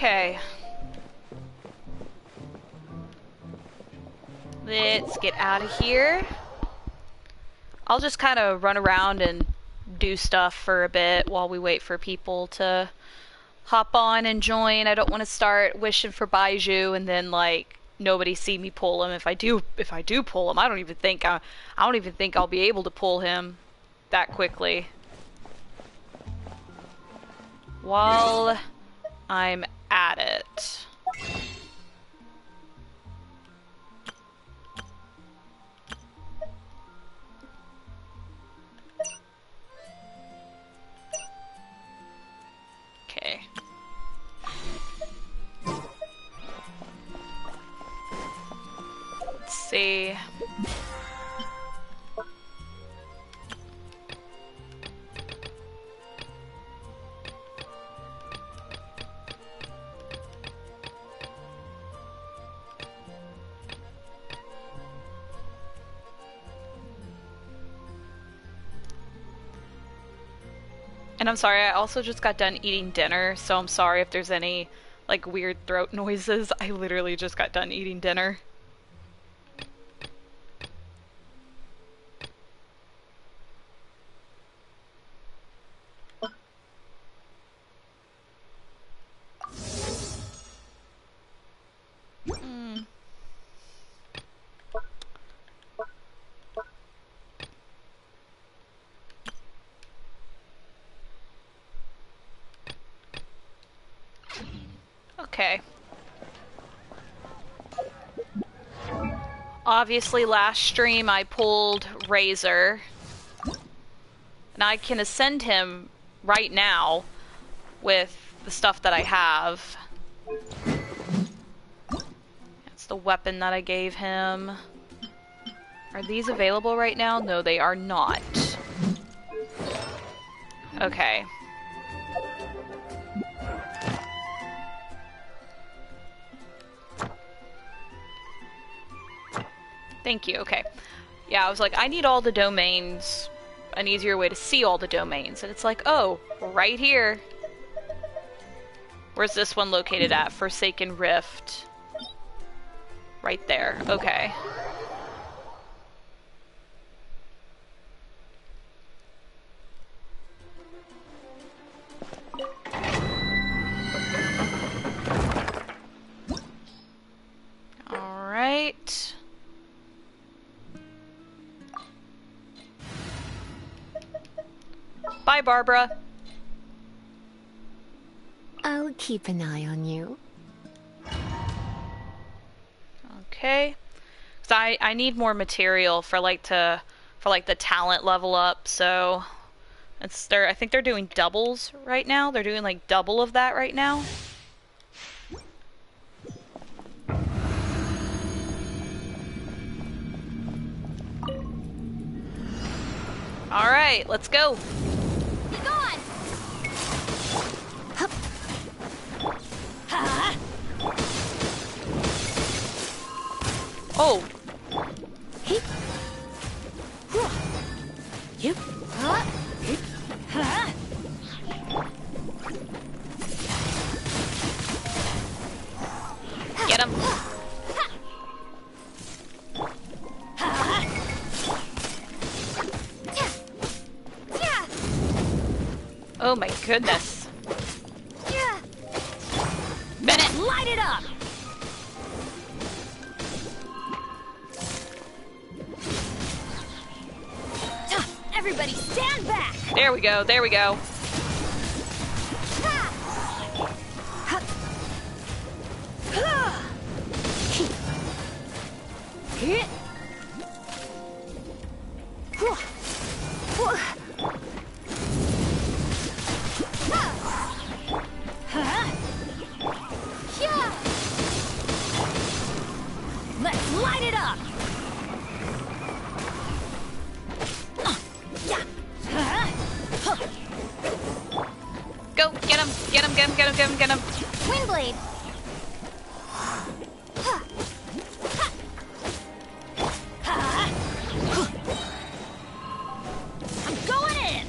Okay. Let's get out of here. I'll just kind of run around and do stuff for a bit while we wait for people to hop on and join. I don't want to start wishing for Baizhu and then like nobody see me pull him. If I do pull him, I don't even think I'll be able to pull him that quickly. While I'm at it. Okay. Let's see. And I'm sorry, I also just got done eating dinner, so I'm sorry if there's any, like, weird throat noises. I literally just got done eating dinner. Okay. Obviously, last stream I pulled Razor. And I can ascend him right now with the stuff that I have. That's the weapon that I gave him. Are these available right now? No, they are not. Okay. Thank you, okay. Yeah, I was like, I need all the domains, an easier way to see all the domains. And it's like, oh, right here. Where's this one located at? Forsaken Rift. Right there, okay. Alright. Bye, Barbara. I'll keep an eye on you. Okay. Cause I need more material for like the talent level up, so I think they're doing doubles right now. They're doing like double of that right now. All right, let's go. Be gone. Oh. Yep. Get him. Oh my goodness. Bennett, Light it up. Everybody stand back. there we go, there we go. Let's light it up. Go, get him, get him, get him, get him, get him, get him. Windblade. I'm going in.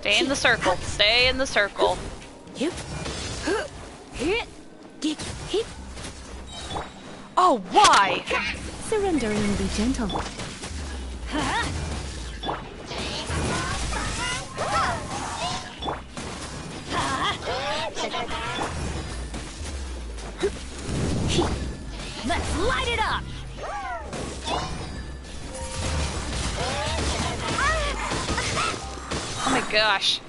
Stay in the circle. Stay in the circle. Yep. Hit. Hit. Oh, why? Surrender and be gentle. Let's light it up! Oh my gosh.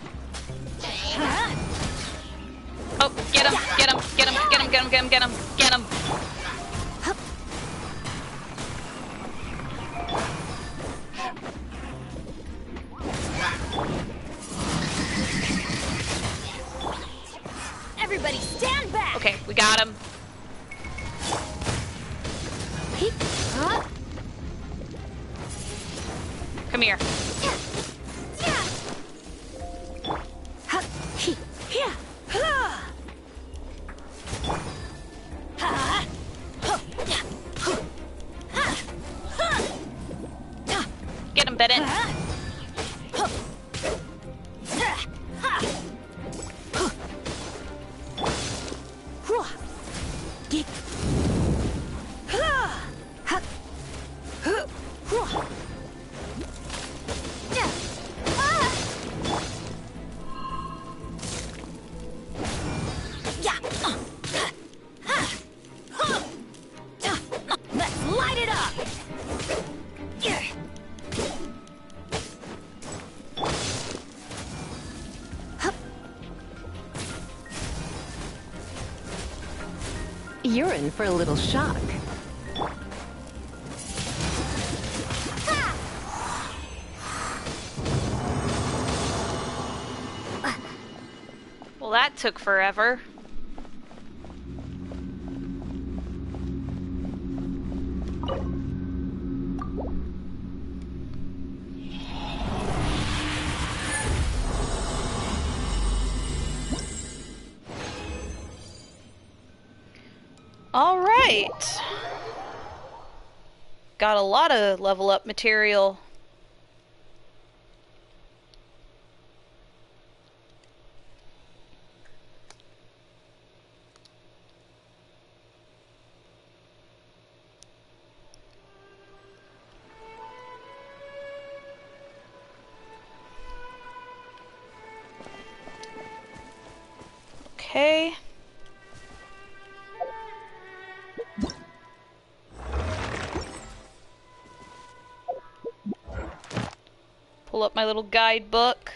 Oh, get him, get him, get him, get him, get him, get him, get him, get him. Everybody stand back! Okay, we got him. Come here. Get him, Bennett. Let's light it up! You're in for a little shock. Well, that took forever. All right. Got a lot of level up material. Okay. Pull up my little guidebook.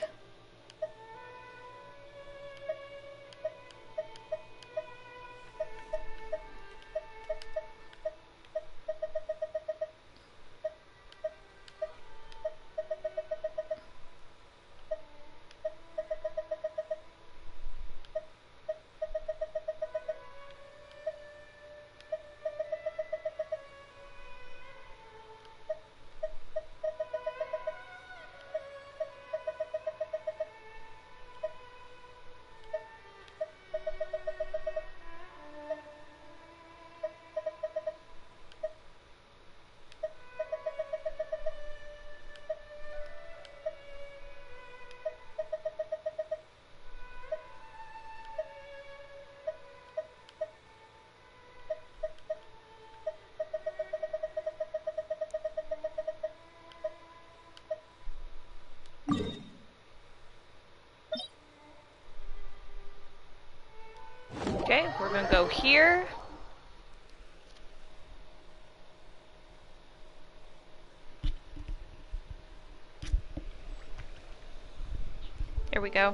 Okay, we're gonna go here. There we go.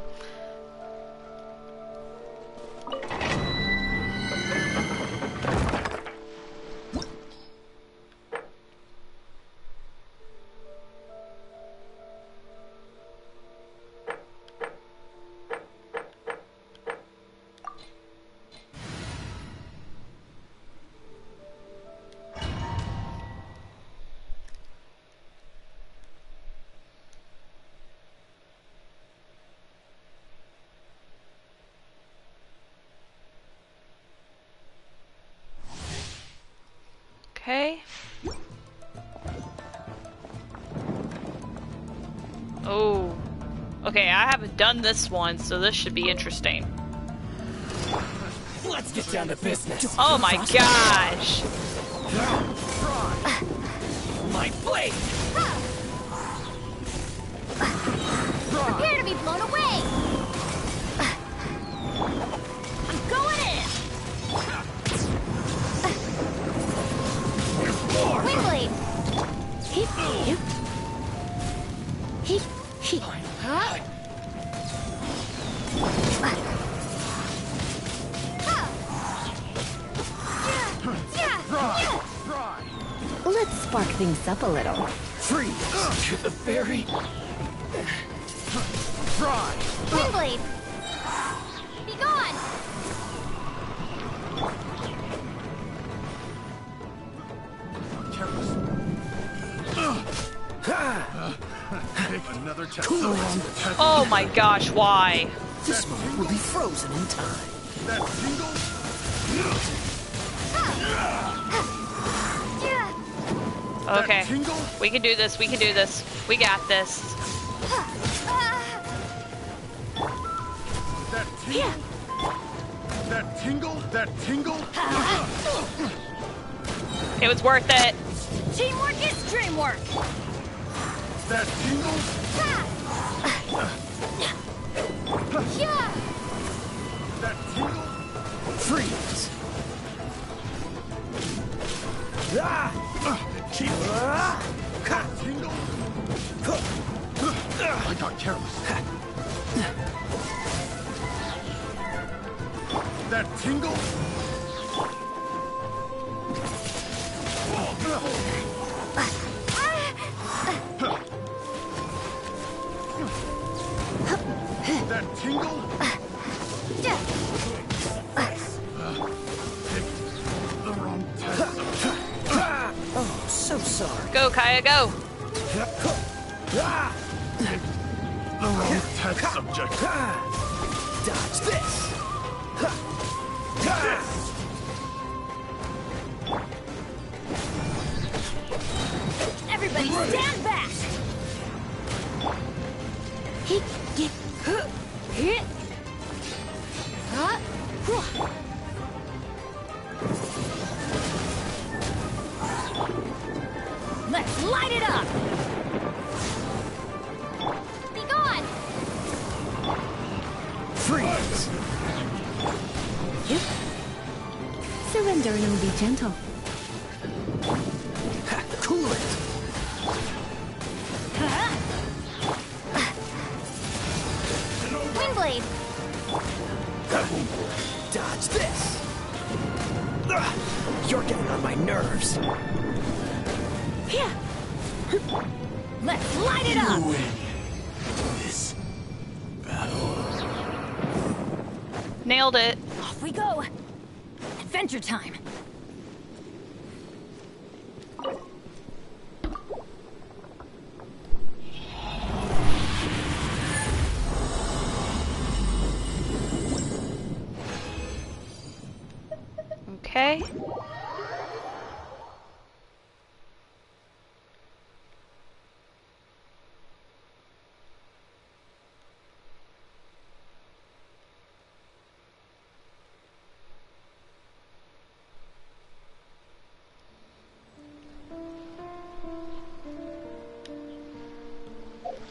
Okay. Oh. Okay, I haven't done this one, so this should be interesting. Let's get down to business. Oh my gosh! My blade! Prepare to be blown away! I'm going in! Windblade! Huh? Let's spark things up a little. Freeze! To the fairy! Fry! Windblade! Be gone! Another test. Oh my gosh, why? This moment will be frozen in time. That tingle? Okay. We can do this, we can do this. We got this. That tingle? That tingle? That tingle? It was worth it. Teamwork is dreamwork! That tingle? That tingle? Freeze! Tingle? I got careless. That tingle? That tingle? The wrong test. Oh, so sorry. Go, Kaya, go. The wrong test subject. Dodge this. Everybody stand back! Let's light it up! Be gone! Freeze! Surrender and be gentle. Cool it! Windblade! Dodge this! You're getting on my nerves. Let's light it up! Win this battle. Nailed it. Off we go! Adventure time! Okay.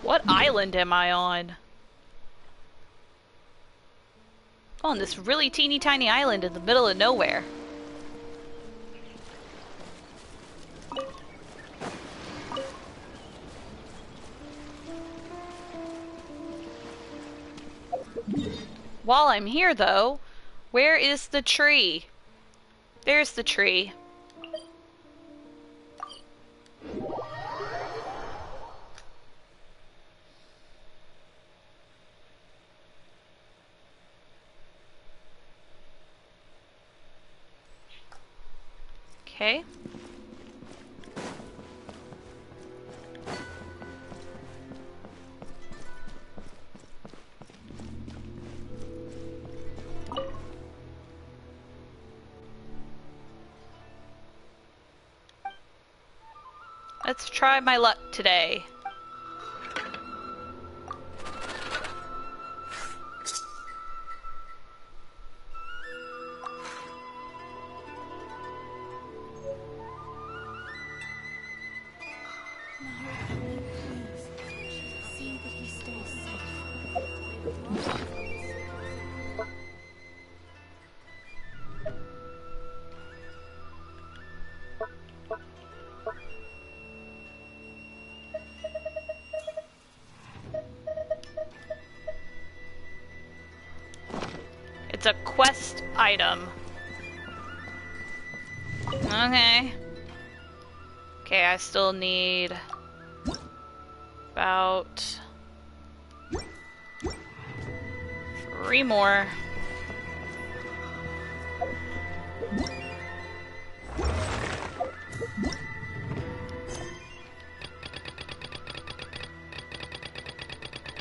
What island am I on? On this really teeny tiny island in the middle of nowhere. While I'm here though, where is the tree? There's the tree. Okay. Let's try my luck today. It's a quest item. Okay. Okay, I still need about 3 more.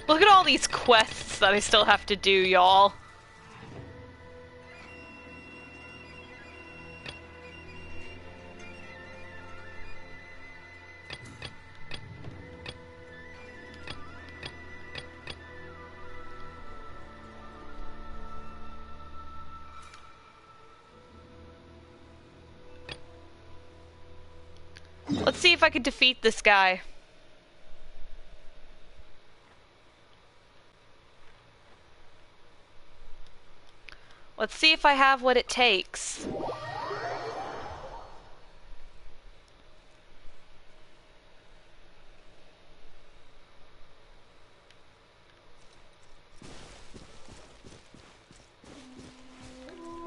Look at all these quests that I still have to do, y'all. Let's see if I could defeat this guy. Let's see if I have what it takes.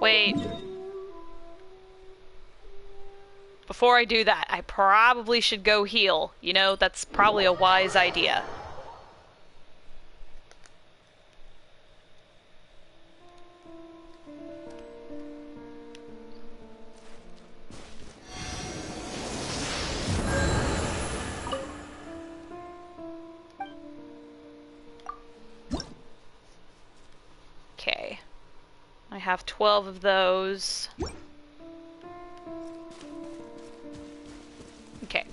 Wait. Before I do that, I probably should go heal. You know, that's probably a wise idea. Okay. I have 12 of those. Okay.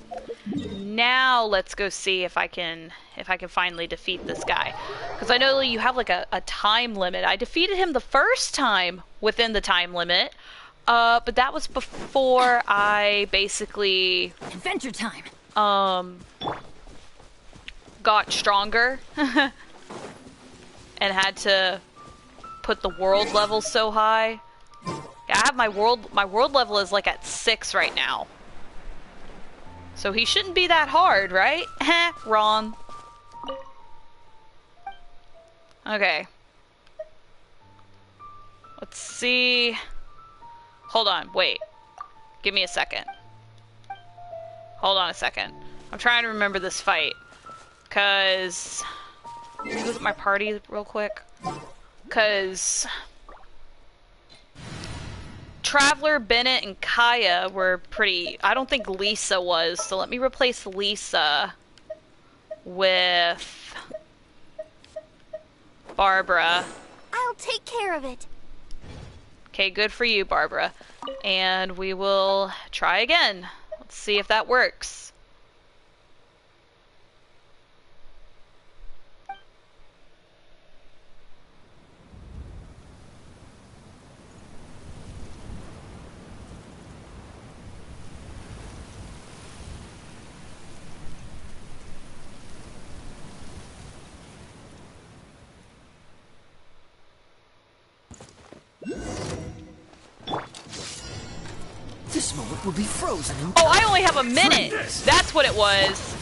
Now let's go see if I can finally defeat this guy. Because I know you have like a time limit. I defeated him the first time within the time limit. But that was before I basically Adventure time. got stronger and had to put the world level so high. Yeah, I have my world level is like at 6 right now. So he shouldn't be that hard, right? Heh, wrong. Okay. Let's see. Hold on, wait. Give me a second. Hold on a second. I'm trying to remember this fight. Cause... Let me look at my party real quick. Cause... Traveler, Bennett, and Kaya were pretty... I don't think Lisa was, so let me replace Lisa with Barbara. I'll take care of it. Okay, good for you, Barbara. And we will try again. Let's see if that works. This moment will be frozen in Oh, time. I only have a minute! That's what it was!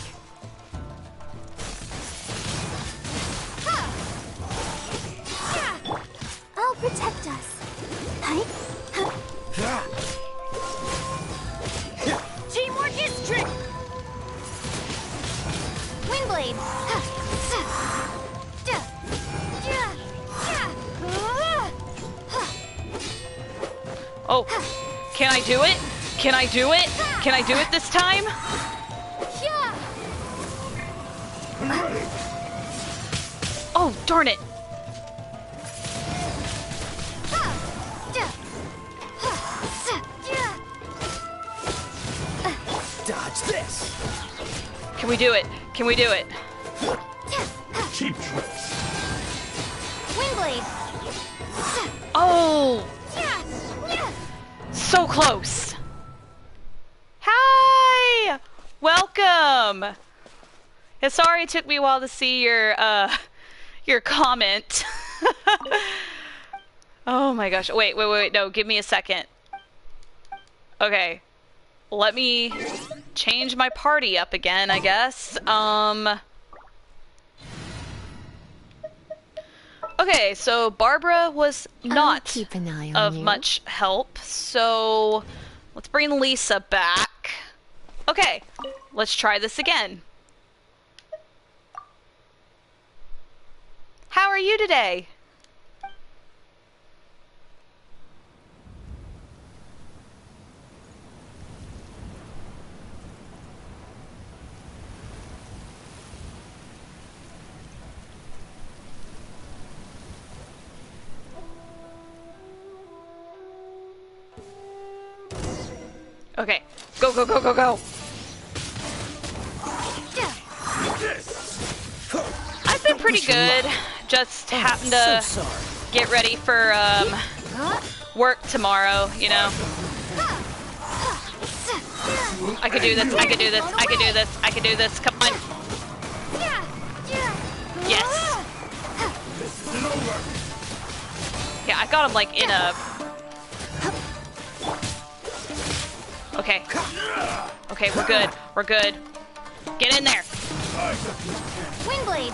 I'll protect us. Hi. Teamwork is trick. Windblade. Oh, can I do it? Can I do it? Can I do it this time? Oh, darn it! Dodge this. Can we do it? Can we do it? Cheap tricks. Windblade. Oh! So close! Hi! Welcome! Yeah, sorry it took me a while to see your comment. Oh my gosh. Wait, no, give me a second. Okay. Let me change my party up again, I guess. Okay, so Barbara was I'll not keep an eye on of you. much help, so let's bring Lisa back. Okay, let's try this again. How are you today? Okay, go, go, go, go, go. I've been pretty good. Just happened So to sorry. get ready for work tomorrow, you know. I could do this, I could do this, I could do this, I could do this. Come on. Yes. Yeah, I got him like in a... Okay. Okay, we're good. We're good. Get in there. Windblade.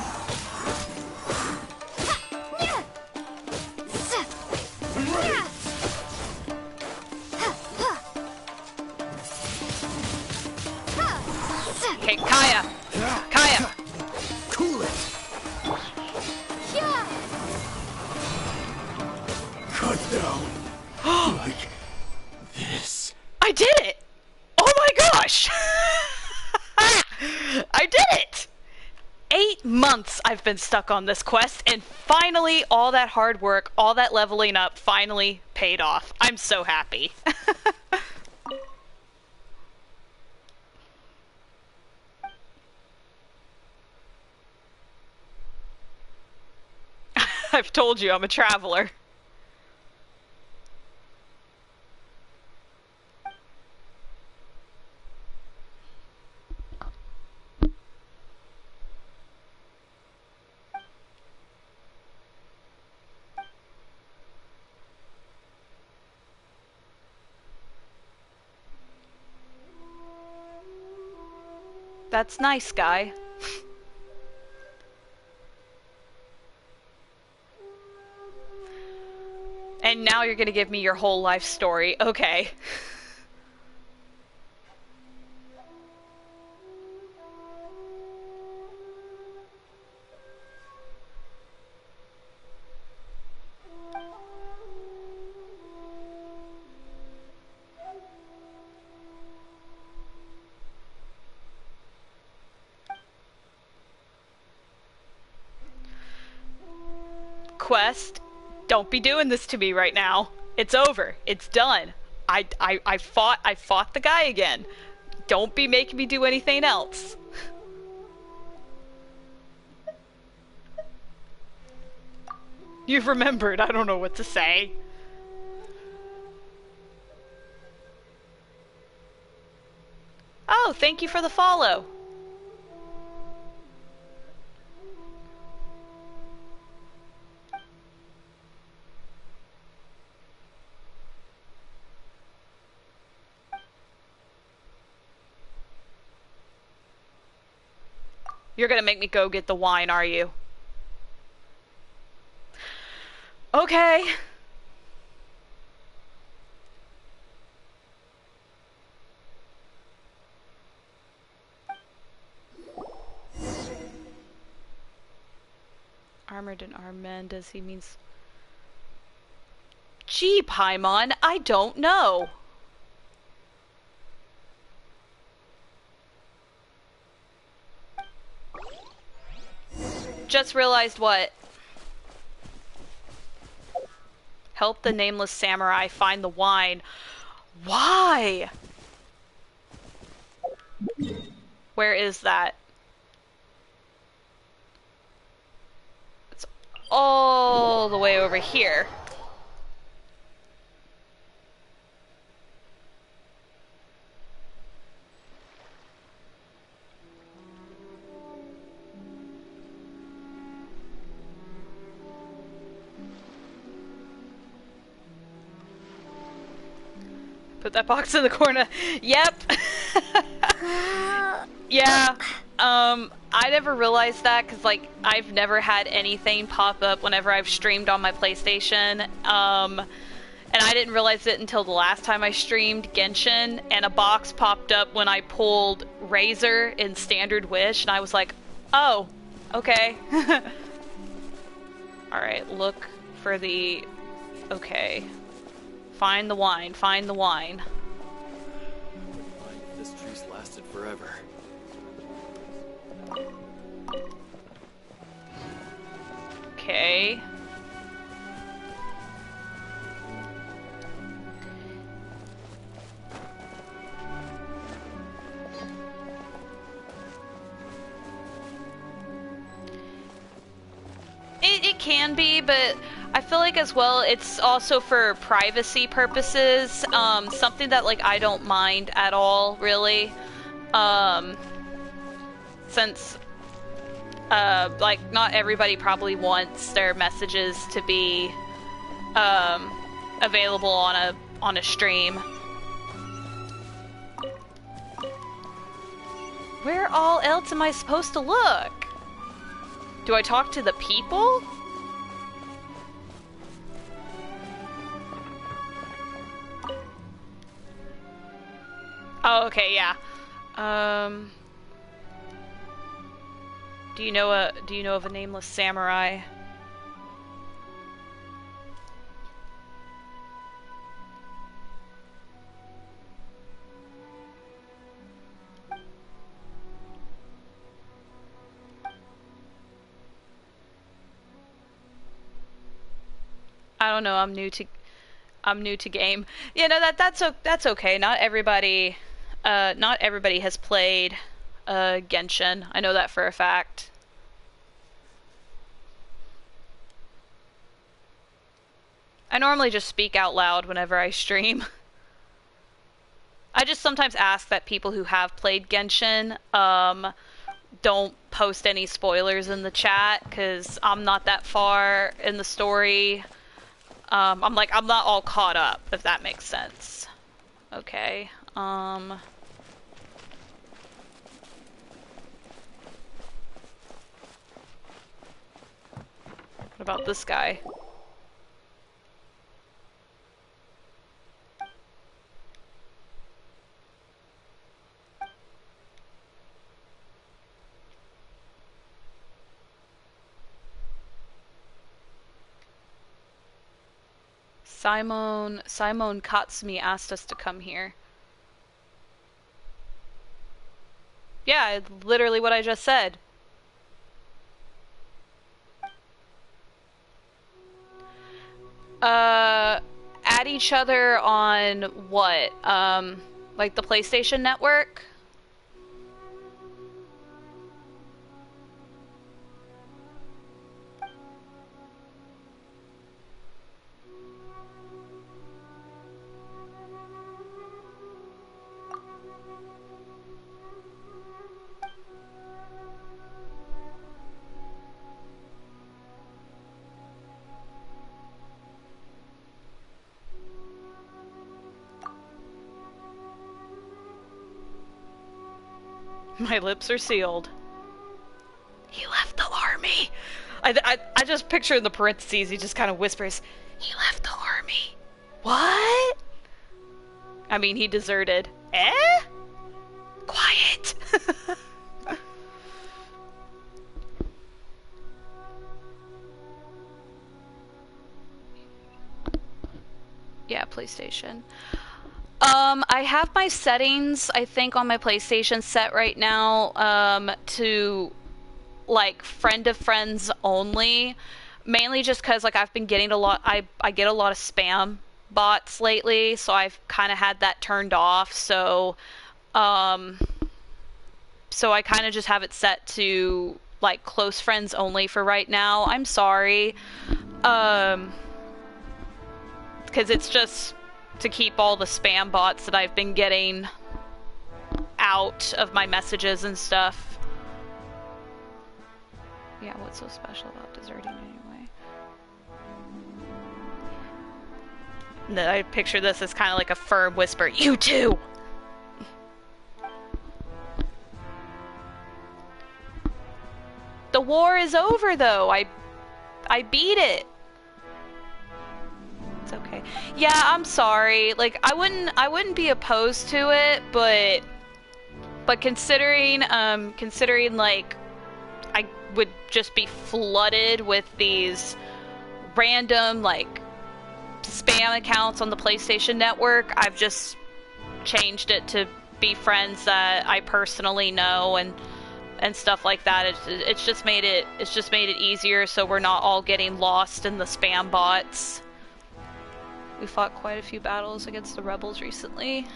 Okay, Kaya. Kaya. Cool it. Cut down. Like this. I did it! Oh my gosh! I did it! 8 months I've been stuck on this quest, and finally all that hard work, all that leveling up finally paid off. I'm so happy. I've told you I'm a traveler. That's nice, guy. And now you're gonna give me your whole life story. Okay. Quest, don't be doing this to me right now. It's over. It's done. I fought the guy again. Don't be making me do anything else. You've remembered. I don't know what to say. Oh, thank you for the follow. You're gonna make me go get the wine, are you? Okay. Armored and armed men, does he means... Gee, Paimon, I don't know. Just realized what? Help the nameless samurai find the wine. Why? Where is that? It's all the way over here. Put that box in the corner. Yep. Yeah. I never realized that because, like, I've never had anything pop up whenever I've streamed on my PlayStation. And I didn't realize it until the last time I streamed Genshin, and a box popped up when I pulled Razor in Standard Wish, and I was like, oh, okay. Alright, look for the... Okay. Find the wine, find the wine. This truce lasted forever. Okay. It can be, but I feel like as well it's also for privacy purposes, something that like I don't mind at all, really, since like not everybody probably wants their messages to be available on a stream. Where all else am I supposed to look? Do I talk to the people? Oh, okay, yeah. Do you know of a nameless samurai? I don't know. I'm new to game. Yeah, no, that's okay. Not everybody has played Genshin. I know that for a fact. I normally just speak out loud whenever I stream. I just sometimes ask that people who have played Genshin don't post any spoilers in the chat, because I'm not that far in the story. I'm not all caught up, if that makes sense. Okay, what about this guy? Simon Katsumi asked us to come here. Yeah, literally what I just said. Add each other on what? Like the PlayStation Network? My lips are sealed. He left the army. I just picture in the parentheses, he just kind of whispers, he left the army. What? I mean, he deserted. Eh? Quiet. Yeah, PlayStation. I have my settings, I think, on my PlayStation set right now, to, like, friend of friends only. Mainly just because, like, I've been getting I get a lot of spam bots lately, so I've kind of had that turned off, so I kind of just have it set to, like, close friends only for right now. I'm sorry. Because it's just to keep all the spam bots that I've been getting out of my messages and stuff. Yeah, what's so special about deserting anyway? No, I picture this as kind of like a firm whisper, you too! war is over though. I beat it. It's okay. Yeah, I'm sorry. Like I wouldn't be opposed to it, but considering like I would just be flooded with these random like spam accounts on the PlayStation Network, I've just changed it to be friends that I personally know and stuff like that. It's just made it easier so we're not all getting lost in the spam bots. We fought quite a few battles against the rebels recently.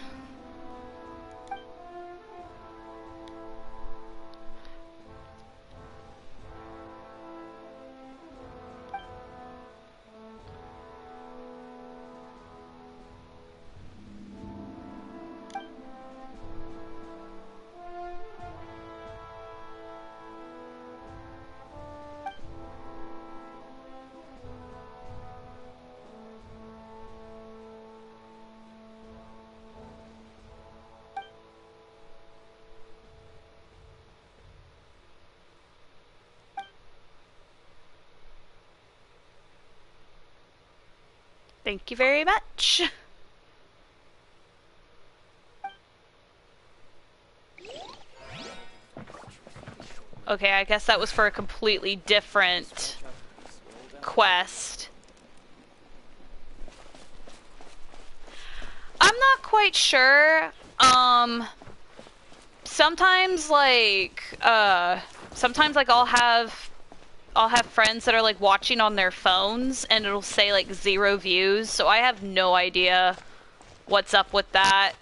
Thank you very much. Okay, I guess that was for a completely different quest. I'm not quite sure. Sometimes like I'll have friends that are like watching on their phones and it'll say like 0 views, so I have no idea what's up with that.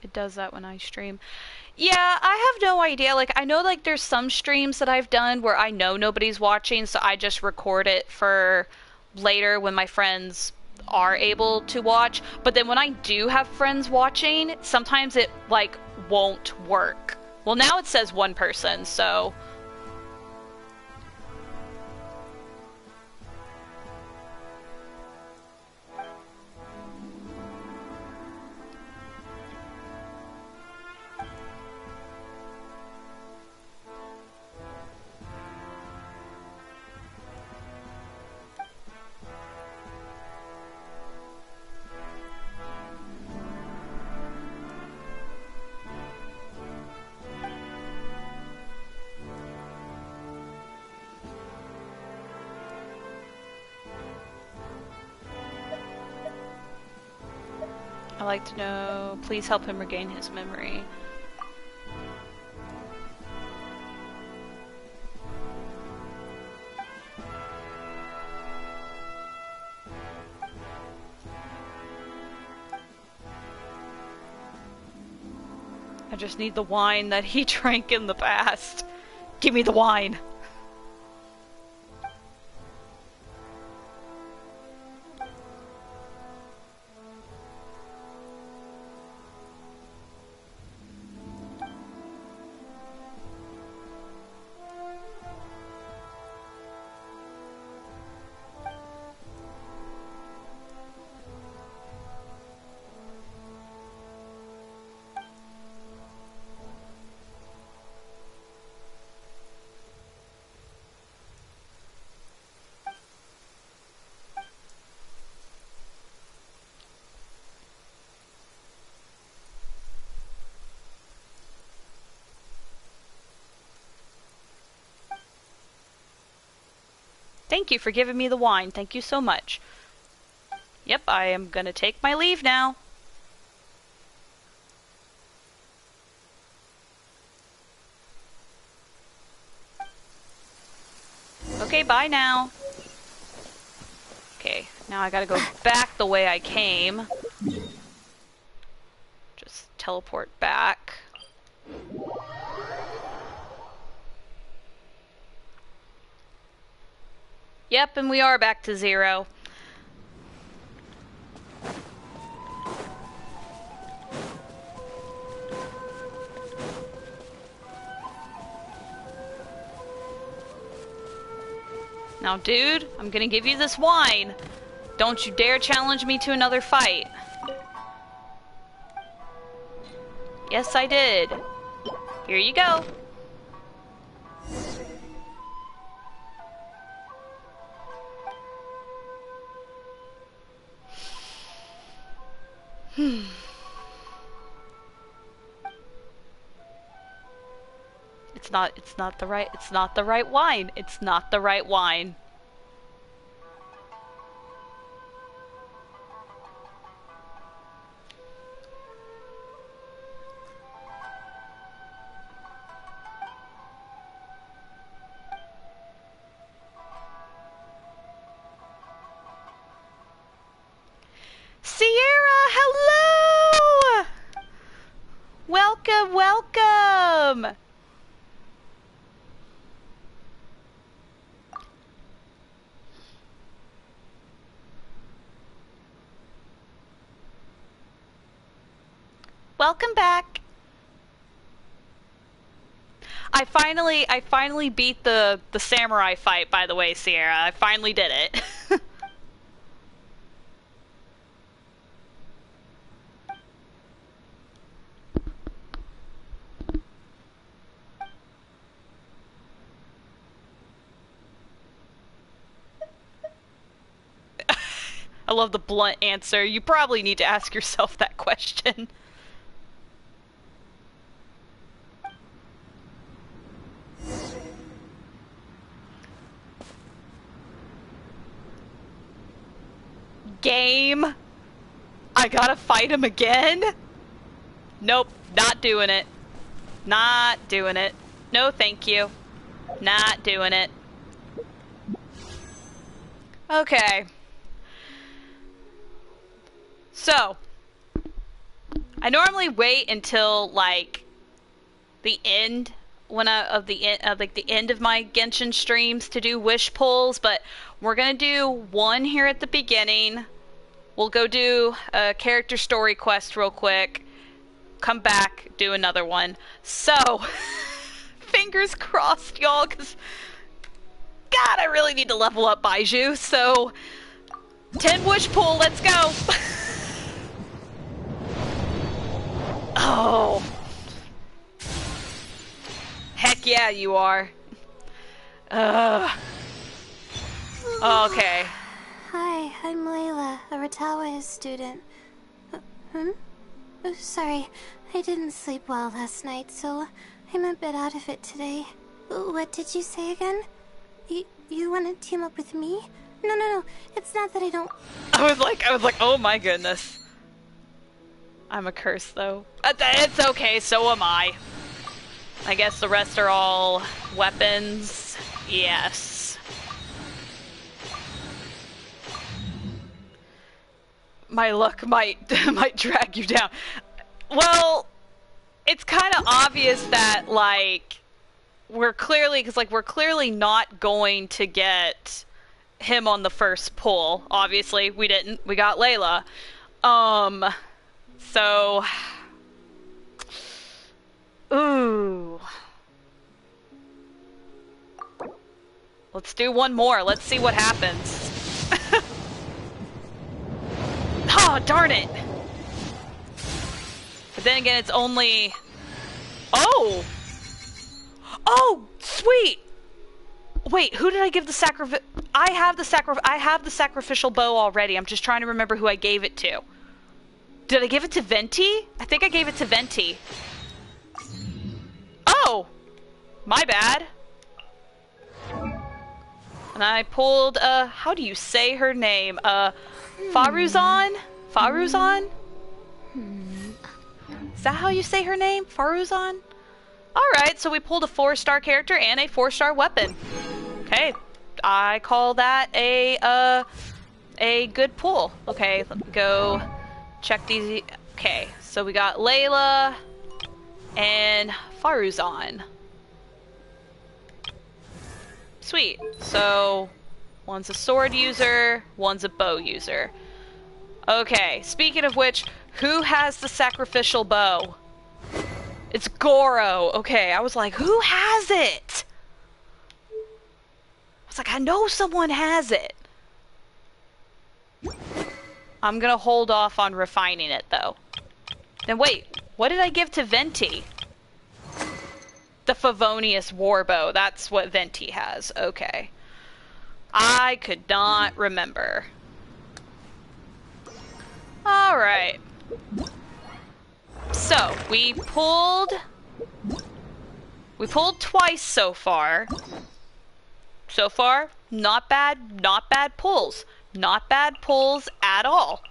It does that when I stream. Yeah, I have no idea. Like, I know, like, there's some streams that I've done where I know nobody's watching, so I just record it for later when my friends are able to watch. But then when I do have friends watching, sometimes it, like, won't work. Well, now it says 1 person, so... I like to know, please help him regain his memory. I just need the wine that he drank in the past. Give me the wine. Thank you for giving me the wine. Thank you so much. Yep, I am gonna take my leave now. Okay, bye now. Okay, now I gotta go back the way I came. Just teleport back. Yep, and we are back to 0. Now, dude, I'm gonna give you this wine. Don't you dare challenge me to another fight. Yes, I did. Here you go. It's not the right wine. It's not the right wine. Sierra, hello! Welcome, welcome! Welcome back. I finally beat the samurai fight, by the way, Sierra. I finally did it. I love the blunt answer. You probably need to ask yourself that question. Game. I gotta fight him again? Nope, not doing it. Not doing it. No, thank you. Not doing it. Okay. So, I normally wait until like the end of the end of my Genshin streams to do wish pulls, but we're gonna do one here at the beginning. We'll go do a character story quest real quick. Come back, do another one. So, fingers crossed, y'all, because God, I really need to level up Baizhu. So, 10 wish pull, let's go. Oh. Heck yeah, you are. Okay. Hi, I'm Layla, a Ratawa student. Oh, sorry, I didn't sleep well last night, so I'm a bit out of it today. What did you say again? You want to team up with me? No, it's not that I don't... I was like, oh my goodness. I'm a curse, though. It's okay, so am I. I guess the rest are all weapons. Yes. My luck might drag you down. Well, it's kind of obvious that, like, we're clearly not going to get him on the first pull. Obviously, we didn't. We got Layla. So... Ooh. Let's do one more. Let's see what happens. Oh, darn it! But then again, it's only... Oh! Oh, sweet! Wait, who did I give the I have the sacrificial bow already. I'm just trying to remember who I gave it to. Did I give it to Venti? I think I gave it to Venti. Oh! My bad. And I pulled, how do you say her name? Faruzan? Faruzan? Is that how you say her name? Faruzan? Alright, so we pulled a 4-star character and a 4-star weapon. Okay, I call that a good pull. Okay, let me go check these. Okay, so we got Layla and Faruzan. Sweet. So, one's a sword user, one's a bow user. Okay, speaking of which, who has the sacrificial bow? It's Goro. Okay, I was like, who has it? I was like, I know someone has it. I'm gonna hold off on refining it, though. Then wait, what did I give to Venti? The Favonius Warbow. That's what Venti has. Okay. I could not remember. Alright. So, we pulled twice so far. So far, not bad pulls. Not bad pulls at all.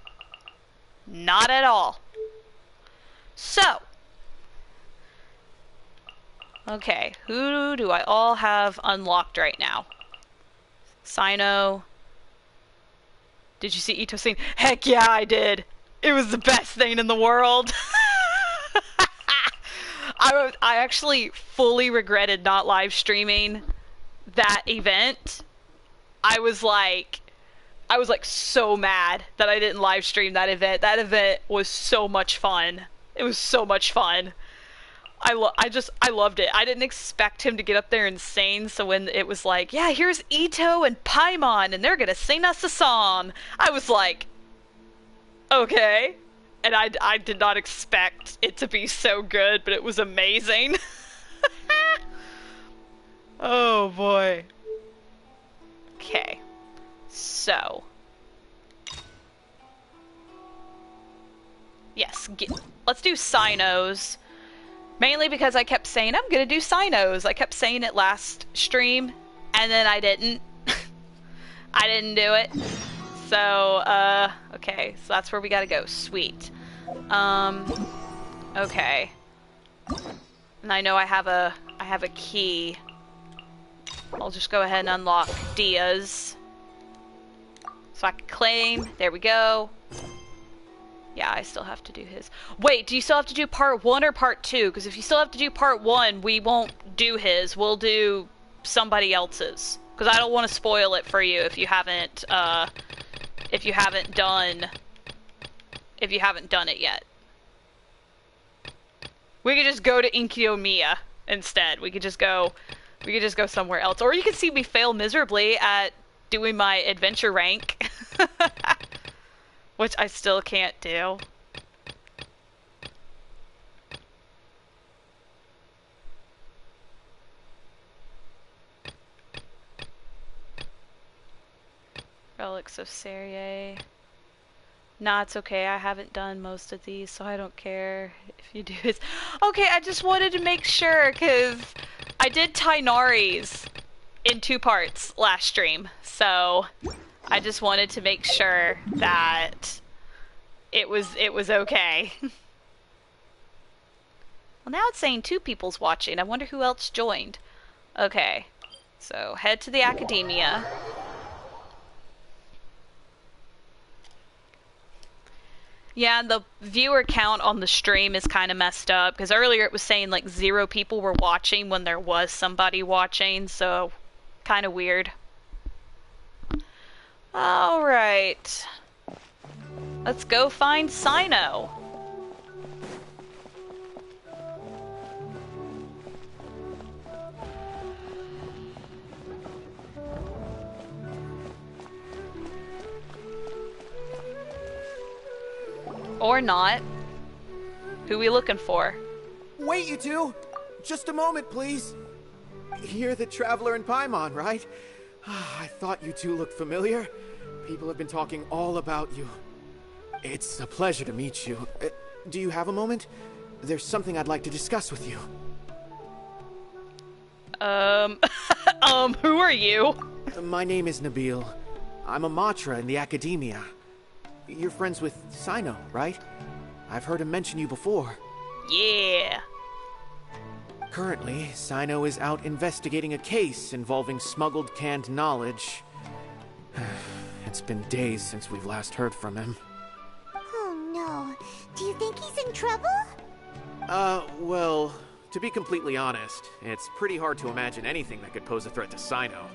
Not at all. So, okay, who do I all have unlocked right now? Sino. Did you see Ito saying, heck yeah, I did. It was the best thing in the world. I actually fully regretted not live streaming that event. I was like so mad that I didn't live stream that event. That event was so much fun. It was so much fun. I loved it. I didn't expect him to get up there and sing, so when it was like, yeah, here's Ito and Paimon, and they're gonna sing us a song, I was like, okay. And I did not expect it to be so good, but it was amazing. Oh boy. Okay. So. Yes, let's do Sinos. Mainly because I kept saying, I'm gonna do Sinos. I kept saying it last stream, and then I didn't. I didn't do it. So, okay, so that's where we gotta go. Sweet. Okay. And I know I have a key. I'll just go ahead and unlock Dia's. So I can claim. There we go. Yeah, I still have to do his. Wait, do you still have to do part 1 or part 2? Because if you still have to do part 1, we won't do his. We'll do somebody else's. Because I don't want to spoil it for you if you haven't done it yet. We could just go to Inkiyomiya instead. We could just go somewhere else. Or you could see me fail miserably at doing my adventure rank. Which I still can't do. Relics of Serie. Nah, it's okay. I haven't done most of these, so I don't care if you do this. Okay, I just wanted to make sure, because I did Tainari's in 2 parts last stream, so I just wanted to make sure that it was okay. Well, now it's saying 2 people's watching. I wonder who else joined. Okay, so head to the academia. Yeah, the viewer count on the stream is kind of messed up, because earlier it was saying like 0 people were watching when there was somebody watching, so kind of weird. Alright. Let's go find Sino. Or not. Who we looking for? Wait, you two! Just a moment, please. You're the Traveler in Paimon, right? I thought you two looked familiar. People have been talking all about you. It's a pleasure to meet you. Do you have a moment? There's something I'd like to discuss with you. Who are you? My name is Nabil. I'm a Matra in the Academia. You're friends with Sino, right? I've heard him mention you before. Yeah. Currently, Sino is out investigating a case involving smuggled canned knowledge. It's been days since we've last heard from him. Oh no. Do you think he's in trouble? Well, to be completely honest, it's pretty hard to imagine anything that could pose a threat to Sino.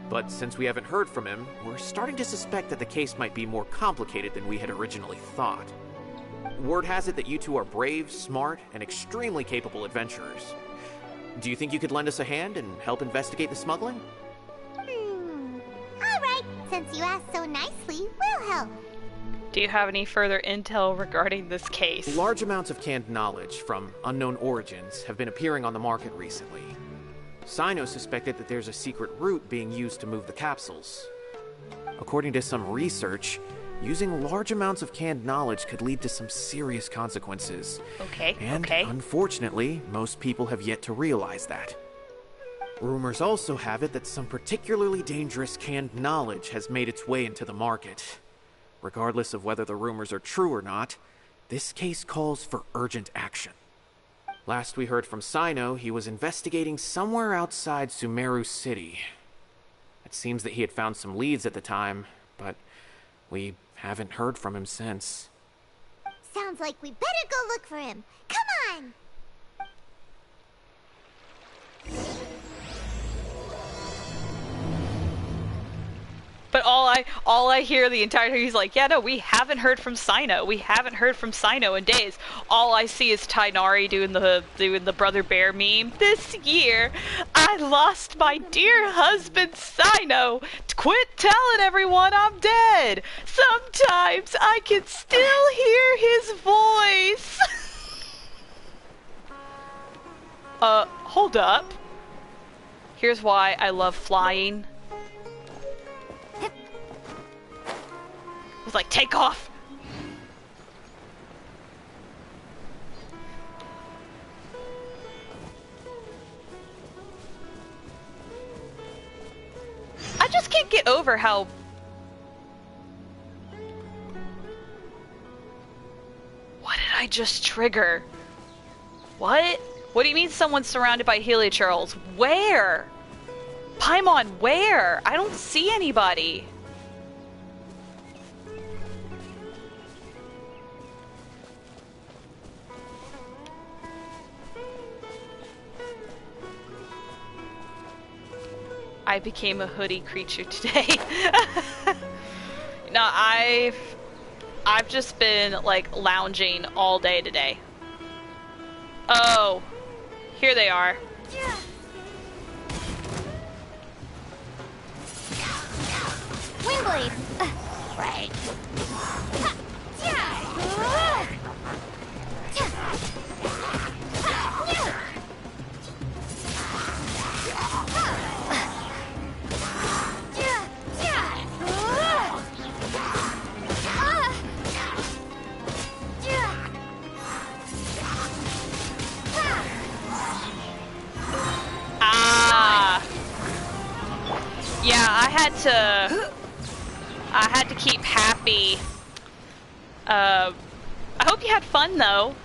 But since we haven't heard from him, we're starting to suspect that the case might be more complicated than we had originally thought. Word has it that you two are brave, smart, and extremely capable adventurers. Do you think you could lend us a hand and help investigate the smuggling? Since you asked so nicely, we'll help. Do you have any further intel regarding this case? Large amounts of canned knowledge from unknown origins have been appearing on the market recently. Sino suspected that there's a secret route being used to move the capsules. According to some research, using large amounts of canned knowledge could lead to some serious consequences. Okay, and unfortunately, most people have yet to realize that. Rumors also have it that some particularly dangerous canned knowledge has made its way into the market. Regardless of whether the rumors are true or not, this case calls for urgent action. Last we heard from Sino, he was investigating somewhere outside Sumeru City. It seems that he had found some leads at the time, but we haven't heard from him since. Sounds like we better go look for him. Come on! But all I hear the entire time, he's like, yeah, no, we haven't heard from Sino. We haven't heard from Sino in days. All I see is Tainari doing the Brother Bear meme. This year, I lost my dear husband Sino. Quit telling everyone I'm dead. Sometimes I can still hear his voice. Hold up. Here's why I love flying. I was like, take off! I just can't get over how... What did I just trigger? What? What do you mean someone's surrounded by heliocharls? Where? Paimon, where? I don't see anybody. I became a hoodie creature today. No, I've just been like lounging all day today. Oh, here they are. Windblade! Right. Yeah, I had to keep happy. I hope you had fun though.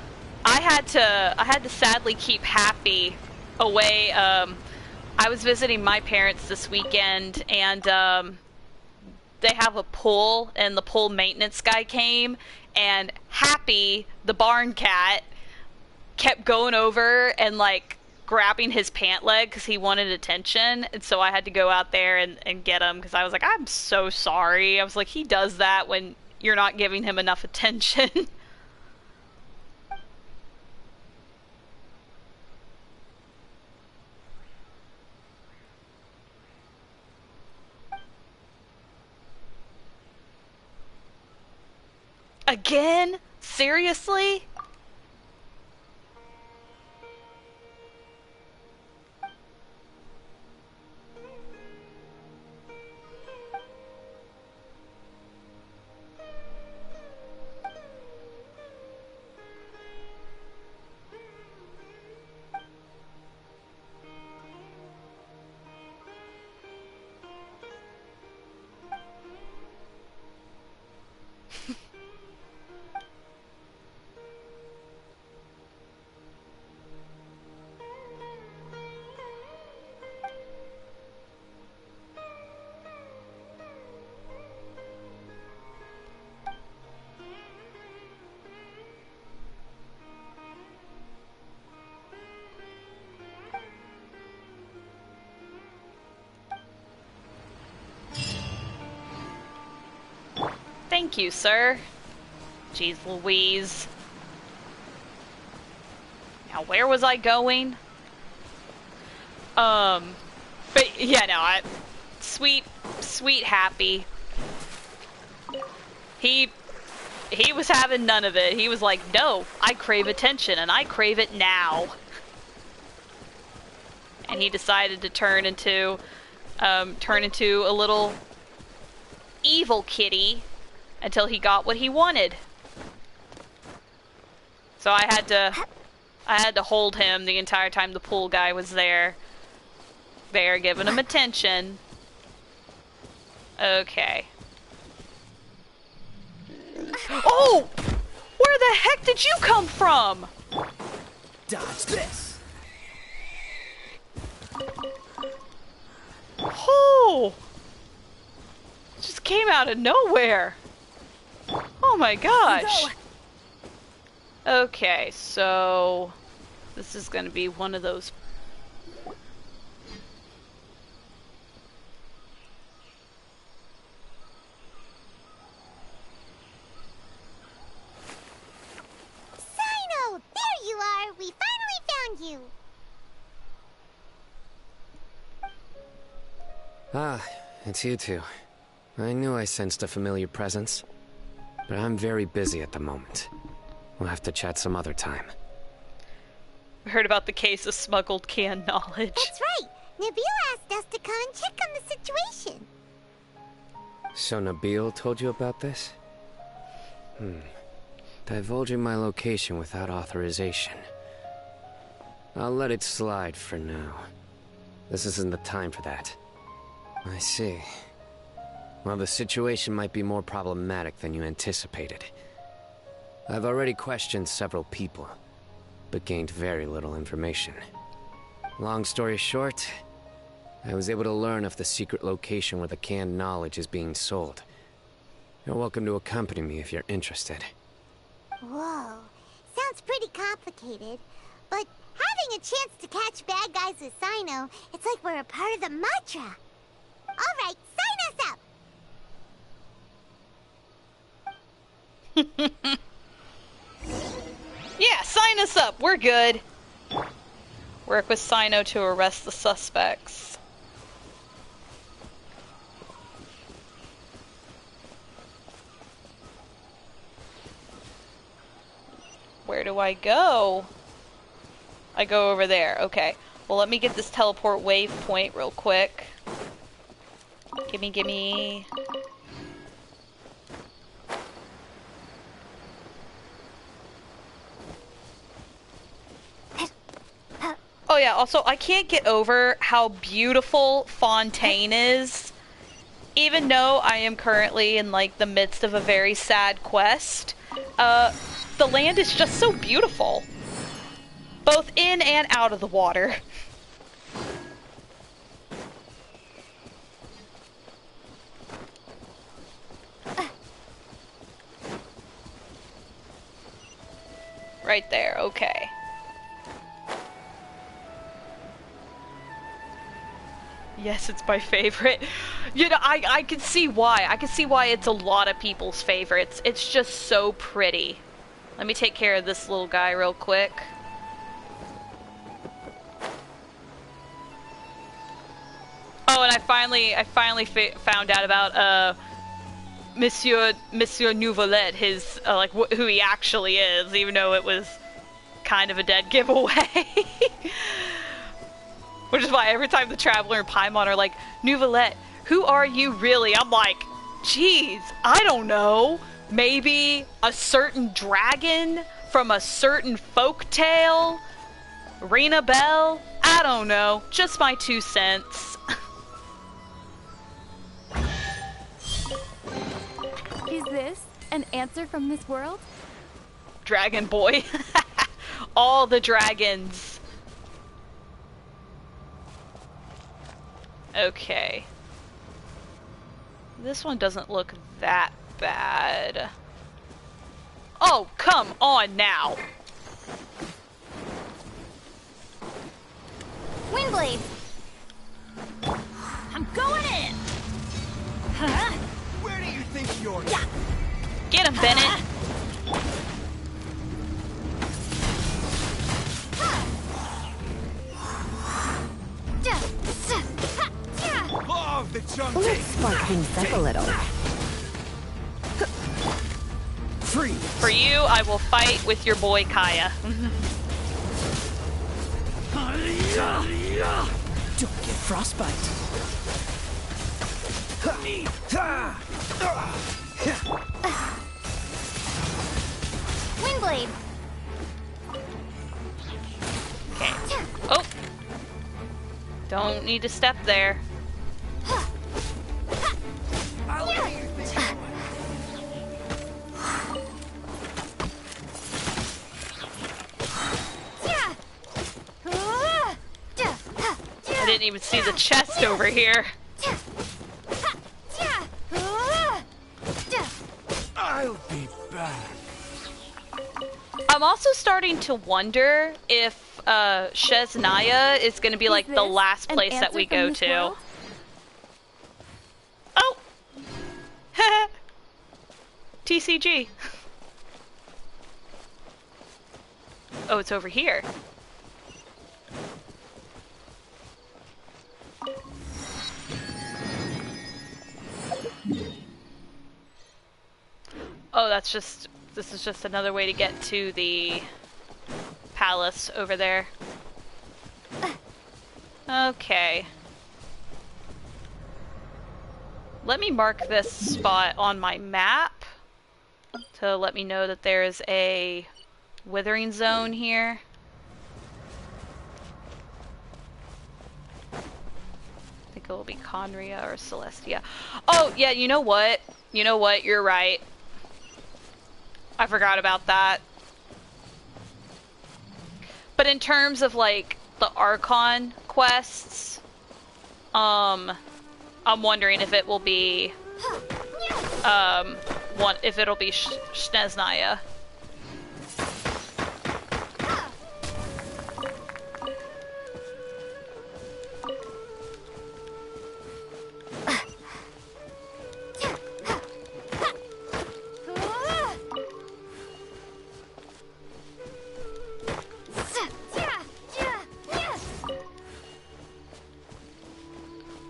I had to sadly keep happy away. I was visiting my parents this weekend, and they have a pool, and the pool maintenance guy came, and Happy, the barn cat, kept going over and like grabbing his pant leg because he wanted attention, and so I had to go out there and get him because I was like, I'm so sorry. I was like, he does that when you're not giving him enough attention. Again? Seriously? Thank you, sir. Jeez Louise. Now, where was I going? But yeah, no, sweet Happy. He was having none of it. He was like, no, I crave attention, and I crave it now. And he decided to turn into a little evil kitty until he got what he wanted. So I had to hold him the entire time the pool guy was there, giving him attention. Okay. Oh! Where the heck did you come from? Dodge this. Oh! Just came out of nowhere. Oh my gosh. Okay, so this is gonna be one of those. Sino! There you are! We finally found you! Ah, it's you two. I knew I sensed a familiar presence, but I'm very busy at the moment. We'll have to chat some other time. We heard about the case of smuggled canned knowledge. That's right! Nabil asked us to come and check on the situation. So Nabil told you about this? Divulging my location without authorization. I'll let it slide for now. This isn't the time for that. I see. Well, the situation might be more problematic than you anticipated. I've already questioned several people, but gained very little information. Long story short, I was able to learn of the secret location where the canned knowledge is being sold. You're welcome to accompany me if you're interested. Whoa. Sounds pretty complicated. But having a chance to catch bad guys with Sino, it's like we're a part of the mantra. Alright, sign us up! Yeah, sign us up. We're good. Work with Sino to arrest the suspects. Where do I go? I go over there. Okay. Well, let me get this teleport waypoint real quick. Gimme. Oh yeah, also, I can't get over how beautiful Fontaine is. Even though I am currently in, like, the midst of a very sad quest, the land is just so beautiful. Both in and out of the water. Right there, okay. Yes, it's my favorite. You know, I can see why. I can see why it's a lot of people's favorites. It's just so pretty. Let me take care of this little guy real quick. Oh, and I finally found out about Monsieur Nouvelette, his like who he actually is, even though it was kind of a dead giveaway. Which is why every time the Traveler and Paimon are like, Nouvelette, who are you really? I'm like, geez, I don't know. Maybe a certain dragon from a certain folk tale? Rena Bell? I don't know. Just my 2 cents. Is this an answer from this world? Dragon Boy. All the dragons. Okay. This one doesn't look that bad. Oh, come on now. Windblade! I'm going in! Huh? Where do you think you're? Yeah. Get him, Bennett. Law of the jungle. Let's spark things up a little. For you, I will fight with your boy Kaya. Don't get frostbite. Windblade. Okay. Oh! Don't need to step there. I didn't even see the chest over here. I'll be back. I'm also starting to wonder if Sheznaya is going to be like the last place that we go to. Oh! TCG. Oh, it's over here. Oh, this is just another way to get to the palace over there. Okay. Let me mark this spot on my map to let me know that there is a withering zone here. I think it will be Conria or Celestia. Oh, yeah, you know what? You know what? You're right. I forgot about that. But in terms of like the Archon quests, I'm wondering if it will be if it'll be Sneznaya.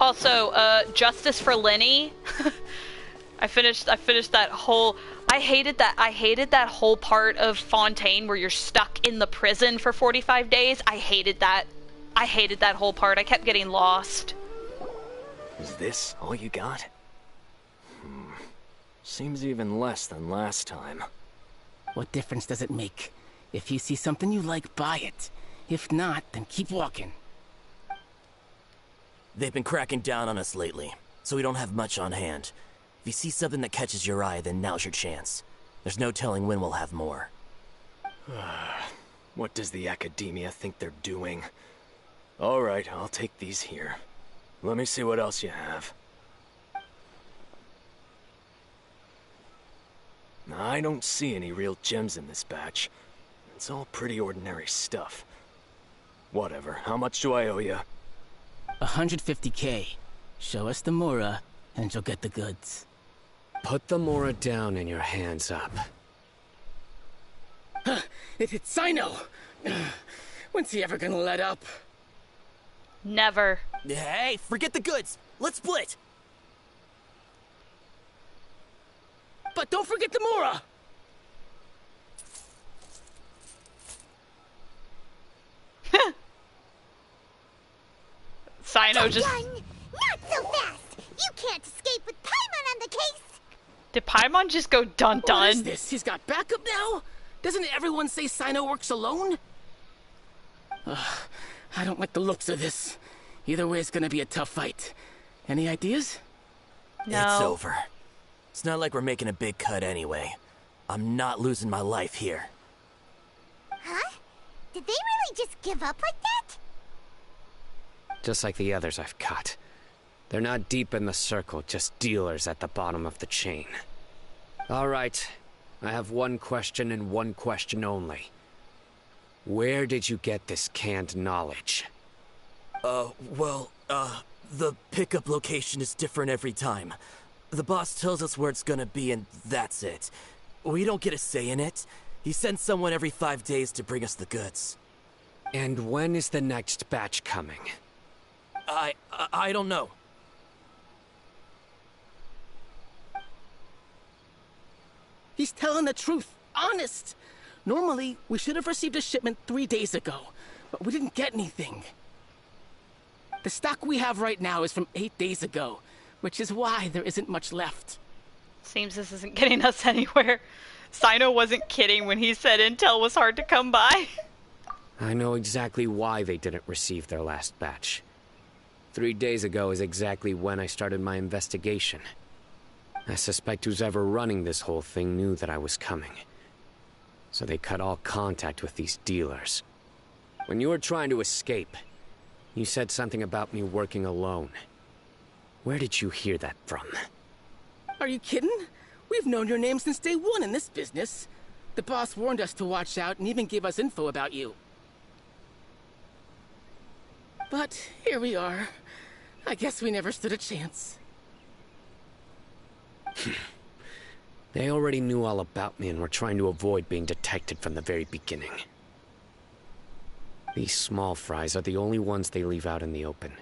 Also, justice for Lenny. I finished that whole. I hated that whole part of Fontaine where you're stuck in the prison for 45 days. I hated that whole part. I kept getting lost. Is this all you got? Seems even less than last time. What difference does it make? If you see something you like, buy it. If not, then keep walking. They've been cracking down on us lately, so we don't have much on hand. If you see something that catches your eye, then now's your chance. There's no telling when we'll have more. What does the Academia think they're doing? Alright, I'll take these here. Let me see what else you have. I don't see any real gems in this batch. It's all pretty ordinary stuff. Whatever, how much do I owe you? 150K. Show us the Mora, and you'll get the goods. Put the Mora down and your hands up. It's Sino! When's he ever gonna let up? Never. Hey, forget the goods! Let's split! But don't forget the Mora! Sino just... Not so fast! You can't escape with Paimon on the case! Did Paimon just go dun-dun? What is this? He's got backup now? Doesn't everyone say Sino works alone? I don't like the looks of this. Either way, it's gonna be a tough fight. Any ideas? No. It's over. It's not like we're making a big cut anyway. I'm not losing my life here. Huh? Did they really just give up like that? Just like the others I've cut. They're not deep in the circle, just dealers at the bottom of the chain. All right, I have one question and one question only. Where did you get this canned knowledge? The pickup location is different every time. The boss tells us where it's gonna be and that's it. We don't get a say in it. He sends someone every 5 days to bring us the goods. And when is the next batch coming? I don't know. He's telling the truth. Honest. Normally, we should have received a shipment 3 days ago, but we didn't get anything. The stock we have right now is from 8 days ago, which is why there isn't much left. Seems this isn't getting us anywhere. Sino wasn't kidding when he said intel was hard to come by. I know exactly why they didn't receive their last batch. 3 days ago is exactly when I started my investigation. I suspect who's ever running this whole thing knew that I was coming. So they cut all contact with these dealers. When you were trying to escape, you said something about me working alone. Where did you hear that from? Are you kidding? We've known your name since day one in this business. The boss warned us to watch out and even gave us info about you. But here we are. I guess we never stood a chance. They already knew all about me and were trying to avoid being detected from the very beginning. These small fries are the only ones they leave out in the open.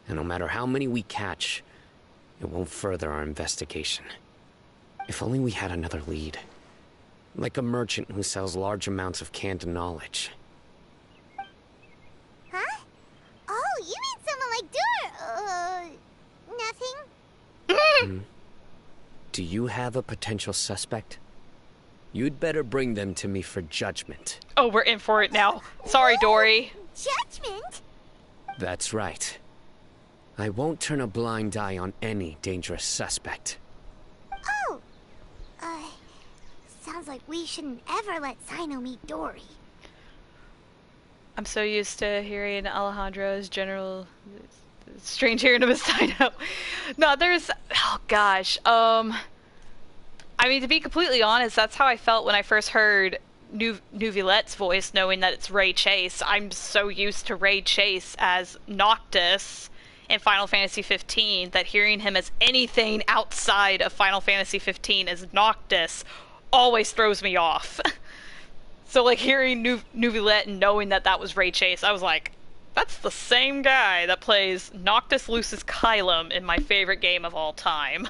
And no matter how many we catch, it won't further our investigation. If only we had another lead. Like a merchant who sells large amounts of canned knowledge. Huh? Oh, you mean someone like nothing? Do you have a potential suspect? You'd better bring them to me for judgment. Oh, we're in for it now. Sorry, Dory. Judgment? That's right. I won't turn a blind eye on any dangerous suspect. Oh! Sounds like we shouldn't ever let Sino meet Dory. I'm so used to hearing Alejandro's general... Strange hearing him as Sino. No, there's... Oh, gosh. I mean, to be completely honest, that's how I felt when I first heard Nuvilette's voice, knowing that it's Ray Chase. I'm so used to Ray Chase as Noctis in Final Fantasy 15 that hearing him as anything outside of Final Fantasy 15 as Noctis always throws me off. So, like, hearing Nuvilette and knowing that that was Ray Chase, I was like, that's the same guy that plays Noctis Lucis Kylum in my favorite game of all time.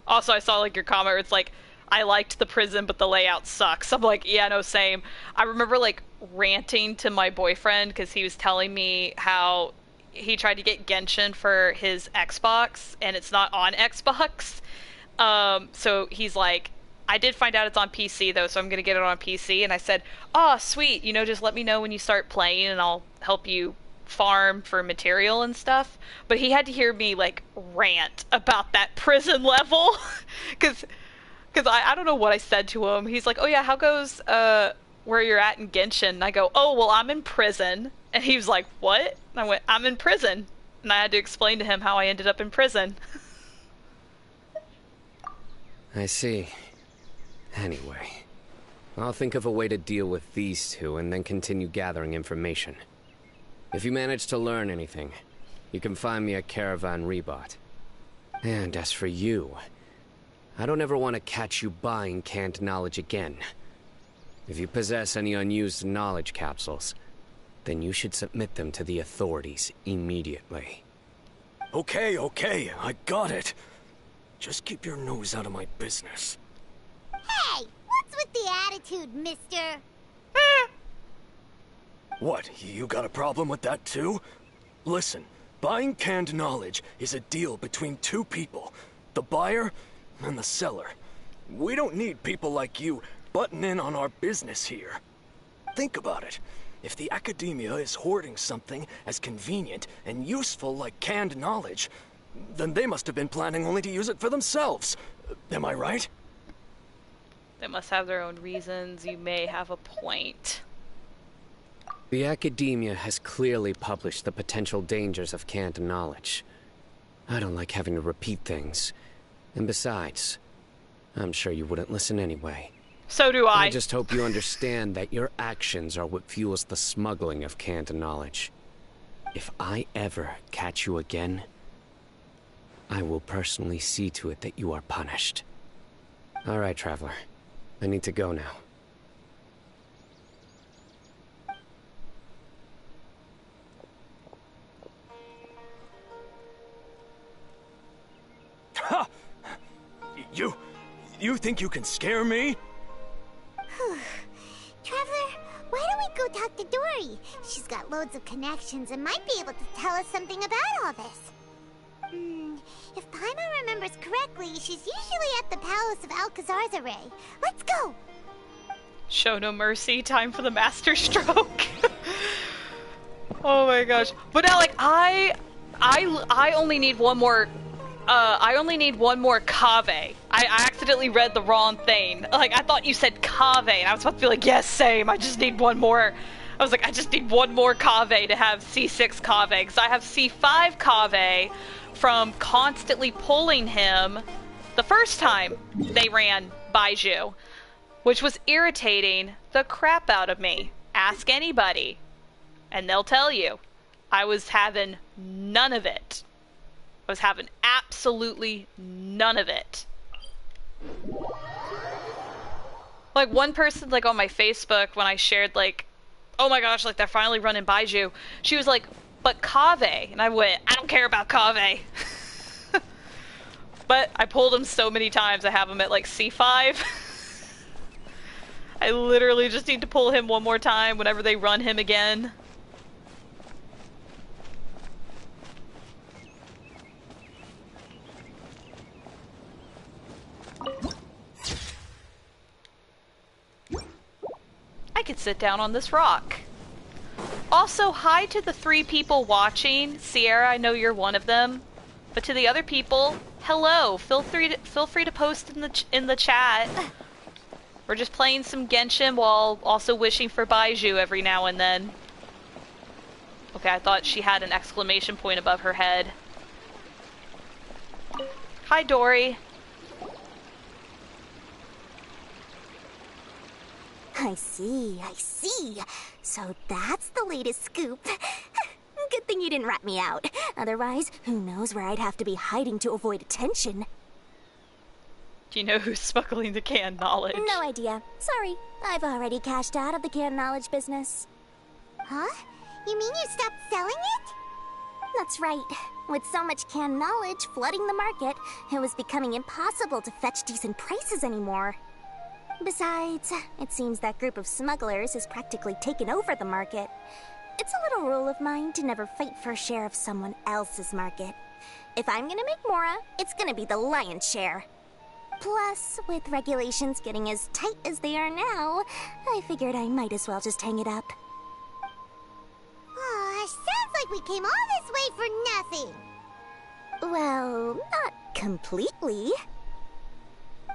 Also, I saw, like, your comment where it's like, I liked the prison, but the layout sucks. I'm like, yeah, no, same. I remember, like, ranting to my boyfriend because he was telling me how he tried to get Genshin for his Xbox, and it's not on Xbox. So he's like, I did find out it's on PC, though, so I'm going to get it on PC. And I said, oh, sweet, you know, just let me know when you start playing, and I'll help you farm for material and stuff. But he had to hear me, like, rant about that prison level. Because I don't know what I said to him. He's like, oh, yeah, how goes where you're at in Genshin? And I go, oh, well, I'm in prison. And he was like, what? And I went, I'm in prison. And I had to explain to him how I ended up in prison. I see. Anyway, I'll think of a way to deal with these two and then continue gathering information. If you manage to learn anything, you can find me at Caravan Rebot. And as for you, I don't ever want to catch you buying canned knowledge again. If you possess any unused knowledge capsules, then you should submit them to the authorities immediately. Okay, I got it. Just keep your nose out of my business. Hey, what's with the attitude, mister? What, you got a problem with that too? Listen, buying canned knowledge is a deal between two people. The buyer and the seller. We don't need people like you butting in on our business here. Think about it. If the academia is hoarding something as convenient and useful like canned knowledge, then they must have been planning only to use it for themselves. Am I right? They must have their own reasons. You may have a point. The academia has clearly published the potential dangers of canned knowledge. I don't like having to repeat things. And besides, I'm sure you wouldn't listen anyway. So do I. I just hope you understand that your actions are what fuels the smuggling of canned knowledge. If I ever catch you again, I will personally see to it that you are punished. All right, Traveler. I need to go now. Ha! You think you can scare me? Traveler, why don't we go talk to Dory? She's got loads of connections and might be able to tell us something about all this. If Paimon remembers correctly, she's usually at the palace of Alcazar's array. Let's go! Show no mercy, time for the master stroke. Oh my gosh. But now, like, I only need one more, I only need one more cave. I accidentally read the wrong thing. Like, I thought you said cave, and I was about to be like, yes, same, I just need one more. I was like, I just need one more cave to have C6 cave, because I have C5 cave from constantly pulling him the first time they ran Baizhu, which was irritating the crap out of me. Ask anybody, and they'll tell you. I was having none of it. I was having absolutely none of it. Like, one person, like, on my Facebook, when I shared, like, oh my gosh, like, they're finally running Baizhu, she was like, but cave. And I went, I don't care about cave. But I pulled him so many times, I have him at, like, C5. I literally just need to pull him one more time whenever they run him again. I could sit down on this rock. Also, hi to the 3 people watching. Sierra, I know you're one of them. But to the other people, hello. Feel free to post in the chat. We're just playing some Genshin while also wishing for Baizhu every now and then. Okay, I thought she had an exclamation point above her head. Hi, Dory. I see. So that's the latest scoop. Good thing you didn't rat me out. Otherwise, who knows where I'd have to be hiding to avoid attention. Do you know who's smuggling the canned knowledge? No idea. Sorry, I've already cashed out of the canned knowledge business. Huh? You mean you stopped selling it? That's right. With so much canned knowledge flooding the market, it was becoming impossible to fetch decent prices anymore. Besides, it seems that group of smugglers has practically taken over the market. It's a little rule of mine to never fight for a share of someone else's market. If I'm gonna make Mora, it's gonna be the lion's share. Plus, with regulations getting as tight as they are now, I figured I might as well just hang it up. Aw, sounds like we came all this way for nothing. Well, not completely.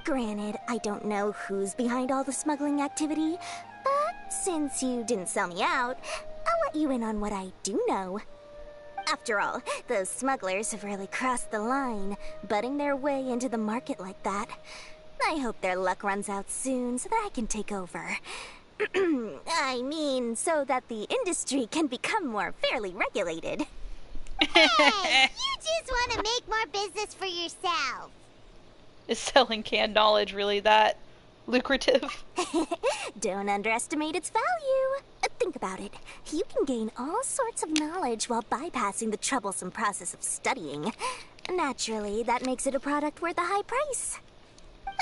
Granted, I don't know who's behind all the smuggling activity, but since you didn't sell me out, I'll let you in on what I do know. After all, those smugglers have really crossed the line, butting their way into the market like that. I hope their luck runs out soon so that I can take over. I mean, so that the industry can become more fairly regulated. Hey, you just want to make more business for yourself. Is selling canned knowledge really that lucrative? Don't underestimate its value. Think about it. You can gain all sorts of knowledge while bypassing the troublesome process of studying. Naturally, that makes it a product worth a high price.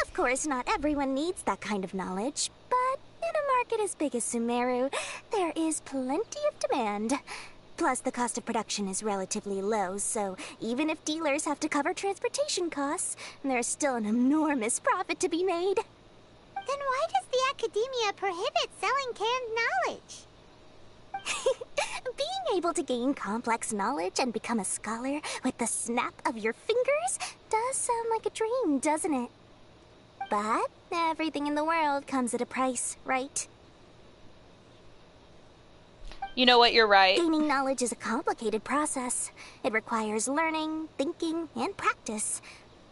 Of course, not everyone needs that kind of knowledge, but in a market as big as Sumeru, there is plenty of demand. Plus, the cost of production is relatively low, so even if dealers have to cover transportation costs, there's still an enormous profit to be made. Then why does the Academia prohibit selling canned knowledge? Being able to gain complex knowledge and become a scholar with the snap of your fingers does sound like a dream, doesn't it? But everything in the world comes at a price, right? You know what, you're right. Gaining knowledge is a complicated process. It requires learning, thinking, and practice.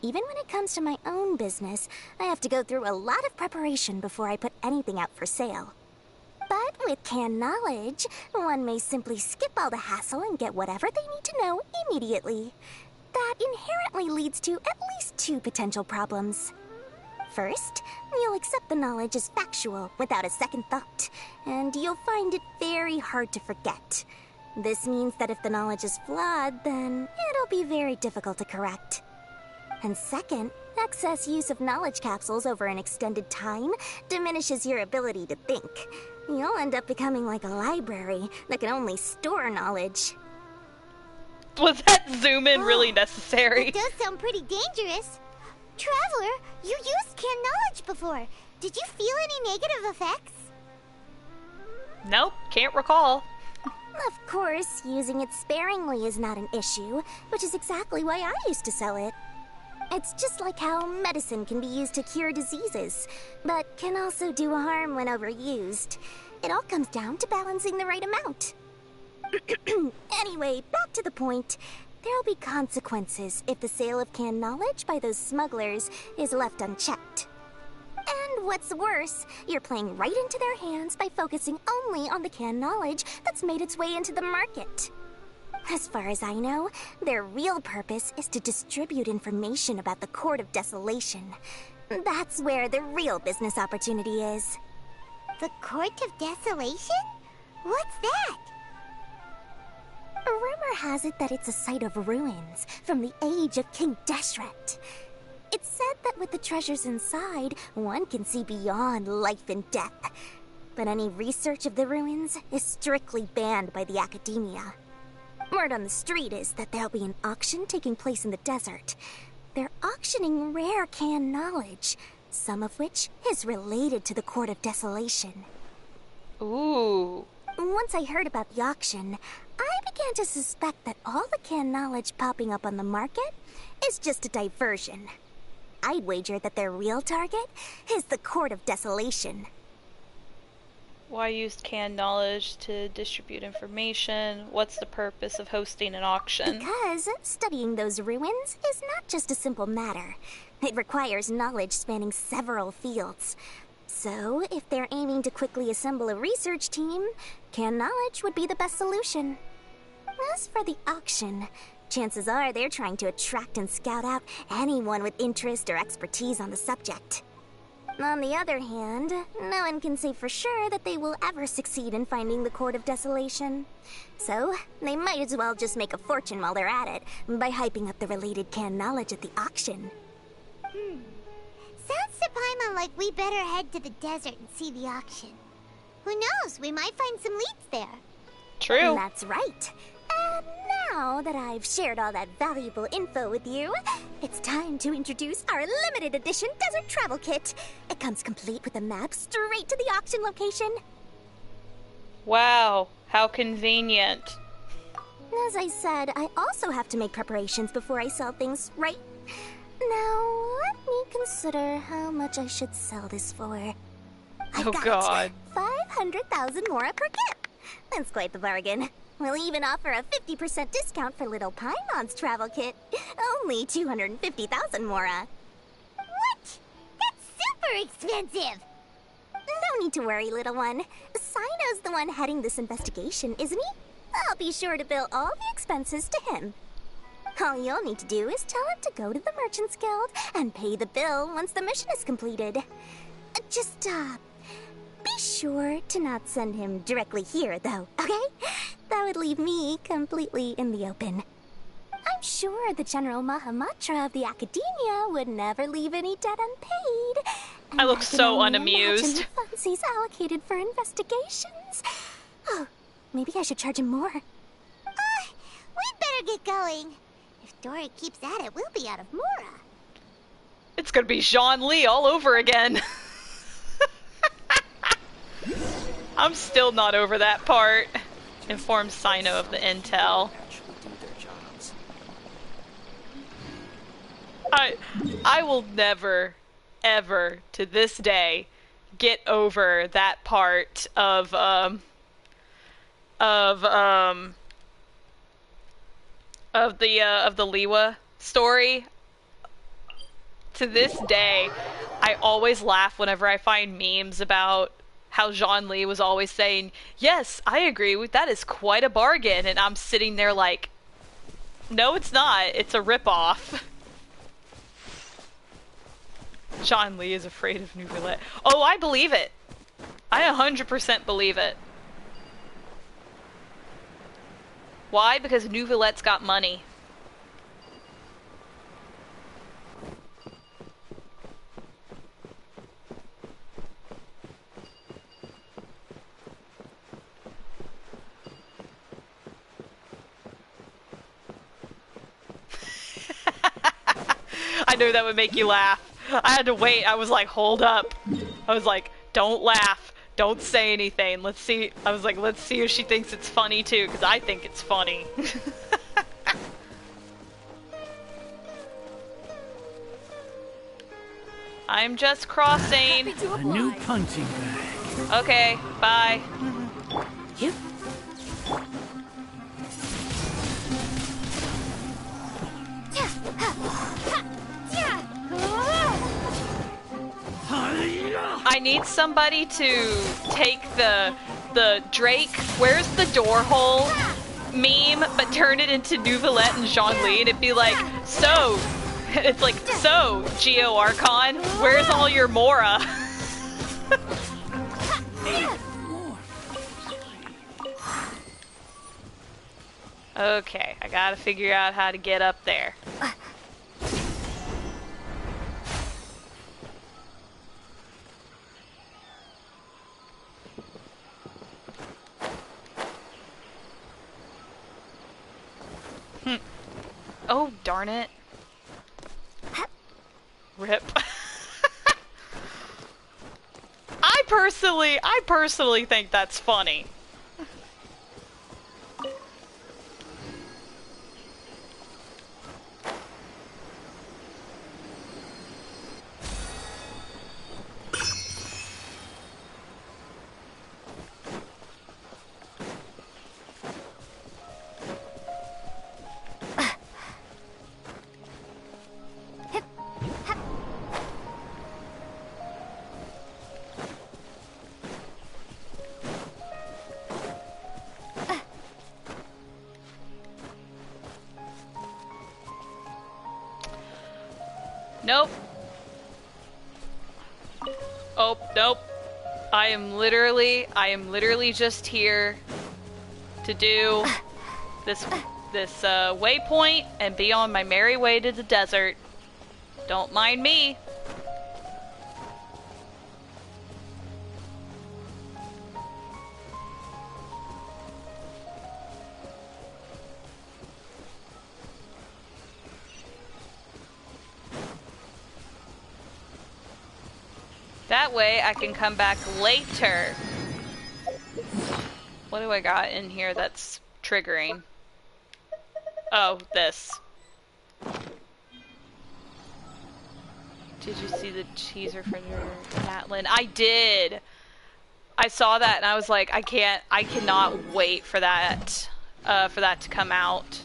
Even when it comes to my own business, I have to go through a lot of preparation before I put anything out for sale. But with canned knowledge, one may simply skip all the hassle and get whatever they need to know immediately. That inherently leads to at least 2 potential problems. First, you'll accept the knowledge as factual without a second thought, and you'll find it very hard to forget. This means that if the knowledge is flawed, then it'll be very difficult to correct. And second, Excess use of knowledge capsules over an extended time diminishes your ability to think. You'll end up becoming like a library that can only store knowledge. Was that zoom in really necessary? It does sound pretty dangerous. Traveler, you used canned knowledge before. Did you feel any negative effects? Nope, can't recall. Of course, using it sparingly is not an issue, which is exactly why I used to sell it. It's just like how medicine can be used to cure diseases, but can also do harm when overused. It all comes down to balancing the right amount. Anyway, back to the point. There'll be consequences if the sale of canned knowledge by those smugglers is left unchecked. And what's worse, you're playing right into their hands by focusing only on the canned knowledge that's made its way into the market. As far as I know, their real purpose is to distribute information about the Court of Desolation. That's where the real business opportunity is. The Court of Desolation? What's that? A rumor has it that it's a site of ruins from the age of King Deshret. It's said that with the treasures inside, one can see beyond life and death. But any research of the ruins is strictly banned by the academia. Word on the street is that there'll be an auction taking place in the desert. They're auctioning rare canned knowledge, some of which is related to the Court of Desolation. Ooh. Once I heard about the auction, I began to suspect that all the canned knowledge popping up on the market is just a diversion. I'd wager that their real target is the Court of Desolation. Why use canned knowledge to distribute information? What's the purpose of hosting an auction? Because studying those ruins is not just a simple matter. It requires knowledge spanning several fields. So, if they're aiming to quickly assemble a research team, canned knowledge would be the best solution. As for the auction, chances are they're trying to attract and scout out anyone with interest or expertise on the subject. On the other hand, no one can say for sure that they will ever succeed in finding the Court of Desolation. So, they might as well just make a fortune while they're at it by hyping up the related canned knowledge at the auction. Sounds to Paimon like we better head to the desert and see the auction. Who knows, we might find some leads there. True. That's right. And now that I've shared all that valuable info with you, it's time to introduce our limited edition desert travel kit. It comes complete with a map straight to the auction location. Wow, how convenient. As I said, I also have to make preparations before I sell things, right? Now, let me consider how much I should sell this for. Oh God. 500,000 mora per kit. That's quite the bargain. We'll even offer a 50% discount for little Paimon's travel kit. Only 250,000 mora. What? That's super expensive! No need to worry, little one. Sino's the one heading this investigation, isn't he? I'll be sure to bill all the expenses to him. All you'll need to do is tell him to go to the Merchants Guild and pay the bill once the mission is completed. Just, be sure to not send him directly here, though, okay? That would leave me completely in the open. I'm sure the General Mahamatra of the Academia would never leave any debt unpaid. I look so unamused. Imagine the funds he's allocated for investigations. Oh, maybe I should charge him more. We'd better get going. If Dora keeps at it, we'll be out of mora. It's gonna be Jean Lee all over again. I'm still not over that part. Inform Sino of the intel. I will never, ever, to this day, get over that part of the Liwa story. To this day, I always laugh whenever I find memes about how Jean Lee was always saying, yes, I agree with that, is quite a bargain, and I'm sitting there like, no it's not, it's a ripoff. Jean Lee is afraid of New Roulette. Oh, I believe it. I 100% believe it. Why? Because New Roulette's got money. knew that would make you laugh. I had to wait. I was like, hold up. I was like, don't laugh. Don't say anything. Let's see. I was like, let's see if she thinks it's funny too, because I think it's funny. I'm just crossing. A new punching bag. Okay, bye. Yep. I need somebody to take the Drake, where's the door hole meme, but turn it into Nouvellette and Zhongli, and it'd be like, so, it's like, so, Geo Archon, where's all your Mora? Okay, I gotta figure out how to get up there. Oh, darn it. Rip. I personally think that's funny. Nope. Oh, nope. I am literally just here to do this waypoint and be on my merry way to the desert. Don't mind me. That way I can come back later. What do I got in here that's triggering? Oh, this. Did you see the teaser for Natlin? I did! I saw that and I was like, I cannot wait for that to come out.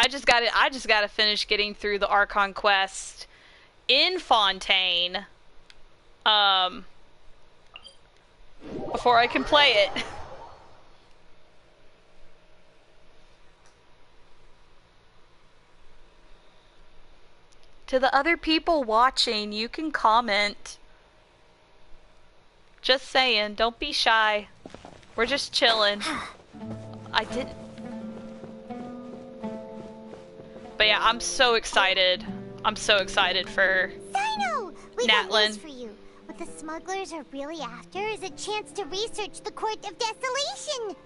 I just gotta finish getting through the Archon quest in Fontaine, before I can play it. To the other people watching, you can comment. Just saying, don't be shy. We're just chilling. I didn't. But yeah, I'm so excited. I'm so excited for Sino! We got Natlin. news for you. What the smugglers are really after is a chance to research the Court of Desolation.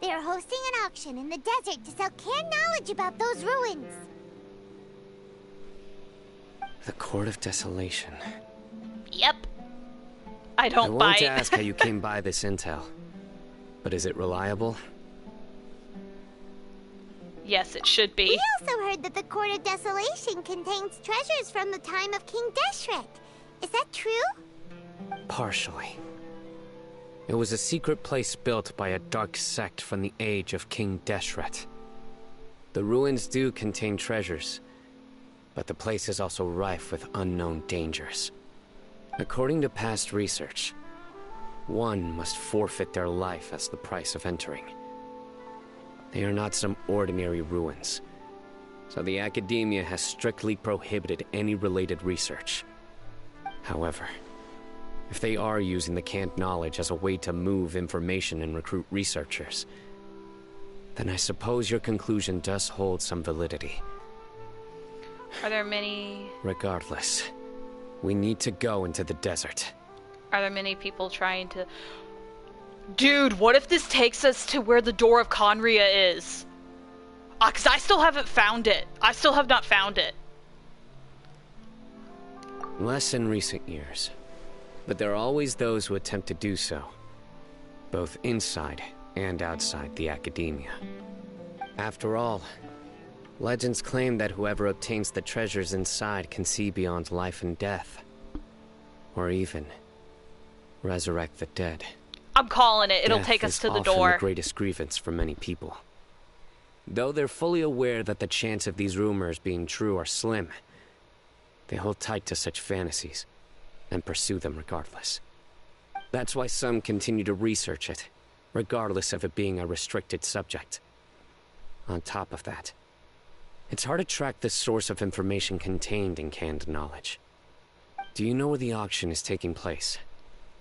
They are hosting an auction in the desert to sell canned knowledge about those ruins. The Court of Desolation. Yep. I don't I bite. wanted to ask how you came by this intel. But is it reliable? Yes, it should be. We also heard that the Court of Desolation contains treasures from the time of King Deshret. Is that true? Partially. It was a secret place built by a dark sect from the age of King Deshret. The ruins do contain treasures, but the place is also rife with unknown dangers. According to past research, one must forfeit their life as the price of entering. They are not some ordinary ruins, so the academia has strictly prohibited any related research. However, if they are using the canned knowledge as a way to move information and recruit researchers, then I suppose your conclusion does hold some validity. Are there many... Regardless, we need to go into the desert. Are there many people trying to... Dude, what if this takes us to where the Door of Conria is? Because I still haven't found it. I still have not found it. Less in recent years. But there are always those who attempt to do so. Both inside and outside the academia. After all, legends claim that whoever obtains the treasures inside can see beyond life and death. Or even resurrect the dead. I'm calling it. It'll Death take us is to the often door. the greatest grievance for many people. Though they're fully aware that the chance of these rumors being true are slim, they hold tight to such fantasies and pursue them regardless. That's why some continue to research it, regardless of it being a restricted subject. On top of that, it's hard to track the source of information contained in canned knowledge. Do you know where the auction is taking place?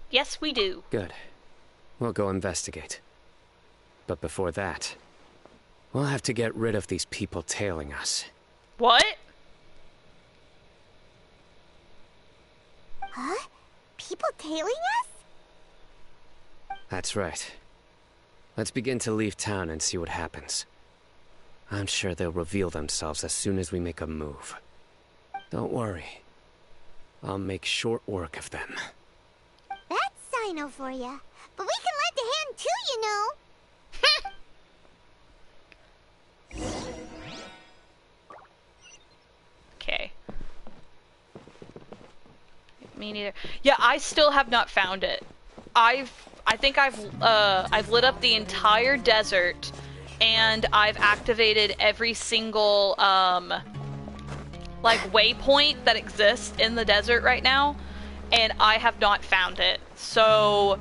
Yes, we do. Good. We'll go investigate. But before that, we'll have to get rid of these people tailing us. What? Huh? People tailing us? That's right. Let's begin to leave town and see what happens. I'm sure they'll reveal themselves as soon as we make a move. Don't worry. I'll make short work of them. That's Sino for ya. But we can lend a hand too, you know. Okay. Me neither. Yeah, I still have not found it. I think I've lit up the entire desert, and I've activated every single like waypoint that exists in the desert right now, and I have not found it. So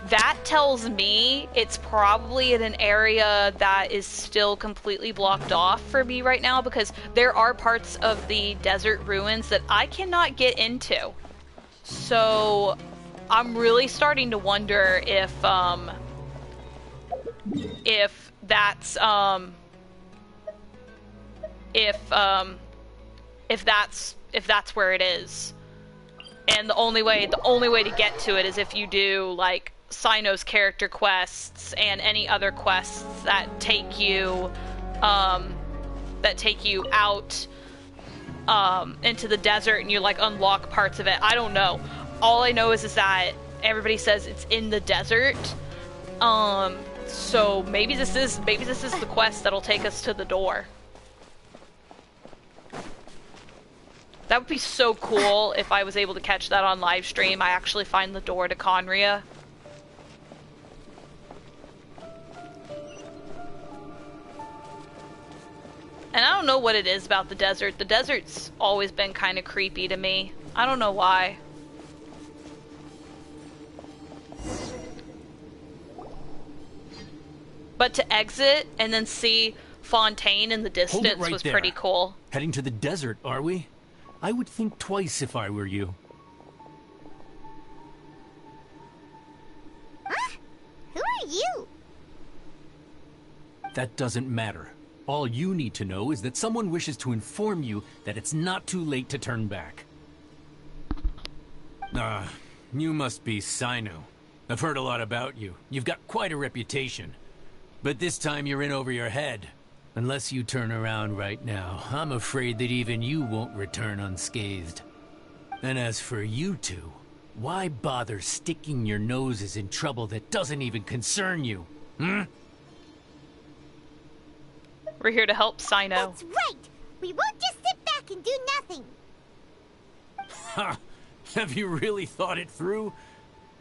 that tells me it's probably in an area that is still completely blocked off for me right now, because there are parts of the desert ruins that I cannot get into. So I'm really starting to wonder if that's where it is. And the only way to get to it is if you do like Sino's character quests and any other quests that take you out into the desert, and you like unlock parts of it. I don't know. All I know is that everybody says it's in the desert. So maybe this is the quest that'll take us to the door. That would be so cool if I was able to catch that on live stream. I actually find the door to Conria. And I don't know what it is about the desert. The desert's always been kind of creepy to me. I don't know why. But to exit and then see Fontaine in the distance was pretty cool. Heading to the desert, are we? I would think twice if I were you. Huh? Who are you? That doesn't matter. All you need to know is that someone wishes to inform you that it's not too late to turn back. You must be Sino. I've heard a lot about you. You've got quite a reputation. But this time you're in over your head. Unless you turn around right now, I'm afraid that even you won't return unscathed. And as for you two, why bother sticking your noses in trouble that doesn't even concern you? We're here to help Sino. That's right! We won't just sit back and do nothing! Ha! Have you really thought it through?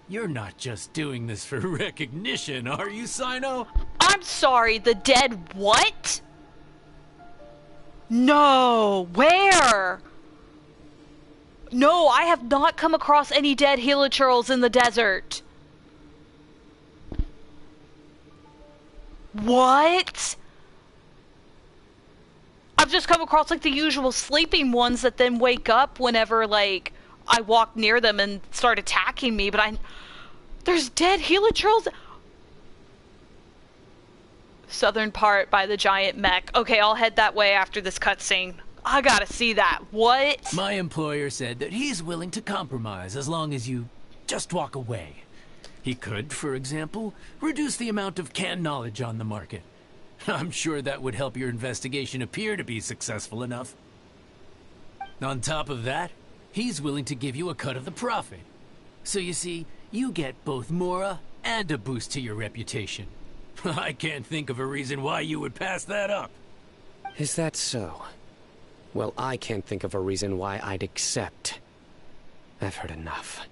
You're not just doing this for recognition, are you, Sino? I'm sorry, the dead what? No, where? No, I have not come across any dead hilichurls in the desert. What? I've just come across like the usual sleeping ones that then wake up whenever like I walk near them and start attacking me, but there's dead hilichurls. Southern part by the giant mech. Okay, I'll head that way after this cutscene. I gotta see that. What? My employer said that he's willing to compromise as long as you just walk away. He could, for example, reduce the amount of canned knowledge on the market. I'm sure that would help your investigation appear to be successful enough. On top of that, he's willing to give you a cut of the profit. So you see, you get both Mora and a boost to your reputation. I can't think of a reason why you would pass that up. Is that so? Well, I can't think of a reason why I'd accept. I've heard enough.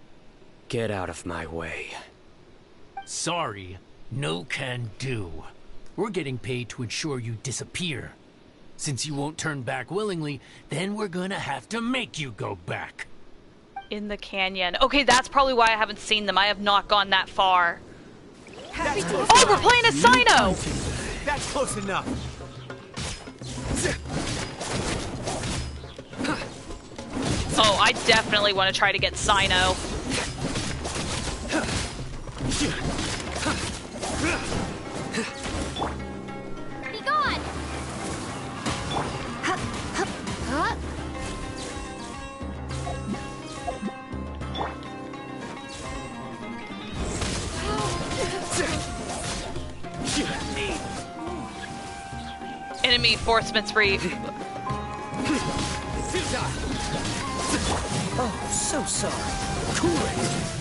Get out of my way. Sorry, no can do. We're getting paid to ensure you disappear. Since you won't turn back willingly, then we're gonna have to make you go back. In the canyon. Okay, that's probably why I haven't seen them. I have not gone that far. Oh, we're playing a Sino! That's close enough. Oh, I definitely want to try to get Sino. Be gone! Enemy Forcement's Reef. Oh, so sorry. Cool it.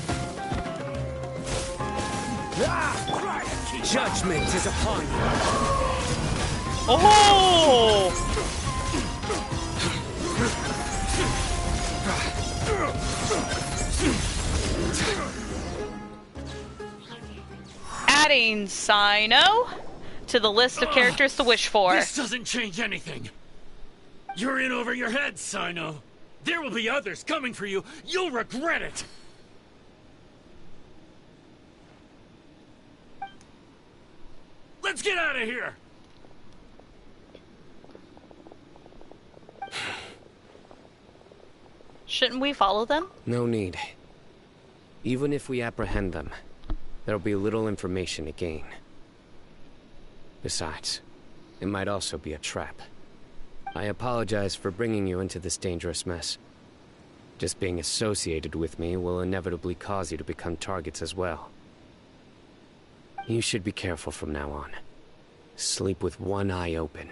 Judgment is upon you. Oh! Adding Sino to the list of characters to wish for. This doesn't change anything. You're in over your head, Sino. There will be others coming for you. You'll regret it. Let's get out of here. Shouldn't we follow them? No need. Even if we apprehend them, there'll be little information to gain. Besides, it might also be a trap. I apologize for bringing you into this dangerous mess. Just being associated with me will inevitably cause you to become targets as well. You should be careful from now on. Sleep with one eye open.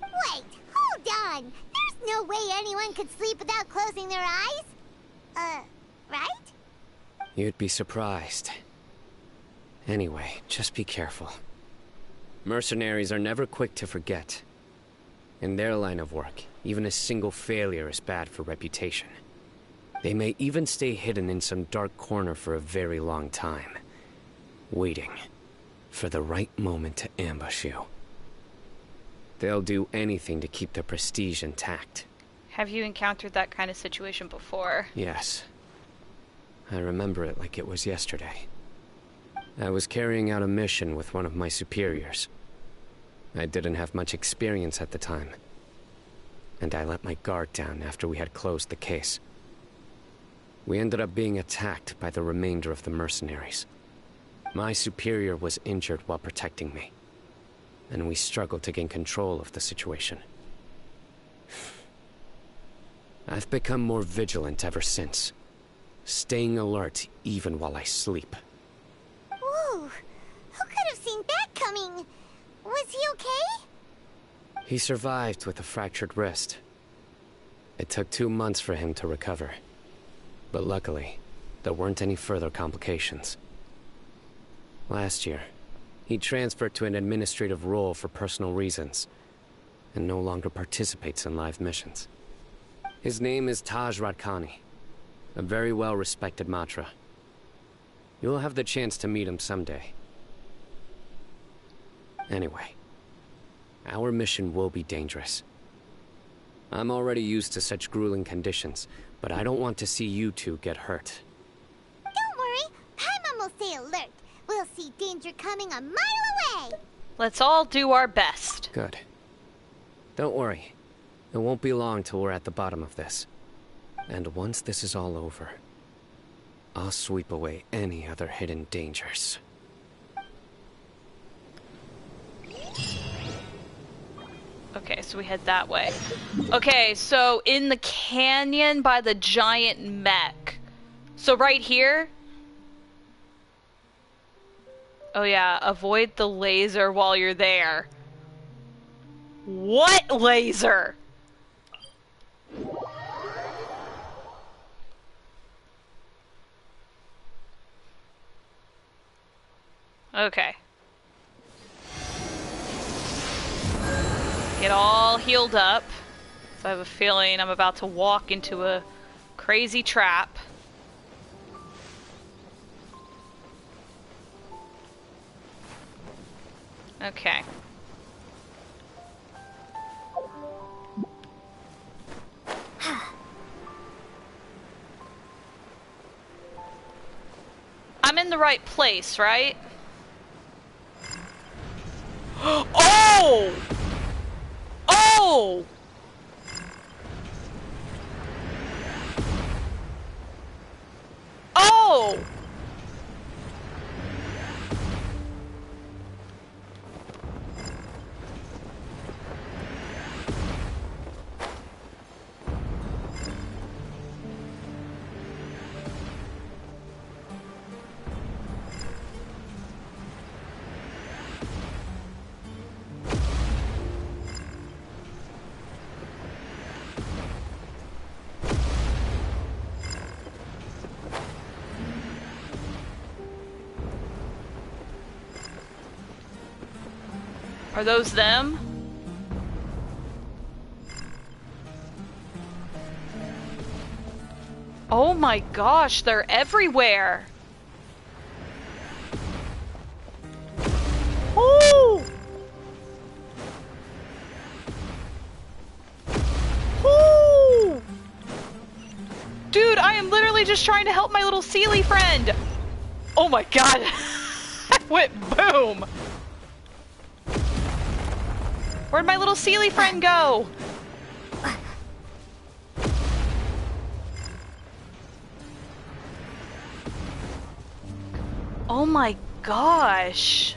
Wait, hold on. There's no way anyone could sleep without closing their eyes. Right? You'd be surprised. Anyway, just be careful. Mercenaries are never quick to forget. In their line of work, even a single failure is bad for reputation. They may even stay hidden in some dark corner for a very long time, waiting for the right moment to ambush you. They'll do anything to keep their prestige intact. Have you encountered that kind of situation before? Yes. I remember it like it was yesterday. I was carrying out a mission with one of my superiors. I didn't have much experience at the time, and I let my guard down after we had closed the case. We ended up being attacked by the remainder of the mercenaries. My superior was injured while protecting me, and we struggled to gain control of the situation. I've become more vigilant ever since, staying alert even while I sleep. Whoa, who could have seen that coming? Was he okay? He survived with a fractured wrist. It took 2 months for him to recover. But luckily, there weren't any further complications. Last year, he transferred to an administrative role for personal reasons, and no longer participates in live missions. His name is Taj Radkani, a very well-respected Matra. You'll have the chance to meet him someday. Anyway, our mission will be dangerous. I'm already used to such grueling conditions, but I don't want to see you two get hurt. Don't worry, Paimon will stay alert. We'll see danger coming a mile away. Let's all do our best. Good. Don't worry. It won't be long till we're at the bottom of this. And once this is all over, I'll sweep away any other hidden dangers. Okay, so we head that way. Okay, so in the canyon by the giant mech. So right here? Oh yeah, avoid the laser while you're there. What laser? Okay. Get all healed up. So I have a feeling I'm about to walk into a crazy trap. Okay. I'm in the right place, right? Oh! Oh! Oh! Are those them? Oh my gosh, they're everywhere! Ooh! Ooh! Dude, I am literally just trying to help my little Sealy friend! Oh my god! I went boom! Where'd my little Sealy friend go? Oh my gosh!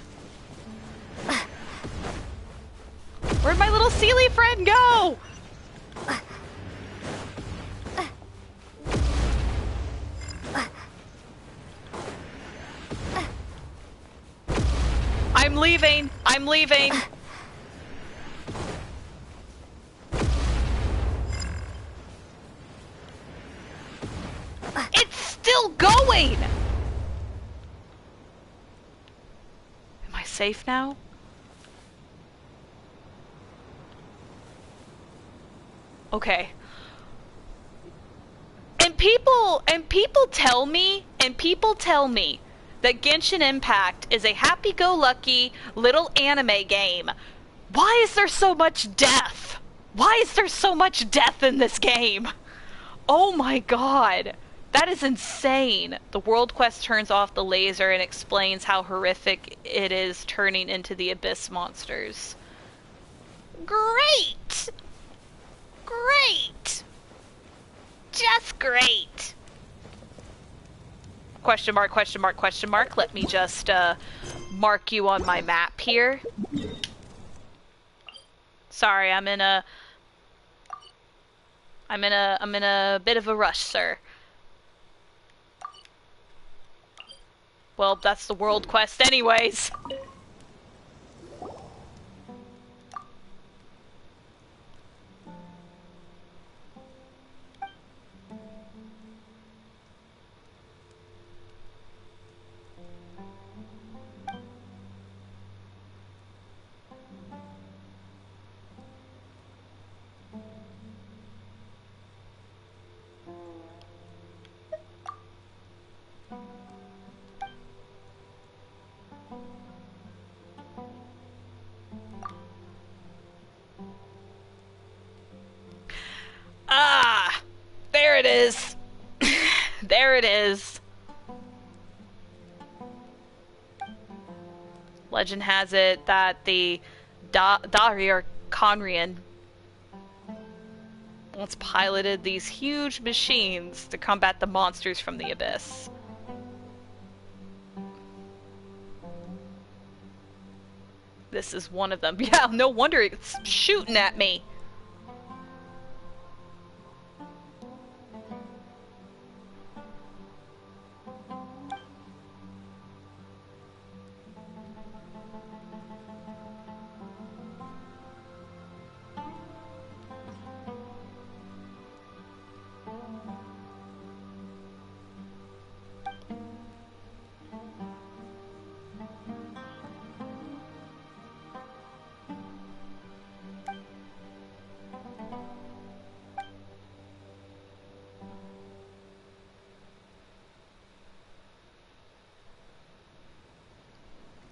Where'd my little Sealy friend go? I'm leaving! I'm leaving! It's still going! Am I safe now? Okay. And people tell me that Genshin Impact is a happy-go-lucky little anime game. Why is there so much death? Why is there so much death in this game? Oh my god. That is insane. The World Quest turns off the laser and explains how horrific it is turning into the Abyss monsters. Great! Great! Just great! Question mark, question mark, question mark. Let me just, mark you on my map here. Sorry, I'm in a bit of a rush, sir. Well, that's the world quest anyways. Ah! There it is. There it is. Legend has it that the Darir Conrian once piloted these huge machines to combat the monsters from the Abyss. This is one of them. Yeah, no wonder it's shooting at me.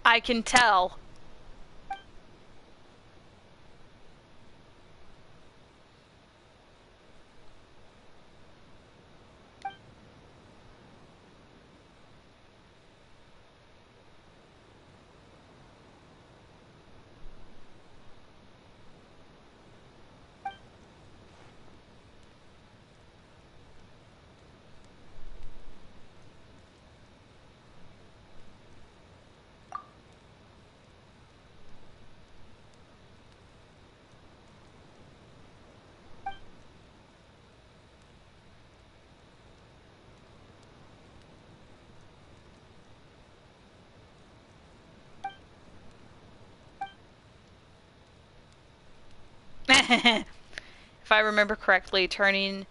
I can tell. If I remember correctly, turning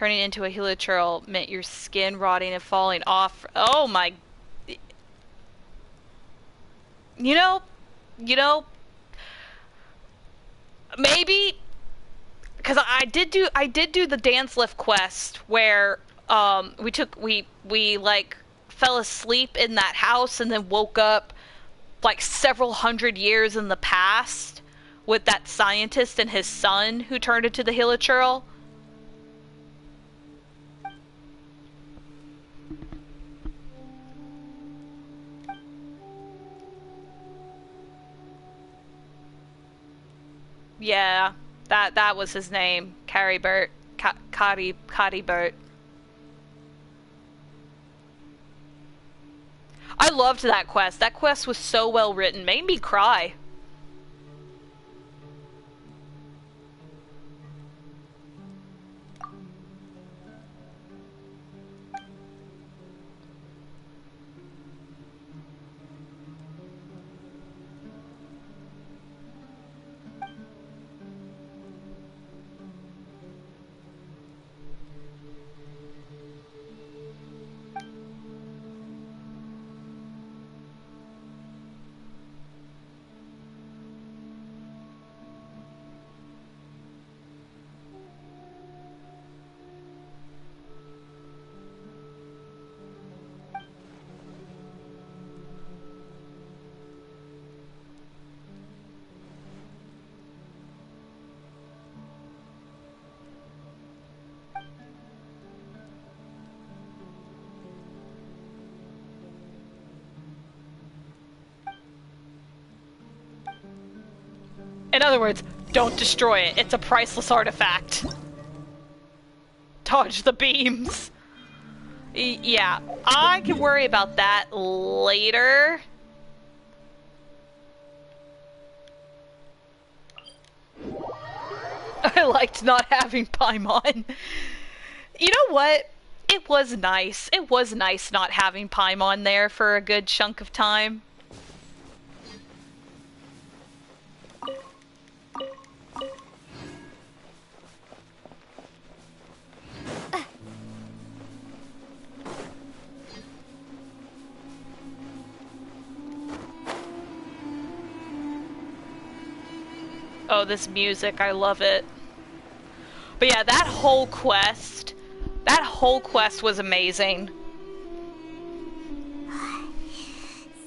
into a helichurl meant your skin rotting and falling off. Oh my. You know, maybe because I did do the dance lift quest where we like fell asleep in that house and then woke up like several hundred years in the past with that scientist and his son who turned into the hilichurl. Yeah, that was his name, Caribert, Caribert. I loved that quest. That quest was so well written, made me cry. In other words, don't destroy it. It's a priceless artifact. Dodge the beams. Yeah, I can worry about that later. I liked not having Paimon. You know what? It was nice. It was nice not having Paimon there for a good chunk of time. Oh, this music, I love it. But yeah, that whole quest was amazing.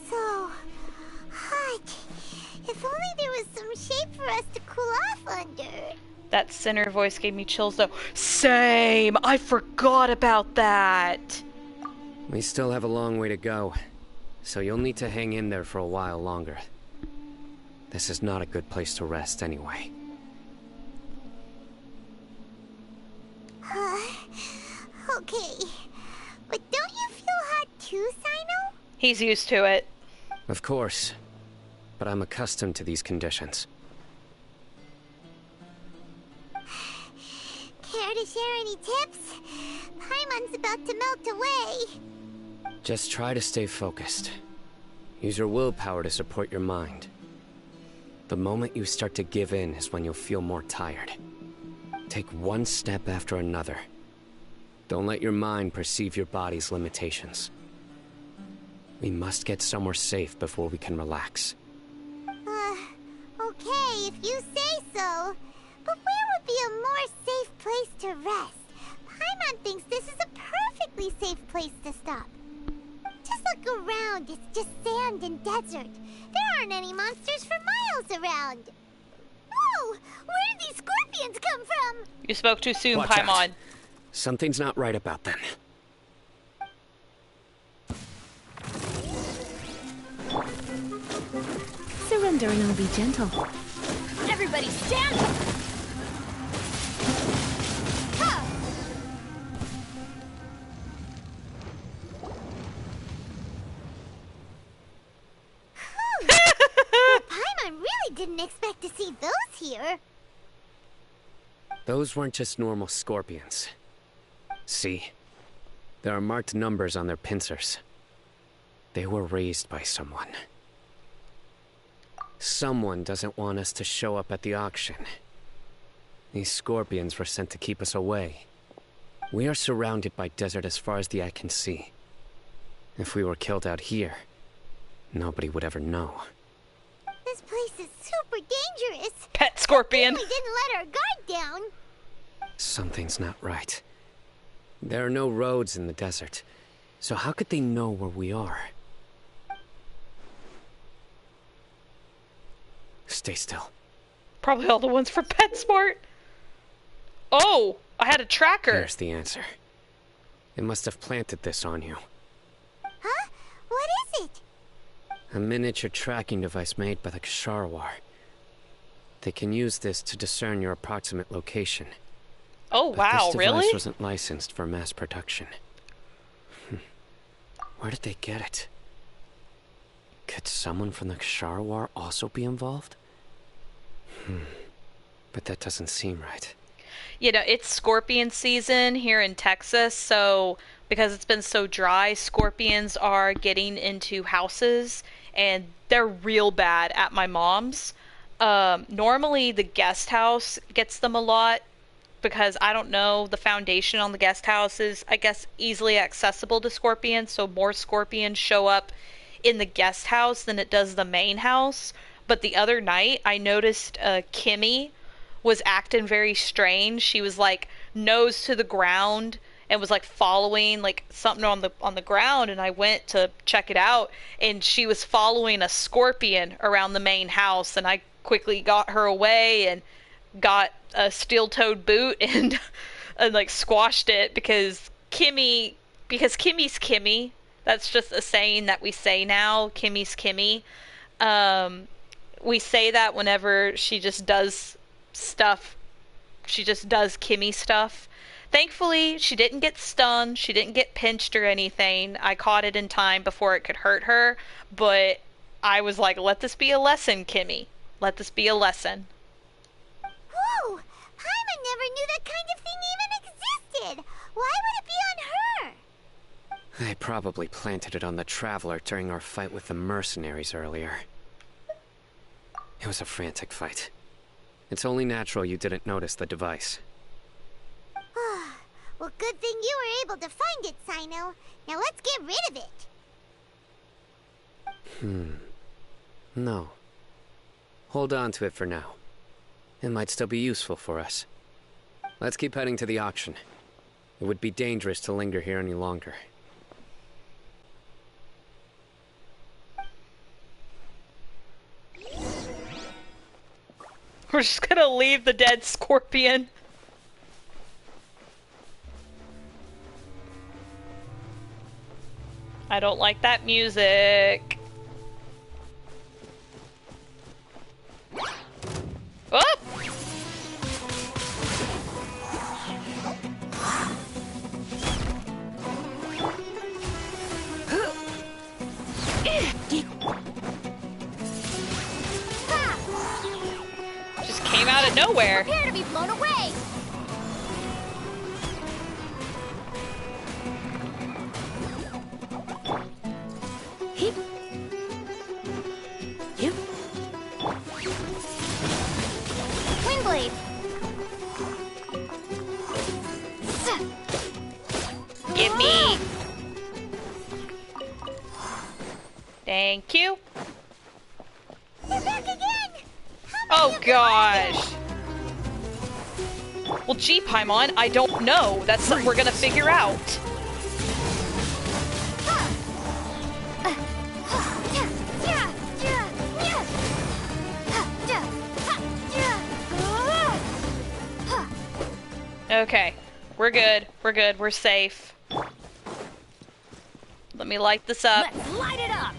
So hot. If only there was some shade for us to cool off under. That center voice gave me chills though. Same! I forgot about that! We still have a long way to go, so you'll need to hang in there for a while longer. This is not a good place to rest anyway. Okay. But don't you feel hot too, Sino? He's used to it. Of course. But I'm accustomed to these conditions. Care to share any tips? Paimon's about to melt away. Just try to stay focused. Use your willpower to support your mind. The moment you start to give in is when you'll feel more tired. Take one step after another. Don't let your mind perceive your body's limitations. We must get somewhere safe before we can relax. Okay, if you say so. But where would be a more safe place to rest? Paimon thinks this is a perfectly safe place to stop. Just look around, it's just sand and desert. There aren't any monsters for miles around. Whoa! Where did these scorpions come from? You spoke too soon, Watch Paimon. out. Something's not right about them. Surrender and I'll be gentle. Everybody stand up! Well, Paimon really didn't expect to see those here. Those weren't just normal scorpions. See? There are marked numbers on their pincers. They were raised by someone. Someone doesn't want us to show up at the auction. These scorpions were sent to keep us away. We are surrounded by desert as far as the eye can see. If we were killed out here, nobody would ever know. This place is super dangerous. Pet scorpion. We didn't let our guard down. Something's not right. There are no roads in the desert, so how could they know where we are? Stay still. Probably all the ones for PetSmart. Oh, I had a tracker. There's the answer. It must have planted this on you. Huh? What is it? A miniature tracking device made by the Ksharawar. They can use this to discern your approximate location. Oh, But wow, this device really? wasn't licensed for mass production. Where did they get it? Could someone from the Ksharawar also be involved? But that doesn't seem right. You know, it's scorpion season here in Texas, so because it's been so dry, scorpions are getting into houses, and they're real bad at my mom's. Normally the guest house gets them a lot, because I don't know, the foundation on the guest house is, I guess, easily accessible to scorpions, so more scorpions show up in the guest house than it does the main house. But the other night, I noticed Kimmy was acting very strange. She was like nose to the ground and was like following like something on the ground, and I went to check it out, and she was following a scorpion around the main house, and I quickly got her away and got a steel-toed boot and like squashed it because Kimmy's Kimmy. That's just a saying that we say now. Kimmy's Kimmy. We say that whenever she just does stuff. She just does Kimmy stuff. Thankfully, she didn't get stung. She didn't get pinched or anything. I caught it in time before it could hurt her. But I was like, let this be a lesson, Kimmy. Let this be a lesson. Whoa! Paimon never knew that kind of thing even existed. Why would it be on her? They probably planted it on the Traveler during our fight with the mercenaries earlier. It was a frantic fight. It's only natural you didn't notice the device. Well, good thing you were able to find it, Sino. Now let's get rid of it. No. Hold on to it for now. It might still be useful for us. Let's keep heading to the auction. It would be dangerous to linger here any longer. We're just gonna leave the dead scorpion. I don't like that music. Oh! Just came out of nowhere. Prepare to be blown away! Windblade! Give me. Thank you. They're back again! Oh gosh. Well, gee, Paimon, I don't know. That's something we're gonna figure out. Okay. We're good. We're good. We're safe. Let me light this up. Let's light it up!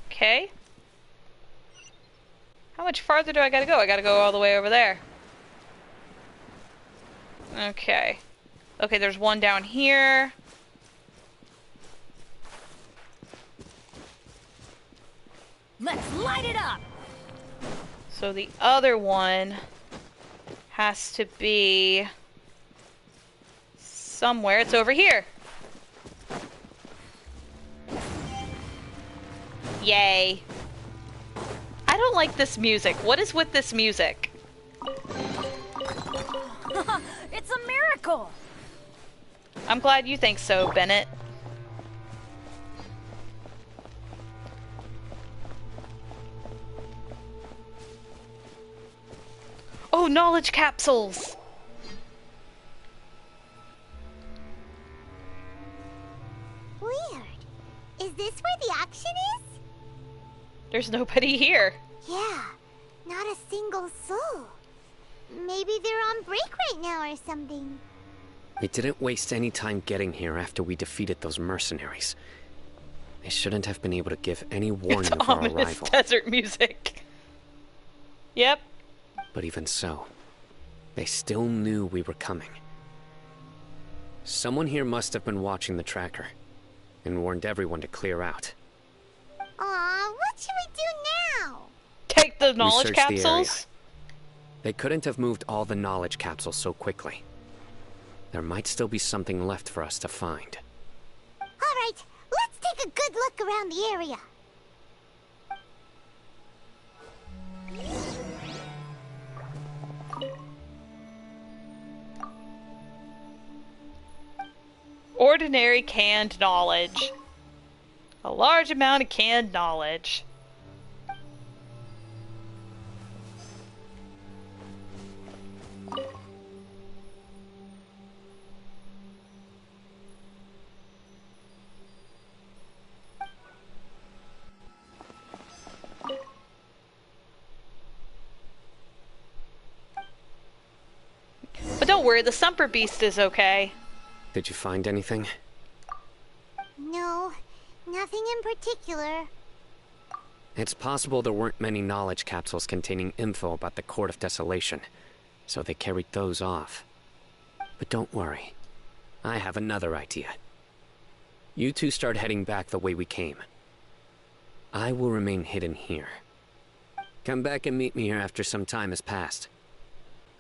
Okay. How much farther do I gotta go? I gotta go all the way over there. Okay. Okay, there's one down here. Let's light it up! So the other one has to be somewhere. It's over here. Yay. I don't like this music. What is with this music? It's a miracle! I'm glad you think so, Bennett. Oh, knowledge capsules! Weird. Is this where the auction is? There's nobody here. Yeah, not a single soul. Maybe they're on break right now or something. We didn't waste any time getting here after we defeated those mercenaries. They shouldn't have been able to give any warning of our Ominous arrival. desert music. Yep. But even so, they still knew we were coming. Someone here must have been watching the tracker and warned everyone to clear out. Aw, what should we do now? Take the knowledge Research the area. capsules? They couldn't have moved all the knowledge capsules so quickly. There might still be something left for us to find. Alright, let's take a good look around the area. Ordinary canned knowledge. A large amount of canned knowledge. But don't worry, the Sumper Beast is okay. Did you find anything? No, nothing in particular. It's possible there weren't many knowledge capsules containing info about the Court of Desolation, so they carried those off. But don't worry. I have another idea. You two start heading back the way we came. I will remain hidden here. Come back and meet me here after some time has passed.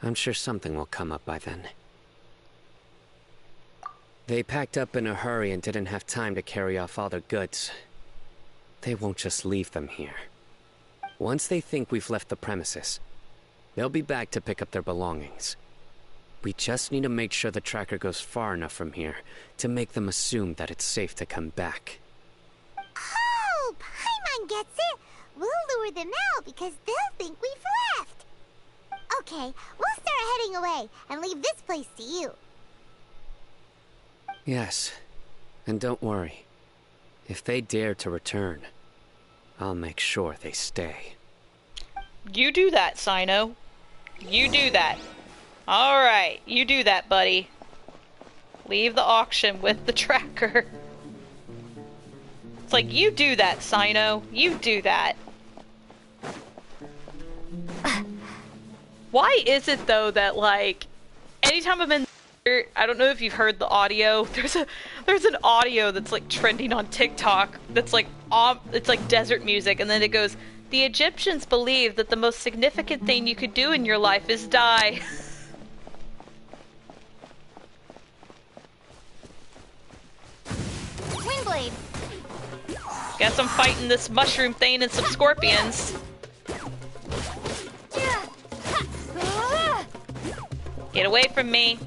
I'm sure something will come up by then. They packed up in a hurry and didn't have time to carry off all their goods. They won't just leave them here. Once they think we've left the premises, they'll be back to pick up their belongings. We just need to make sure the tracker goes far enough from here to make them assume that it's safe to come back. Oh, Paimon gets it. We'll lure them out because they'll think we've left. Okay, we'll start heading away and leave this place to you. Yes, and don't worry. If they dare to return, I'll make sure they stay. You do that, Sino. You do that. Alright, you do that, buddy. Leave the auction with the tracker. It's like, you do that, Sino. You do that. Why is it, though, that, like, anytime I'm in there, I don't know if you've heard the audio, there's an audio that's, like, trending on TikTok that's, like, it's like desert music, and then it goes, the Egyptians believed that the most significant thing you could do in your life is die. Windblade! Guess I'm fighting this mushroom thing and some scorpions. Get away from me.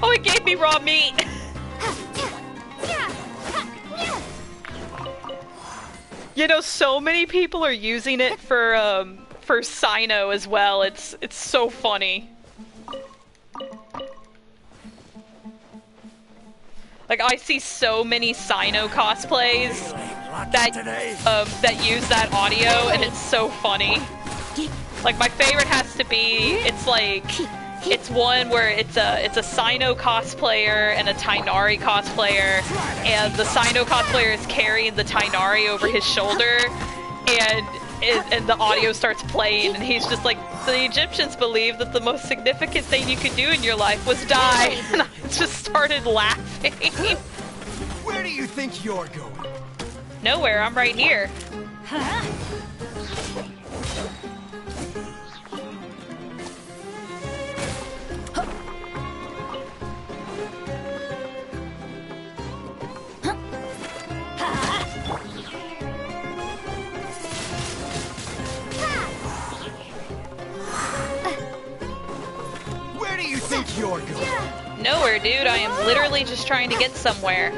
Oh, it gave me raw meat. You know, so many people are using it for Sino as well. It's so funny. Like, I see so many Sino cosplays that use that audio, and it's so funny. Like, my favorite has to be, it's one where it's a Sino cosplayer and a Tainari cosplayer, and the Sino cosplayer is carrying the Tainari over his shoulder, and the audio starts playing, and he's just like, the Egyptians believe that the most significant thing you could do in your life was die. And I just started laughing. Where do you think you're going? Nowhere, I'm right here. Where do you think you're going? Nowhere, dude. I am literally just trying to get somewhere.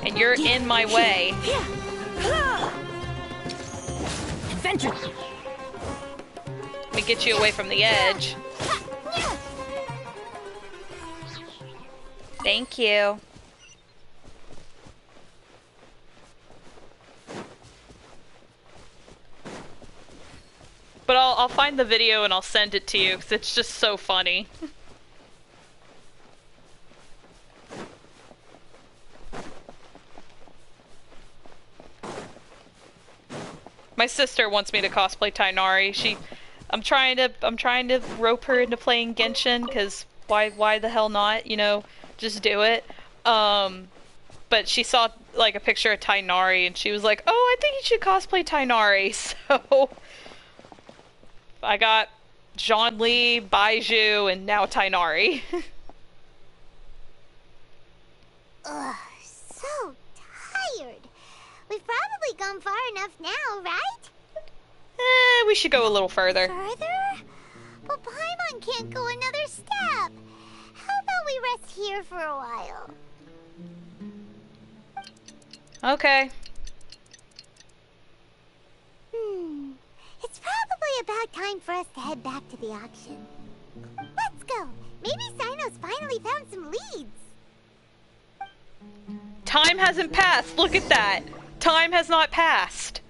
And you're in my way. Adventure. Let me get you away from the edge. Thank you. But I'll find the video and I'll send it to you because it's just so funny. My sister wants me to cosplay Tainari. I'm trying to rope her into playing Genshin because why the hell not? You know, just do it. But she saw like a picture of Tainari and she was like, "Oh, I think you should cosplay Tainari." So I got Zhongli, Baizhu, and now Tainari. Ugh, so tired. We've probably gone far enough now, right? We should go a little further. Further? But Paimon can't go another step. How about we rest here for a while? Okay. It's probably about time for us to head back to the auction. Let's go. Maybe Sino's finally found some leads. Time hasn't passed. Look at that. Time has not passed.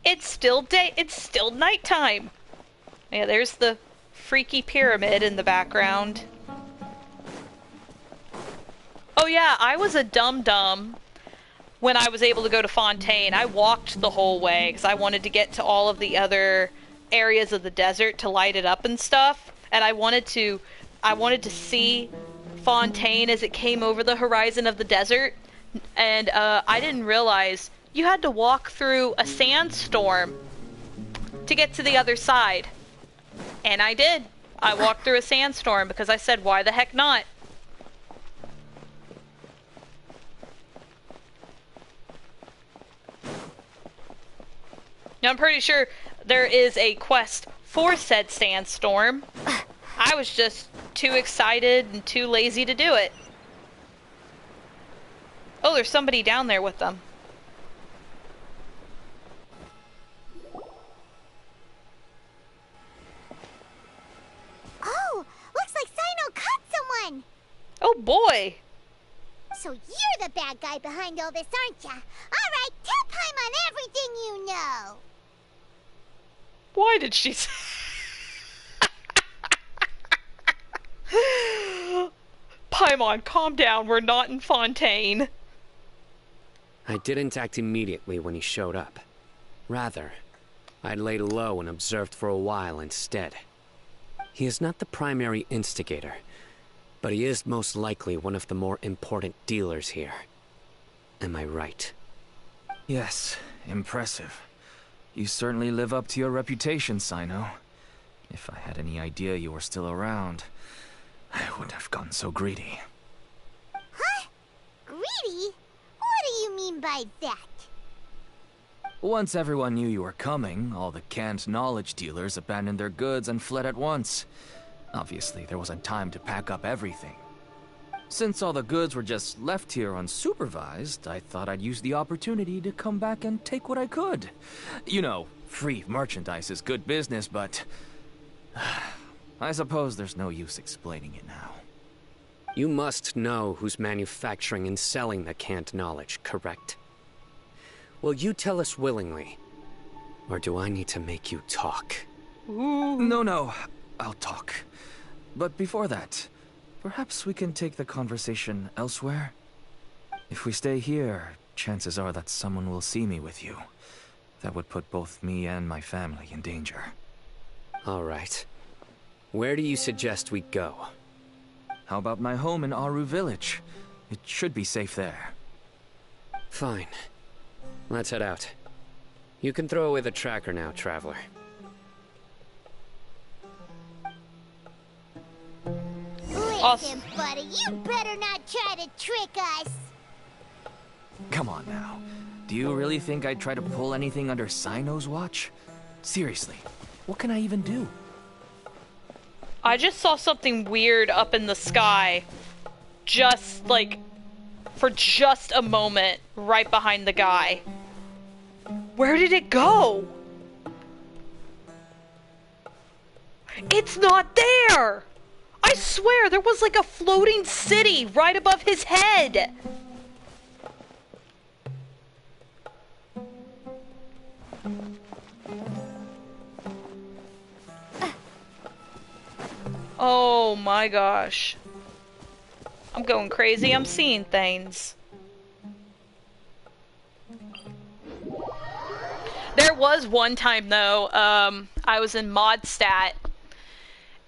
It's still day. It's still nighttime. Yeah, there's the freaky pyramid in the background. Oh yeah, I was a dum-dum when I was able to go to Fontaine. I walked the whole way because I wanted to get to all of the other areas of the desert to light it up and stuff. And I wanted to see Fontaine as it came over the horizon of the desert. And I didn't realize you had to walk through a sandstorm to get to the other side. And I did. I walked through a sandstorm because I said, why the heck not? Now, I'm pretty sure there is a quest for said sandstorm. I was just too excited and too lazy to do it. Oh, there's somebody down there with them. Oh, looks like Sino caught someone. Oh boy. So you're the bad guy behind all this, aren't ya? All right, tell Paimon everything you know. Why did she say... Paimon, calm down. We're not in Fontaine. I didn't act immediately when he showed up. Rather, I laid low and observed for a while instead. He is not the primary instigator, but he is most likely one of the more important dealers here. Am I right? Yes, impressive. You certainly live up to your reputation, Sino. If I had any idea you were still around, I wouldn't have gotten so greedy. Huh? Greedy? What do you mean by that? Once everyone knew you were coming, all the canned knowledge dealers abandoned their goods and fled at once. Obviously, there wasn't time to pack up everything. Since all the goods were just left here unsupervised, I thought I'd use the opportunity to come back and take what I could. You know, free merchandise is good business, but... I suppose there's no use explaining it now. You must know who's manufacturing and selling the canned knowledge, correct? Will you tell us willingly? Or do I need to make you talk? No, I'll talk. But before that, perhaps we can take the conversation elsewhere? If we stay here, chances are that someone will see me with you. That would put both me and my family in danger. All right. Where do you suggest we go? How about my home in Aru Village? It should be safe there. Fine. Let's head out. You can throw away the tracker now, Traveler. Listen, buddy, you better not try to trick us. Come on now. Do you really think I'd try to pull anything under Sino's watch? Seriously, what can I even do? I just saw something weird up in the sky. Just, like, for just a moment, right behind the guy. Where did it go? It's not there! I swear, there was like a floating city right above his head! Oh my gosh. I'm going crazy, I'm seeing things. There was one time though, I was in Modstat,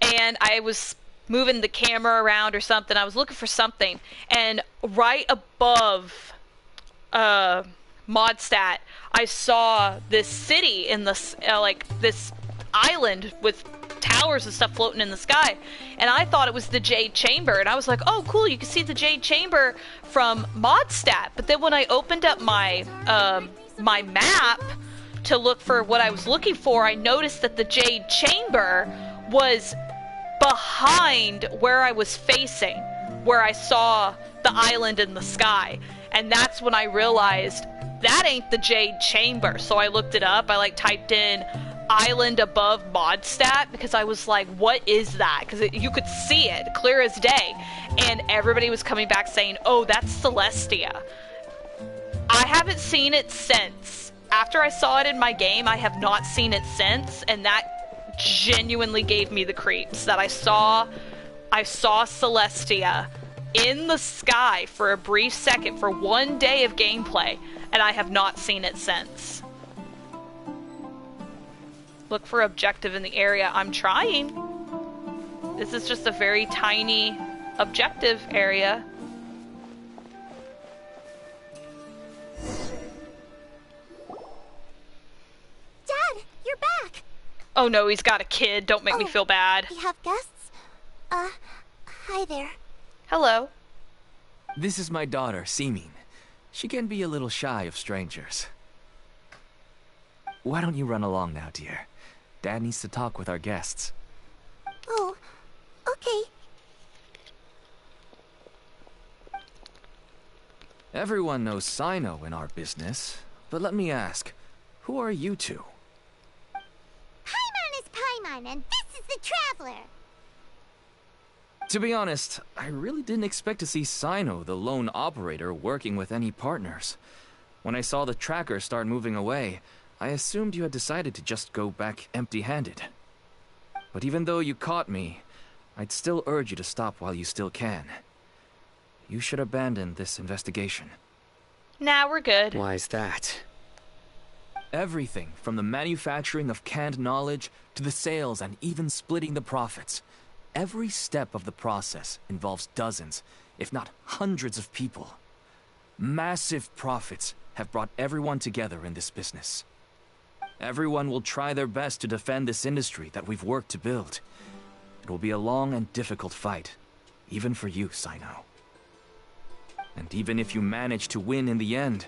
and I was moving the camera around or something. I was looking for something, and right above Modstat, I saw this city in the like this island with towers and stuff floating in the sky, and I thought it was the Jade Chamber, and I was like, oh cool, you can see the Jade Chamber from Modstat. But then when I opened up my my map to look for what I was looking for, I noticed that the Jade Chamber was behind where I was facing, where I saw the island in the sky. And that's when I realized that ain't the Jade Chamber. So I looked it up. I like typed in island above Modstat because I was like, what is that? Because you could see it clear as day, and everybody was coming back saying, oh, that's Celestia. I haven't seen it since. After I saw it in my game, I have not seen it since, and that genuinely gave me the creeps. That I saw Celestia in the sky for a brief second for one day of gameplay, and I have not seen it since. Look for objective in the area. I'm trying. This is just a very tiny objective area. Dad, you're back. Oh no, he's got a kid. Don't make me feel bad. We have guests? Hi there. Hello. This is my daughter, Seeming. She can be a little shy of strangers. Why don't you run along now, dear? Dad needs to talk with our guests. Oh, okay. Everyone knows Sino in our business, but let me ask, who are you two? Paimon is Paimon, and this is the Traveler. To be honest, I really didn't expect to see Sino, the lone operator, working with any partners. When I saw the tracker start moving away, I assumed you had decided to just go back empty-handed. But even though you caught me, I'd still urge you to stop while you still can. You should abandon this investigation. Nah, we're good. Why is that? Everything from the manufacturing of canned knowledge to the sales and even splitting the profits. Every step of the process involves dozens, if not hundreds of people. Massive profits have brought everyone together in this business. Everyone will try their best to defend this industry that we've worked to build. It will be a long and difficult fight, even for you, Sino. And even if you manage to win in the end,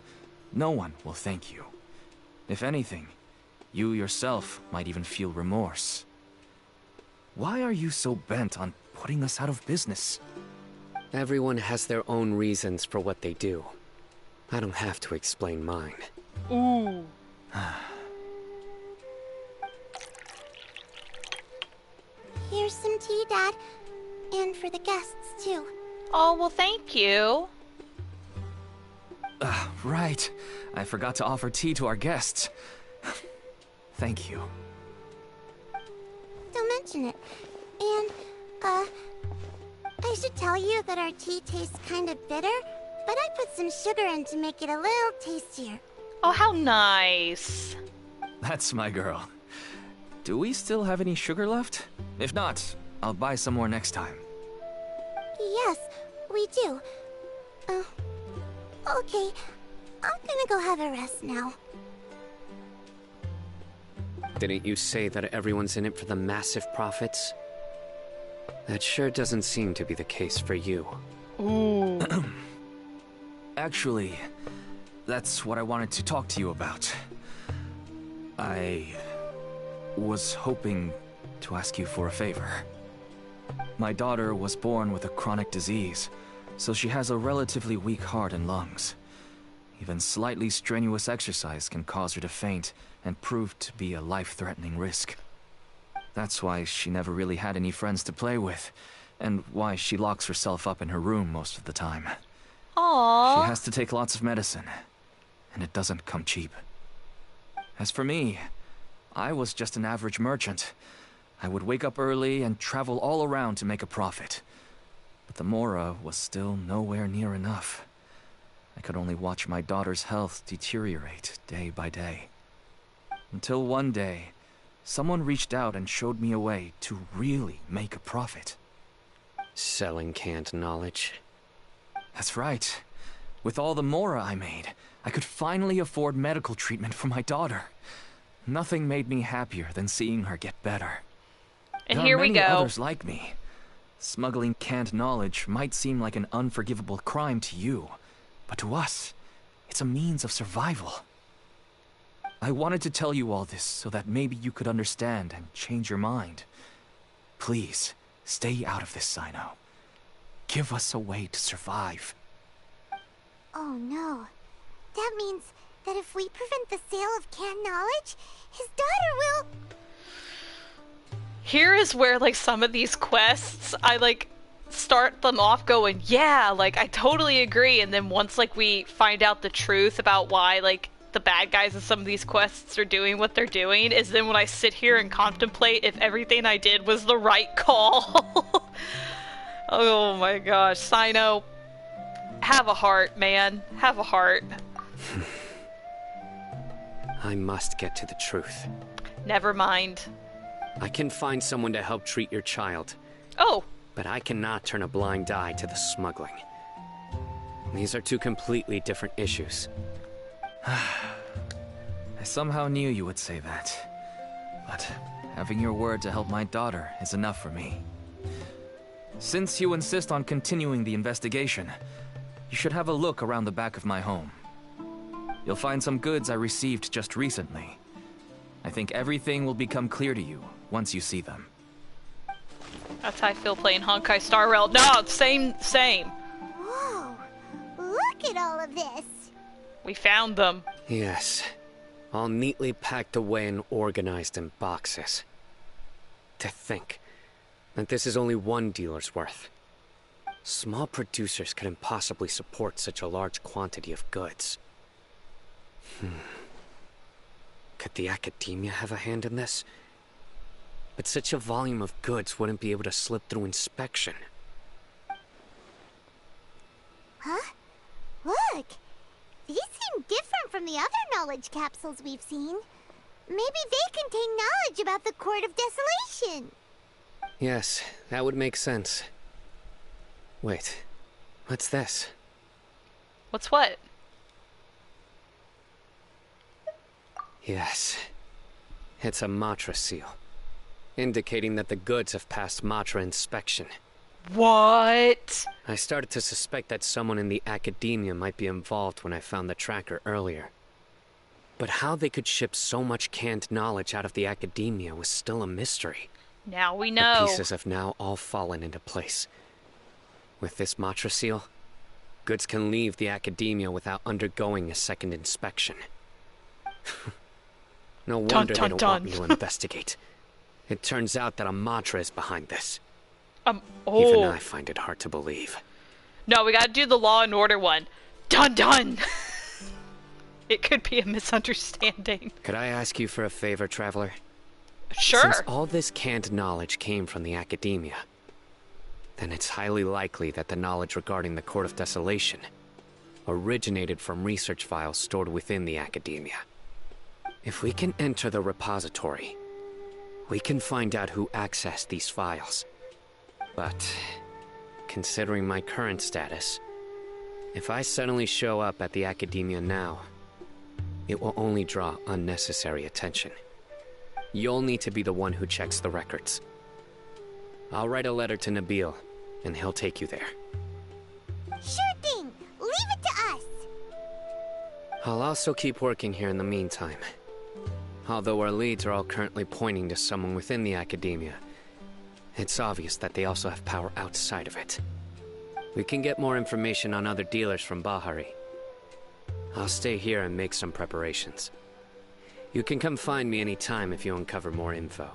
no one will thank you. If anything, you yourself might even feel remorse. Why are you so bent on putting us out of business? Everyone has their own reasons for what they do. I don't have to explain mine. Ooh. Here's some tea, Dad. And for the guests, too. Oh, well, thank you. Right. I forgot to offer tea to our guests. Thank you. Don't mention it. And, I should tell you that our tea tastes kind of bitter, but I put some sugar in to make it a little tastier. Oh, how nice. That's my girl. Do we still have any sugar left? If not, I'll buy some more next time. Yes, we do. Okay. I'm gonna go have a rest now. Didn't you say that everyone's in it for the massive profits? That sure doesn't seem to be the case for you. Ooh. Actually, that's what I wanted to talk to you about. I was hoping to ask you for a favor. My daughter was born with a chronic disease, so she has a relatively weak heart and lungs. Even slightly strenuous exercise can cause her to faint and prove to be a life-threatening risk. That's why she never really had any friends to play with, and why she locks herself up in her room most of the time. Aww. She has to take lots of medicine, and it doesn't come cheap. As for me, I was just an average merchant. I would wake up early and travel all around to make a profit. But the Mora was still nowhere near enough. I could only watch my daughter's health deteriorate day by day. Until one day, someone reached out and showed me a way to really make a profit. Selling canned knowledge? That's right. With all the Mora I made, I could finally afford medical treatment for my daughter. Nothing made me happier than seeing her get better. And there here are we many go. others like me. Smuggling canned knowledge might seem like an unforgivable crime to you, but to us, it's a means of survival. I wanted to tell you all this so that maybe you could understand and change your mind. Please, stay out of this, Sino. Give us a way to survive. Oh no. That means that if we prevent the sale of canned knowledge, his daughter will... Here is where, like, some of these quests, I, like, start them off going, yeah, like, I totally agree, and then once, like, we find out the truth about why, like, the bad guys in some of these quests are doing what they're doing, is then when I sit here and contemplate if everything I did was the right call. Oh my gosh, Sino, have a heart, man. Have a heart. I must get to the truth. Never mind. I can find someone to help treat your child. Oh. But I cannot turn a blind eye to the smuggling. These are two completely different issues. I somehow knew you would say that. But having your word to help my daughter is enough for me. Since you insist on continuing the investigation, you should have a look around the back of my home. You'll find some goods I received just recently. I think everything will become clear to you once you see them. That's how I feel playing Honkai Star Rail. No, same. Whoa, look at all of this. We found them. Yes. All neatly packed away and organized in boxes. To think that this is only one dealer's worth. Small producers couldn't possibly support such a large quantity of goods. Could the academia have a hand in this? But such a volume of goods wouldn't be able to slip through inspection. Huh? Look! These seem different from the other knowledge capsules we've seen. Maybe they contain knowledge about the Court of Desolation. Yes, that would make sense. Wait, what's this? What's what? Yes, it's a Matra seal, indicating that the goods have passed Matra inspection. What? I started to suspect that someone in the academia might be involved when I found the tracker earlier. But how they could ship so much canned knowledge out of the academia was still a mystery. Now we know. The pieces have now all fallen into place. With this Matra seal, goods can leave the academia without undergoing a second inspection. No wonder they don't want me to investigate. It turns out that a Matra is behind this. Even I find it hard to believe. No, we gotta do the Law and Order one. Dun dun! It could be a misunderstanding. Could I ask you for a favor, Traveler? Sure. Since all this canned knowledge came from the academia, then it's highly likely that the knowledge regarding the Court of Desolation originated from research files stored within the academia. If we can enter the repository, we can find out who accessed these files. But, considering my current status, if I suddenly show up at the academia now, it will only draw unnecessary attention. You'll need to be the one who checks the records. I'll write a letter to Nabil, and he'll take you there. Sure thing. Leave it to us. I'll also keep working here in the meantime. Although our leads are all currently pointing to someone within the academia, it's obvious that they also have power outside of it. We can get more information on other dealers from Bahari. I'll stay here and make some preparations. You can come find me anytime if you uncover more info.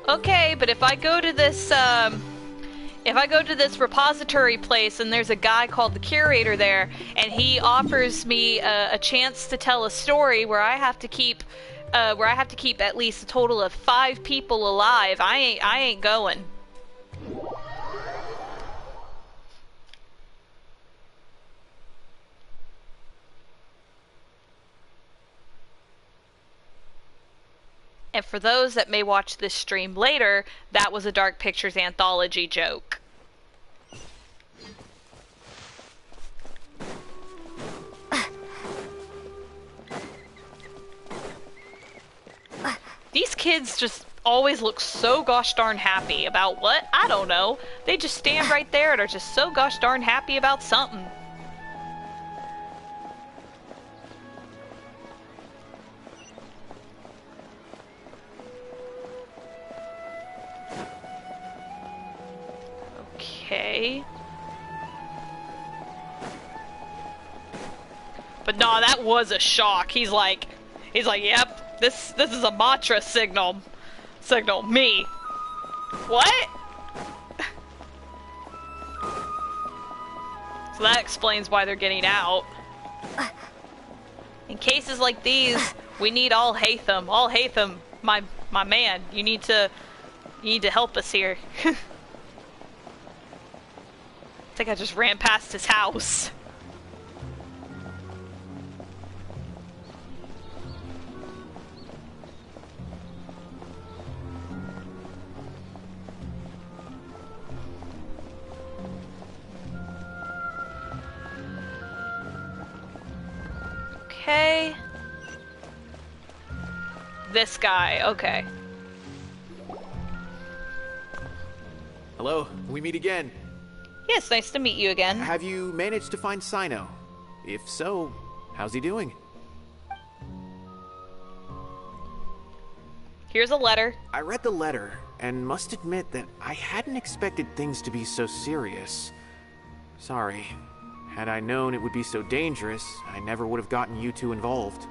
Okay, but if I go to this, repository place and there's a guy called the Curator there, and he offers me a chance to tell a story where I have to keep at least a total of 5 people alive, I ain't going. And for those that may watch this stream later, that was a Dark Pictures anthology joke. These kids just always look so gosh darn happy about what? I don't know. They just stand right there and are just so gosh darn happy about something. Okay. But nah, that was a shock. He's like, yep, this is a Matra signal. Signal me. What? So that explains why they're getting out. In cases like these, we need all Hatham. All Hatham, my man. You need to help us here. I think I just ran past his house. Okay. This guy, okay. Hello, we meet again. Yes, nice to meet you again. Have you managed to find Sino? If so, how's he doing? Here's a letter. I read the letter, and must admit that I hadn't expected things to be so serious. Sorry. Had I known it would be so dangerous, I never would have gotten you two involved.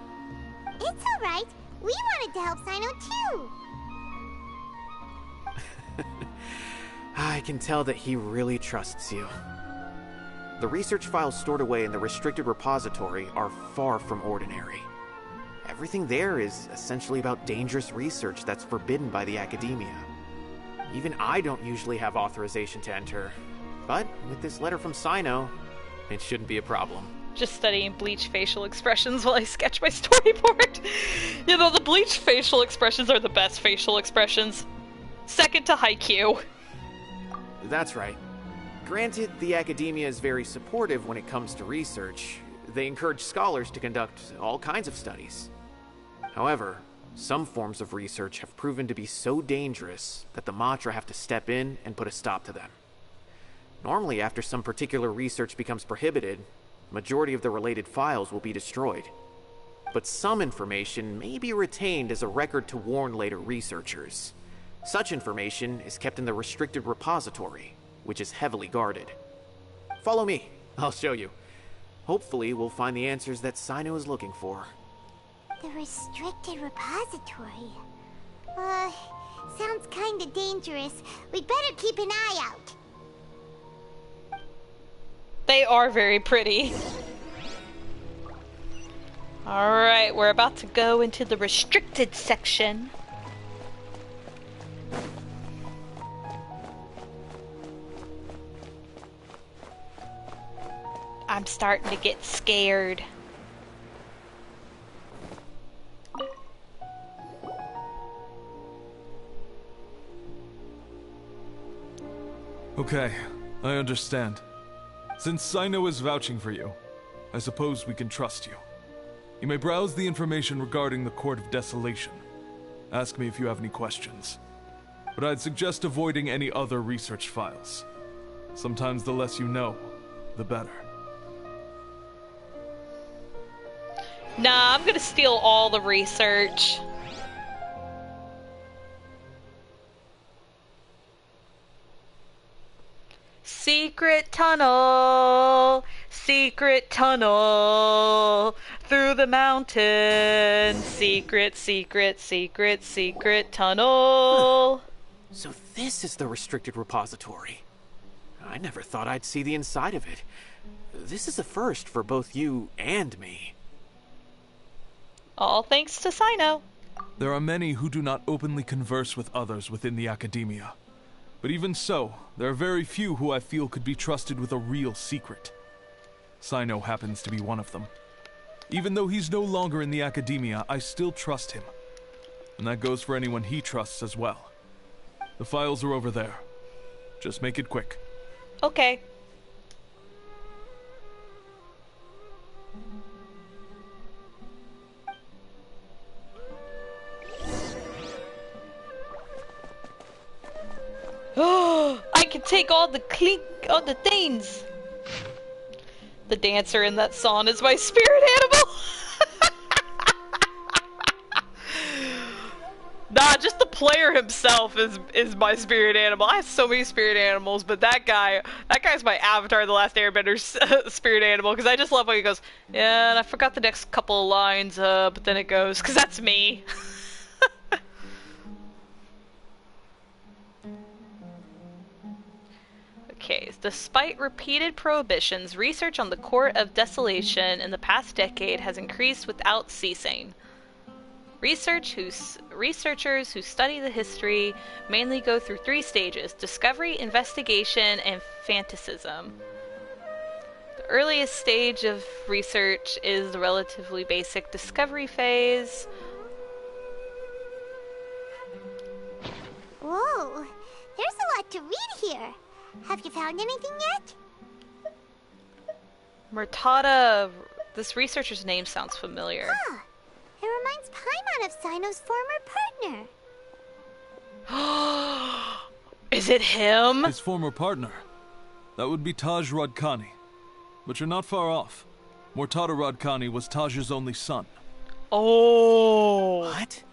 It's alright. We wanted to help Sino too. I can tell that he really trusts you. The research files stored away in the restricted repository are far from ordinary. Everything there is essentially about dangerous research that's forbidden by the academia. Even I don't usually have authorization to enter, but with this letter from Sino, it shouldn't be a problem. Just studying Bleach facial expressions while I sketch my storyboard. You know, the Bleach facial expressions are the best facial expressions. Second to Haikyuu. That's right. Granted, the academia is very supportive when it comes to research. They encourage scholars to conduct all kinds of studies. However, some forms of research have proven to be so dangerous that the Matra have to step in and put a stop to them. Normally, after some particular research becomes prohibited, the majority of the related files will be destroyed. but some information may be retained as a record to warn later researchers. Such information is kept in the restricted repository, which is heavily guarded. Follow me, I'll show you. Hopefully, we'll find the answers that Sino is looking for. The restricted repository. Sounds kinda dangerous. We'd better keep an eye out. They are very pretty. Alright, we're about to go into the restricted section. I'm starting to get scared. Okay, I understand. Since Sino is vouching for you, I suppose we can trust you. You may browse the information regarding the Court of Desolation. Ask me if you have any questions. But I'd suggest avoiding any other research files. Sometimes the less you know, the better. Nah, I'm gonna steal all the research. Secret tunnel, through the mountain. Secret, secret, secret, secret tunnel. So this is the restricted repository. I never thought I'd see the inside of it. This is a first for both you and me. All thanks to Sino. There are many who do not openly converse with others within the academia. But even so, there are very few who I feel could be trusted with a real secret. Sino happens to be one of them. Even though he's no longer in the academia, I still trust him. And that goes for anyone he trusts as well. The files are over there. Just make it quick. Okay. Oh, I can take all the things. The dancer in that song is my spirit animal. Nah, just the player himself is my spirit animal. I have so many spirit animals, but that guy's my Avatar: The Last Airbender's spirit animal, because I just love when he goes, yeah, and I forgot the next couple of lines, but then it goes, because that's me. Okay, despite repeated prohibitions, research on the Court of Desolation in the past decade has increased without ceasing. Researchers who study the history mainly go through 3 stages: discovery, investigation, and fanaticism. The earliest stage of research is the relatively basic discovery phase. Whoa, there's a lot to read here. Have you found anything yet? Murtada, this researcher's name sounds familiar. Huh. It reminds Paimon of Sino's former partner. Is it him? His former partner. That would be Taj Radkani. But you're not far off. Murtada Radkani was Taj's only son. Oh. What?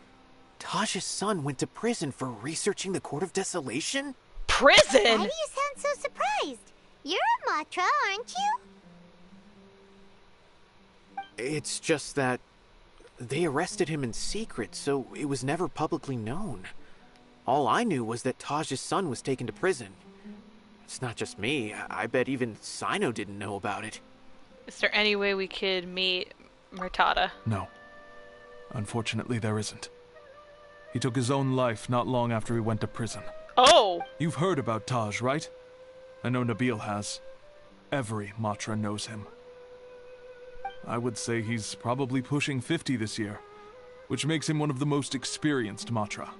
Taj's son went to prison for researching the Court of Desolation? Prison? Why do you sound so surprised? You're a Matra, aren't you? It's just that they arrested him in secret, so it was never publicly known. All I knew was that Taj's son was taken to prison. It's not just me. I bet even Sino didn't know about it. Is there any way we could meet Murtada? No. Unfortunately, there isn't. He took his own life not long after he went to prison. Oh! You've heard about Taj, right? I know Nabil has. Every Matra knows him. I would say he's probably pushing 50 this year, which makes him one of the most experienced Matra.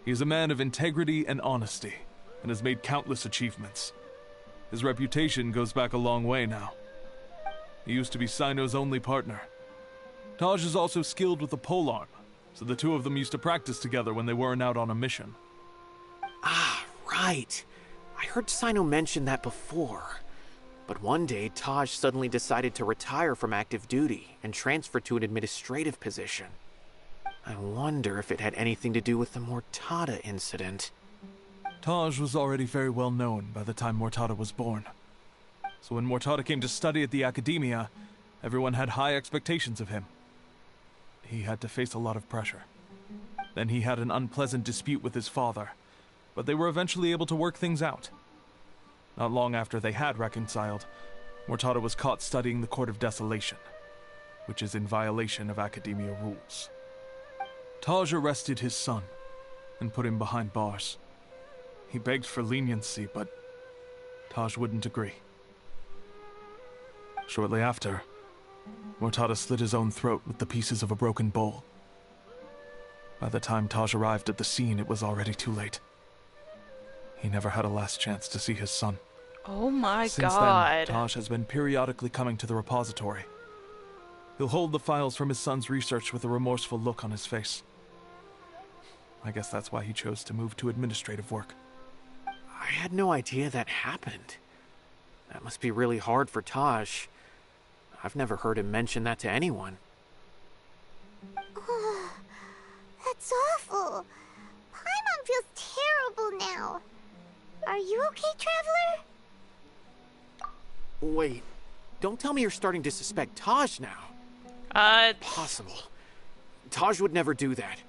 He is a man of integrity and honesty, and has made countless achievements. His reputation goes back a long way now. He used to be Sino's only partner. Taj is also skilled with the polearm, so the two of them used to practice together when they weren't out on a mission. Ah, right. I heard Sino mention that before. But one day, Taj suddenly decided to retire from active duty and transfer to an administrative position. I wonder if it had anything to do with the Mortada incident. Taj was already very well known by the time Mortada was born. So when Mortada came to study at the Academia, everyone had high expectations of him. He had to face a lot of pressure. Then he had an unpleasant dispute with his father, but they were eventually able to work things out. Not long after they had reconciled, Mortada was caught studying the Court of Desolation, which is in violation of Academia rules. Taj arrested his son and put him behind bars. He begged for leniency, but Taj wouldn't agree. Shortly after, Mortada slit his own throat with the pieces of a broken bowl. By the time Taj arrived at the scene, it was already too late. He never had a last chance to see his son. Oh my Since god. then, Taj has been periodically coming to the repository. He'll hold the files from his son's research with a remorseful look on his face. I guess that's why he chose to move to administrative work. I had no idea that happened. That must be really hard for Taj. I've never heard him mention that to anyone. That's awful. Paimon feels terrible now. Are you okay, Traveler? Wait, don't tell me you're starting to suspect Taj now. Possible. Taj would never do that.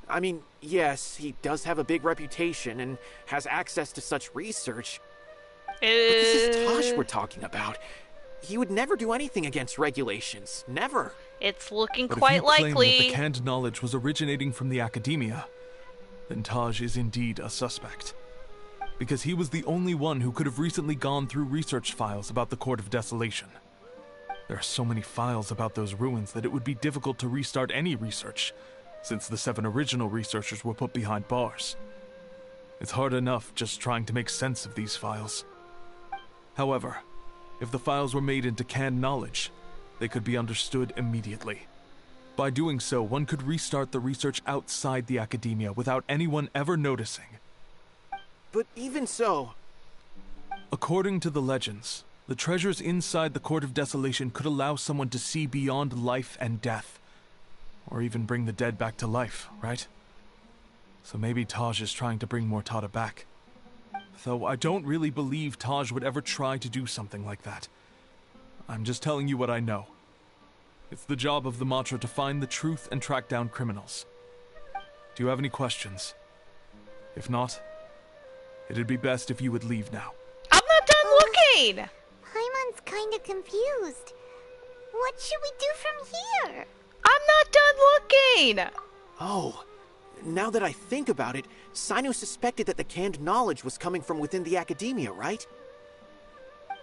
I mean, yes, he does have a big reputation and has access to such research. But this is Taj we're talking about. He would never do anything against regulations. Never. It's looking But quite if you claim likely. that the canned knowledge was originating from the Academia, then Taj is indeed a suspect. Because he was the only one who could have recently gone through research files about the Court of Desolation. There are so many files about those ruins that it would be difficult to restart any research, since the 7 original researchers were put behind bars. It's hard enough just trying to make sense of these files. However, if the files were made into canned knowledge, they could be understood immediately. By doing so, one could restart the research outside the Academia without anyone ever noticing. But even so... According to the legends, the treasures inside the Court of Desolation could allow someone to see beyond life and death. Or even bring the dead back to life, right? So maybe Taj is trying to bring Mortada back. Though I don't really believe Taj would ever try to do something like that. I'm just telling you what I know. It's the job of the Matra to find the truth and track down criminals. Do you have any questions? If not, it'd be best if you would leave now. I'm not done looking! Paimon's kinda confused. What should we do from here? I'm not done looking! Oh, now that I think about it, Sino suspected that the canned knowledge was coming from within the Academia, right?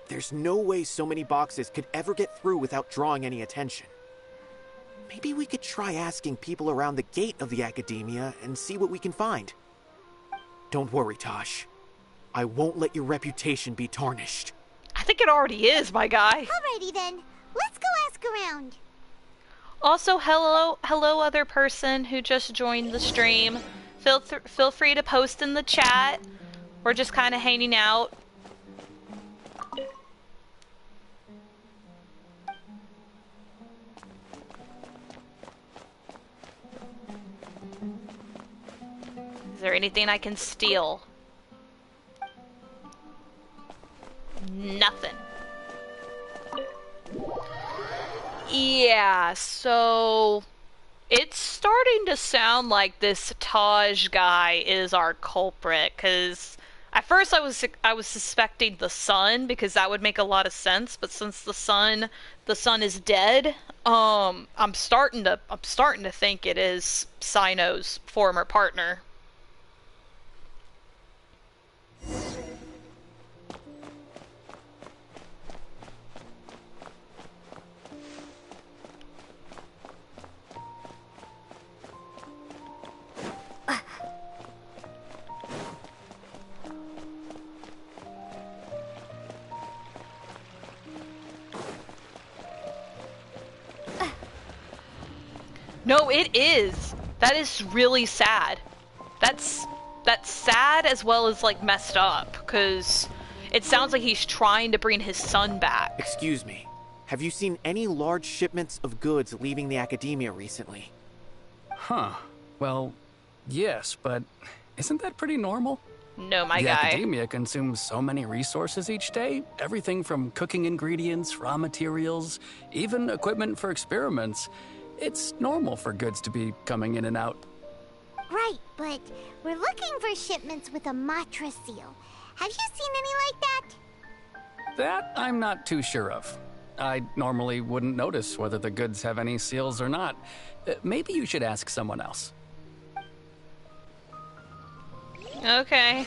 There's no way so many boxes could ever get through without drawing any attention. Maybe we could try asking people around the gate of the Academia and see what we can find. Don't worry, Tosh. I won't let your reputation be tarnished. I think it already is, my guy. Alrighty then, let's go ask around. Also, hello other person who just joined the stream. Feel free to post in the chat. We're just kind of hanging out. Is there anything I can steal? Nothing. Yeah, so it's starting to sound like this Taj guy is our culprit, because at first I was suspecting the sun, because that would make a lot of sense, but since the sun is dead, I'm starting to think it is Sino's former partner. No, it is. That is really sad. That's sad as well as like messed up, because It sounds like he's trying to bring his son back. Excuse me. Have you seen any large shipments of goods leaving the academia recently? Huh. Well, yes, but isn't that pretty normal? No, my the guy. Academia consumes so many resources each day. Everything from cooking ingredients, raw materials, even equipment for experiments. It's normal for goods to be coming in and out. Right, but we're looking for shipments with a Matra seal. Have you seen any like that? That I'm not too sure of. I normally wouldn't notice whether the goods have any seals or not. Maybe you should ask someone else. Okay.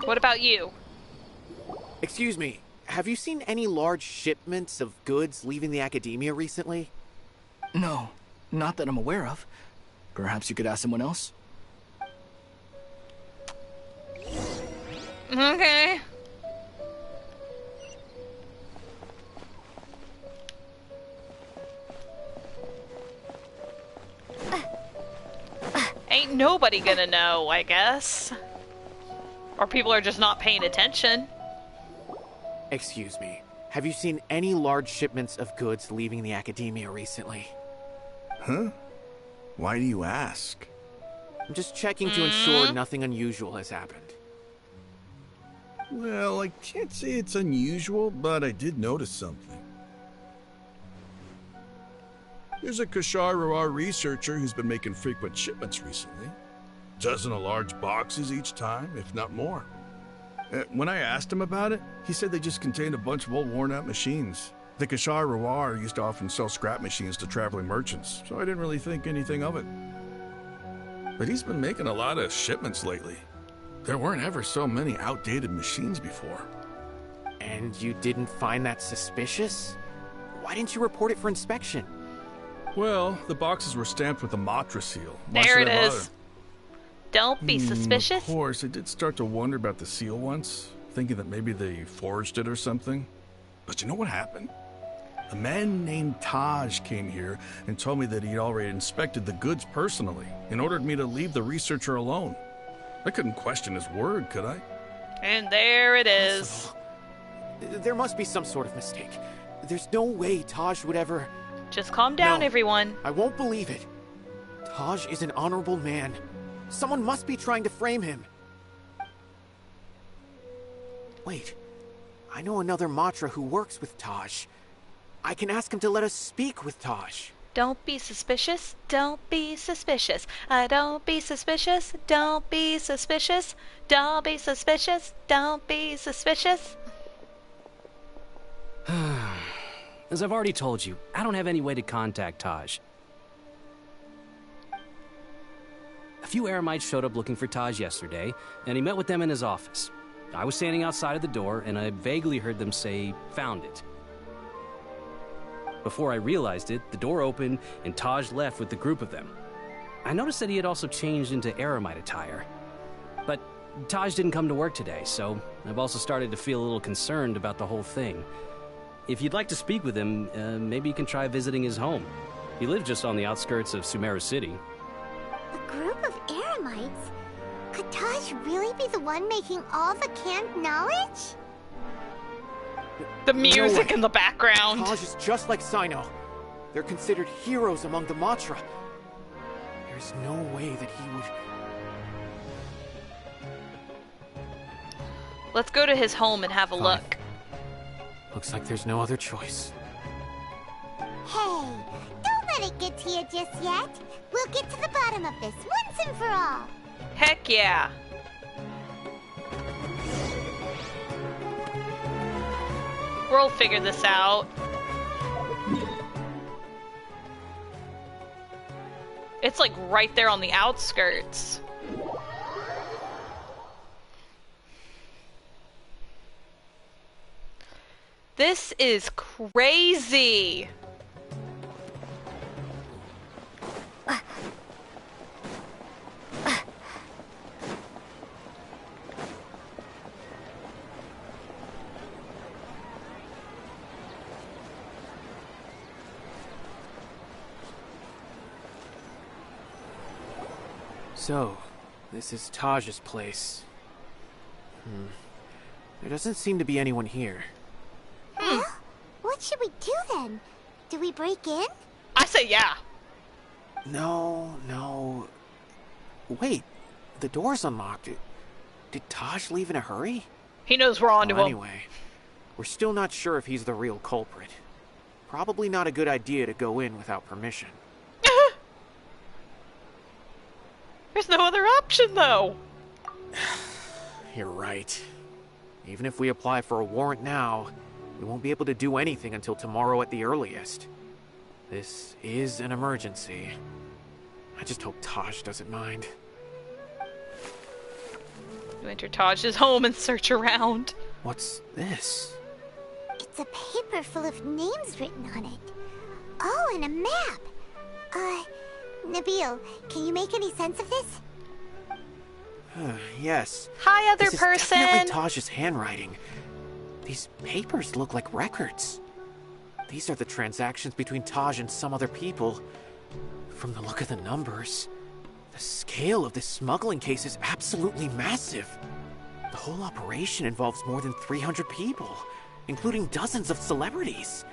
What about you? Excuse me, have you seen any large shipments of goods leaving the academia recently? No, not that I'm aware of. Perhaps you could ask someone else? Okay. Ain't nobody gonna know, I guess. Or people are just not paying attention. Excuse me, have you seen any large shipments of goods leaving the academia recently? Huh? Why do you ask? I'm just checking to ensure nothing unusual has happened. Well, I can't say it's unusual, but I did notice something. There's a Kashar researcher who's been making frequent shipments recently. Dozen of large boxes each time, if not more. When I asked him about it, he said they just contained a bunch of old worn-out machines. The Kashar used to often sell scrap machines to traveling merchants, so I didn't really think anything of it. But he's been making a lot of shipments lately. There weren't ever so many outdated machines before. And you didn't find that suspicious? Why didn't you report it for inspection? Well, the boxes were stamped with the Matra seal. There it is. Don't be suspicious. Of course, I did start to wonder about the seal once, thinking that maybe they forged it or something. But you know what happened? A man named Taj came here and told me that he'd already inspected the goods personally and ordered me to leave the researcher alone. I couldn't question his word, could I? And there it is. There must be some sort of mistake. There's no way Taj would ever... Just calm down, No, everyone. I won't believe it. Taj is an honorable man. Someone must be trying to frame him. Wait, I know another Matra who works with Taj. I can ask him to let us speak with Taj. Don't be suspicious. Don't be suspicious. Don't be suspicious. Don't be suspicious. Don't be suspicious. Don't be suspicious. As I've already told you, I don't have any way to contact Taj. A few Eremites showed up looking for Taj yesterday, and he met with them in his office. I was standing outside of the door, and I vaguely heard them say, "Found it." Before I realized it, the door opened, and Taj left with the group of them. I noticed that he had also changed into Eremite attire. But Taj didn't come to work today, so I've also started to feel a little concerned about the whole thing. If you'd like to speak with him, maybe you can try visiting his home. He lives just on the outskirts of Sumeru City. A group of Eremites? Could Taj really be the one making all the canned knowledge? The music in the background. Taj is just like Sino. They're considered heroes among the Matra. There's no way that he would... Let's go to his home and have a Fine. look. Looks like there's no other choice. Hey, don't let it get to you just yet. We'll get to the bottom of this once and for all. Heck yeah. We'll figure this out. It's like right there on the outskirts. This is crazy. So, this is Taj's place. There doesn't seem to be anyone here. Well, what should we do then? Do we break in? I say yeah. No. Wait, the door's unlocked. Did Taj leave in a hurry? He knows we're on to him. Anyway, we're still not sure if he's the real culprit. Probably not a good idea to go in without permission. There's no other option, though. You're right. Even if we apply for a warrant now, we won't be able to do anything until tomorrow at the earliest. This is an emergency. I just hope Taj doesn't mind. You enter Taj's home and search around. What's this? It's a paper full of names written on it. Oh, and a map. Nabil, can you make any sense of this? Yes. Hi, other this person. Is definitely Taj's handwriting. These papers look like records. These are the transactions between Taj and some other people. From the look of the numbers, the scale of this smuggling case is absolutely massive. The whole operation involves more than 300 people, including dozens of celebrities.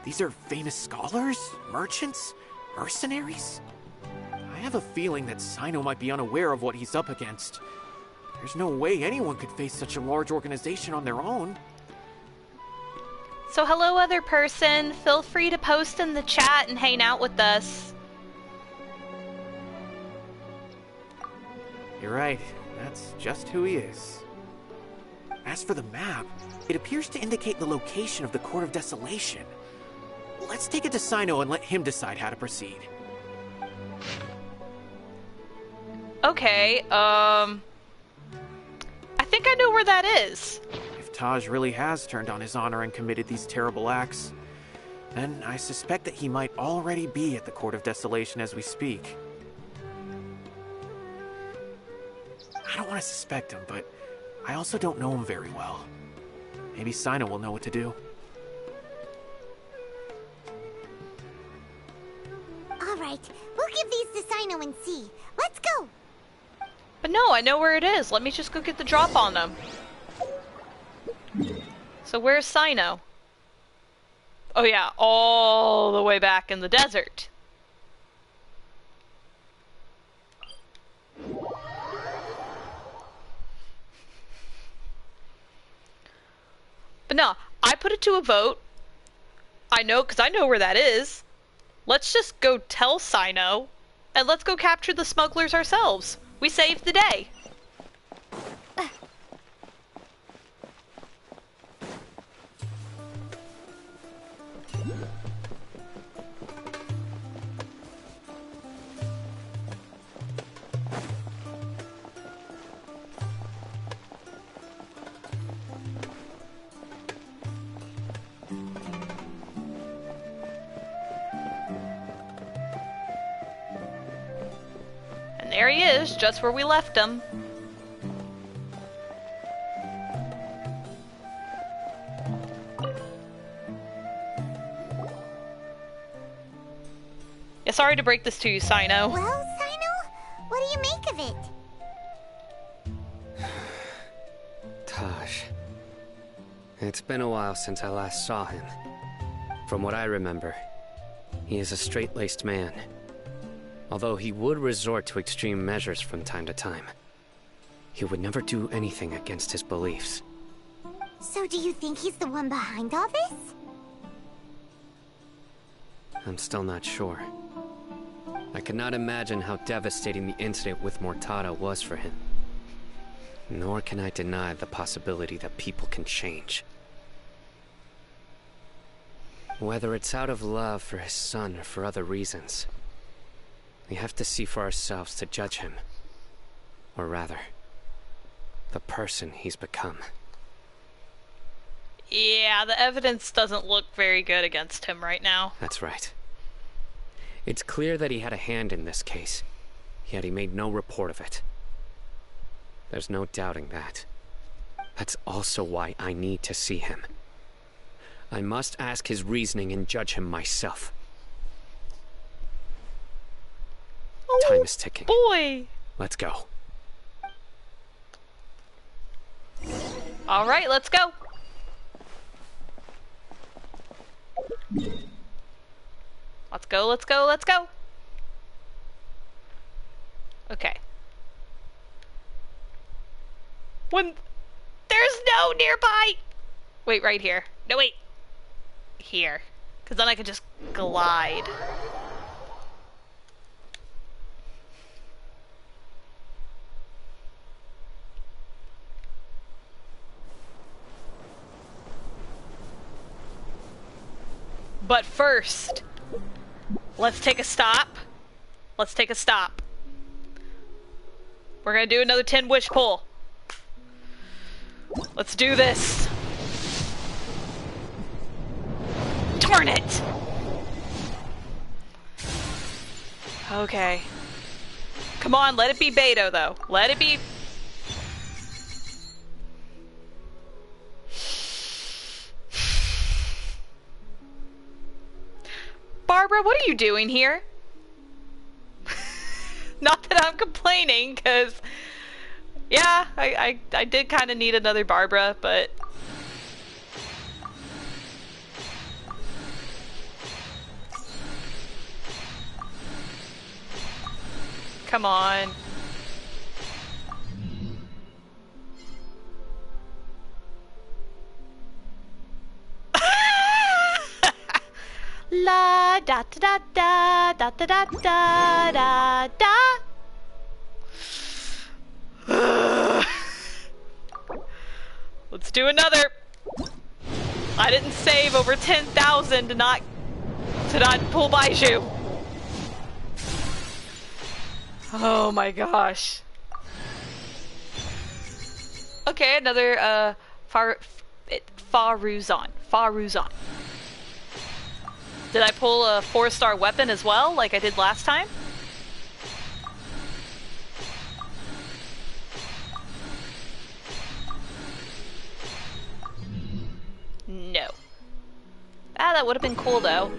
These are famous scholars, merchants, mercenaries. I have a feeling that Sino might be unaware of what he's up against. There's no way anyone could face such a large organization on their own. So hello, other person. Feel free to post in the chat and hang out with us. You're right. That's just who he is. As for the map, it appears to indicate the location of the Court of Desolation. Let's take it to Sino and let him decide how to proceed. Okay, I think I know where that is. If Taj really has turned on his honor and committed these terrible acts, then I suspect that he might already be at the Court of Desolation as we speak. I don't want to suspect him, but I also don't know him very well. Maybe Sino will know what to do. Alright, we'll give these to Sino and see. Let's go! But no, I know where it is. Let me just go get the drop on them. So where's Sino? Oh yeah, all the way back in the desert. But no, I put it to a vote. I know, because I know where that is. Let's just go tell Sino, and let's go capture the smugglers ourselves. We saved the day. There he is, just where we left him. Yeah, sorry to break this to you, Sino. Well, Sino, what do you make of it? Taj. It's been a while since I last saw him. From what I remember, he is a straight-laced man. Although he would resort to extreme measures from time to time, he would never do anything against his beliefs. So do you think he's the one behind all this? I'm still not sure. I cannot imagine how devastating the incident with Mortada was for him. Nor can I deny the possibility that people can change. Whether it's out of love for his son or for other reasons, we have to see for ourselves to judge him. Or rather, the person he's become. Yeah, the evidence doesn't look very good against him right now. That's right. It's clear that he had a hand in this case, yet he made no report of it. There's no doubting that. That's also why I need to see him. I must ask his reasoning and judge him myself. Oh, time is ticking. Boy! Let's go. All right, let's go. Let's go, let's go, let's go. Okay. When there's no nearby. Wait, right here. No, wait. Here. Because then I could just glide. But first, let's take a stop. Let's take a stop. We're gonna do another 10 wish pull. Let's do this. Darn it! Okay. Come on, let it be Beto, though. Let it be... Barbara, what are you doing here? Not that I'm complaining, because... Yeah, I did kind of need another Barbara, but... Come on. La da da da da da da da da da. Let's do another. I didn't save over 10,000 to not pull Baizhu. Oh my gosh. Okay, another Faruzan. Did I pull a 4-star weapon as well, like I did last time? No. Ah, that would have been cool though.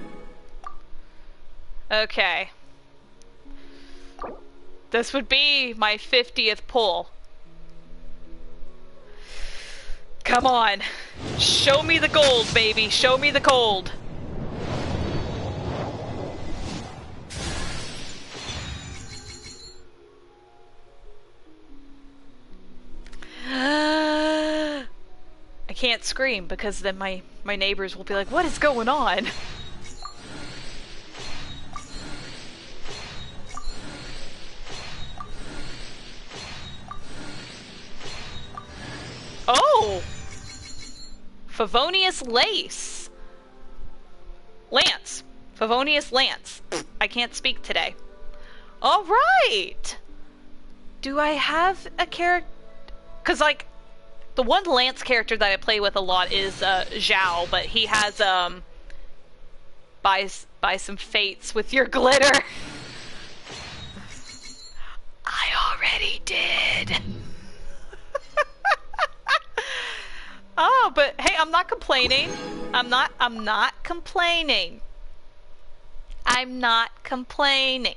Okay. This would be my 50th pull. Come on. Show me the gold, baby. Show me the gold. I can't scream because then my neighbors will be like, what is going on? Oh! Favonius Lace. Lance. Favonius Lance. I can't speak today. Alright! Do I have a character? Because, like, the one Lance character that I play with a lot is Zhao, but he has, buy some fates with your glitter. I already did. Oh, but hey, I'm not complaining. I'm not complaining. I'm not complaining.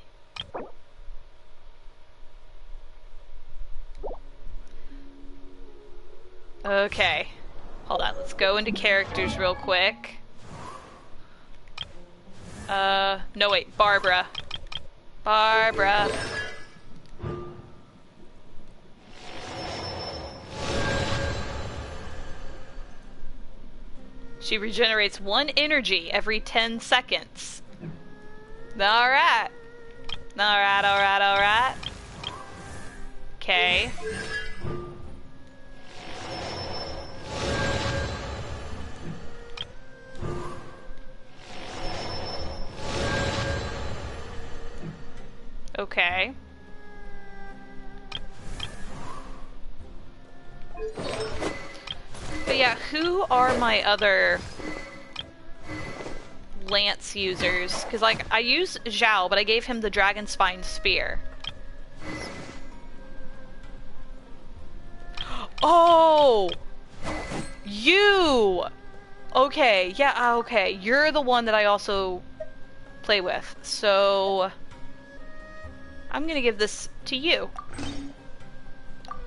Okay. Hold on, let's go into characters real quick. No wait, Barbara. Barbara. She regenerates 1 energy every 10 seconds. Alright. Alright. Okay. Okay. But yeah, who are my other Lance users? Because, like, I use Zhao, but I gave him the Dragon Spine Spear. Oh! You! Okay, yeah, okay. You're the one that I also play with. So... I'm gonna give this to you.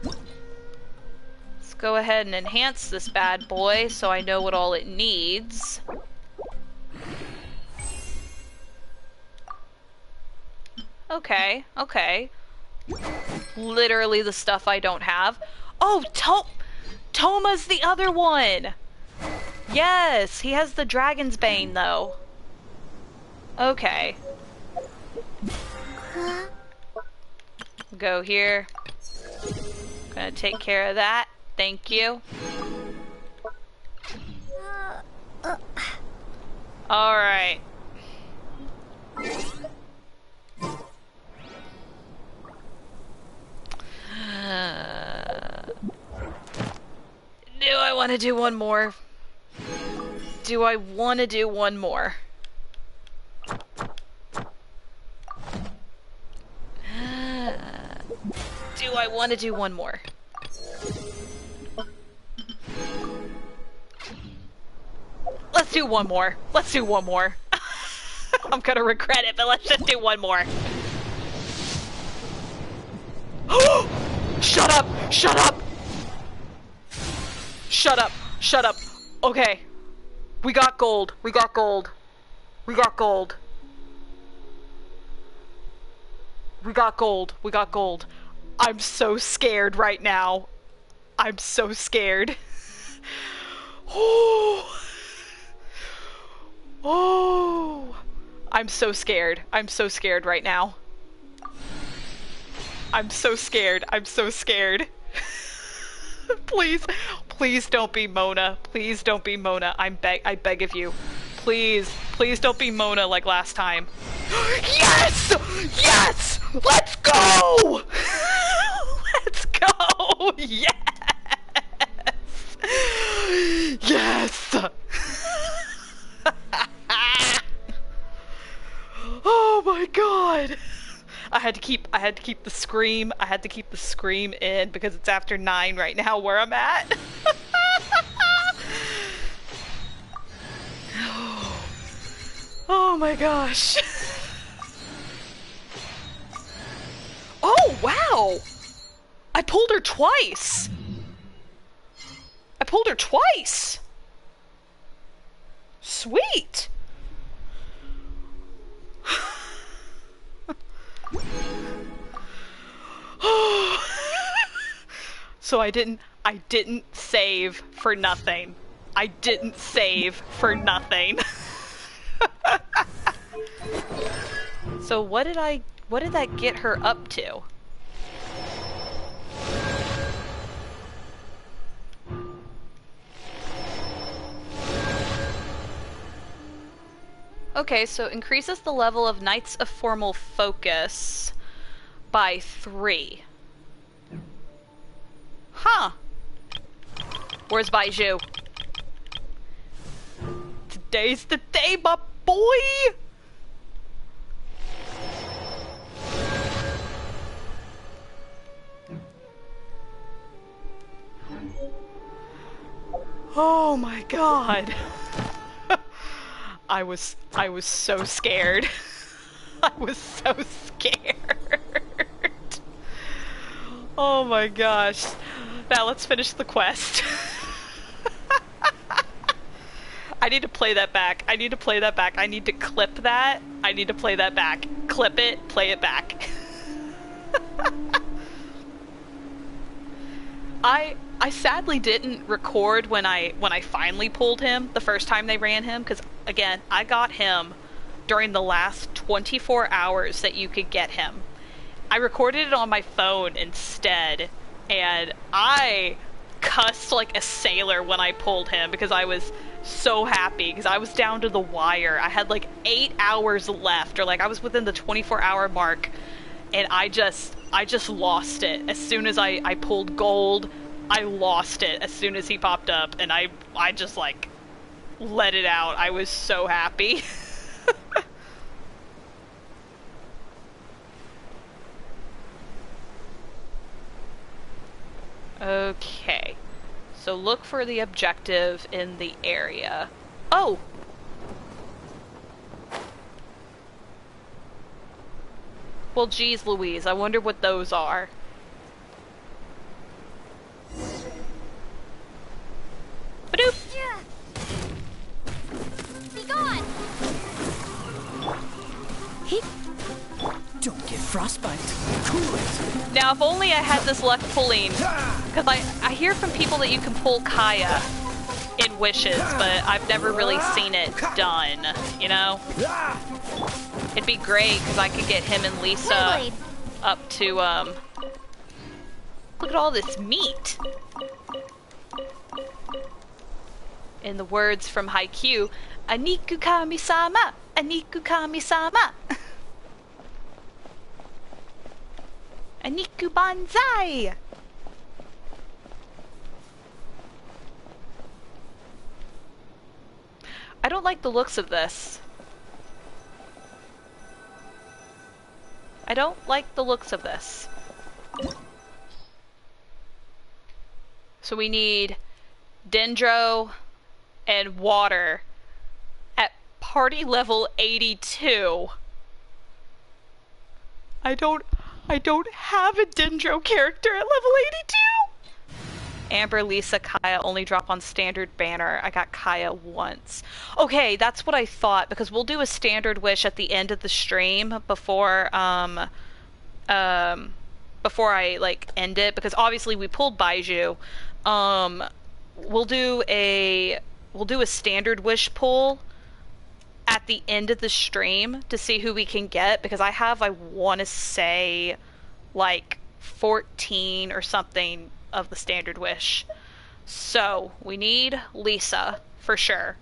Let's go ahead and enhance this bad boy so I know what all it needs. Okay, okay. Literally the stuff I don't have. Oh, Toma's the other one! Yes, he has the Dragon's Bane, though. Okay. Go here. Gonna take care of that. Thank you. Alright. Do I want to do one more? Do I want to do one more? Do I want to do one more? Let's do one more. Let's do one more. I'm gonna regret it, but let's just do one more. Shut up! Shut up! Shut up! Shut up! Okay. We got gold. We got gold. We got gold. We got gold. We got gold. I'm so scared right now. I'm so scared. Oh. Oh. I'm so scared. I'm so scared right now. I'm so scared. I'm so scared. Please, please don't be Mona. Please don't be Mona. I beg of you. Please, please don't be Mona like last time. Yes! Yes! Let's go! Let's go! Yes! Yes! Oh my god! I had to keep the scream. I had to keep the scream in because it's after 9 right now where I'm at. Oh my gosh. Oh wow! I pulled her twice. I pulled her twice. Sweet. So I didn't save for nothing. I didn't save for nothing. So what did that get her up to? Okay, so increases the level of Knights of Formal Focus by 3. Huh. Where's Baizhu? Today's the day, my boy! Oh my god. I was so scared. I was so scared. Oh my gosh. Now let's finish the quest. I need to play that back. I need to play that back. I need to clip that. I need to play that back. Clip it, play it back. I sadly didn't record when I finally pulled him the first time they ran him, because again, I got him during the last 24 hours that you could get him. I recorded it on my phone instead, and I cussed like a sailor when I pulled him because I was so happy, because I was down to the wire. I had like 8 hours left, or like I was within the 24-hour mark, and I just lost it. As soon as I pulled gold, I lost it as soon as he popped up, and I just like let it out. I was so happy. Okay, so look for the objective in the area. Oh! Well, geez Louise, I wonder what those are. Badoop! Be gone! Don't get frostbite. Cool it. Now, if only I had this luck pulling, because I hear from people that you can pull Kaya in wishes, but I've never really seen it done, you know? It'd be great, because I could get him and Lisa up to, look at all this meat. In the words from Haikyuu, Aniku Kami-sama! Aniku Kami-sama! Aniku Banzai! I don't like the looks of this. I don't like the looks of this. So we need Dendro and water at party level 82. I don't have a Dendro character at level 82! Amber, Lisa, Kaya only drop on standard banner. I got Kaya once. Okay, that's what I thought, because we'll do a standard wish at the end of the stream before before I like end it, because obviously we pulled Baizhu. We'll do a standard wish pull at the end of the stream to see who we can get, because I want to say like 14 or something of the standard wish. So we need Lisa for sure.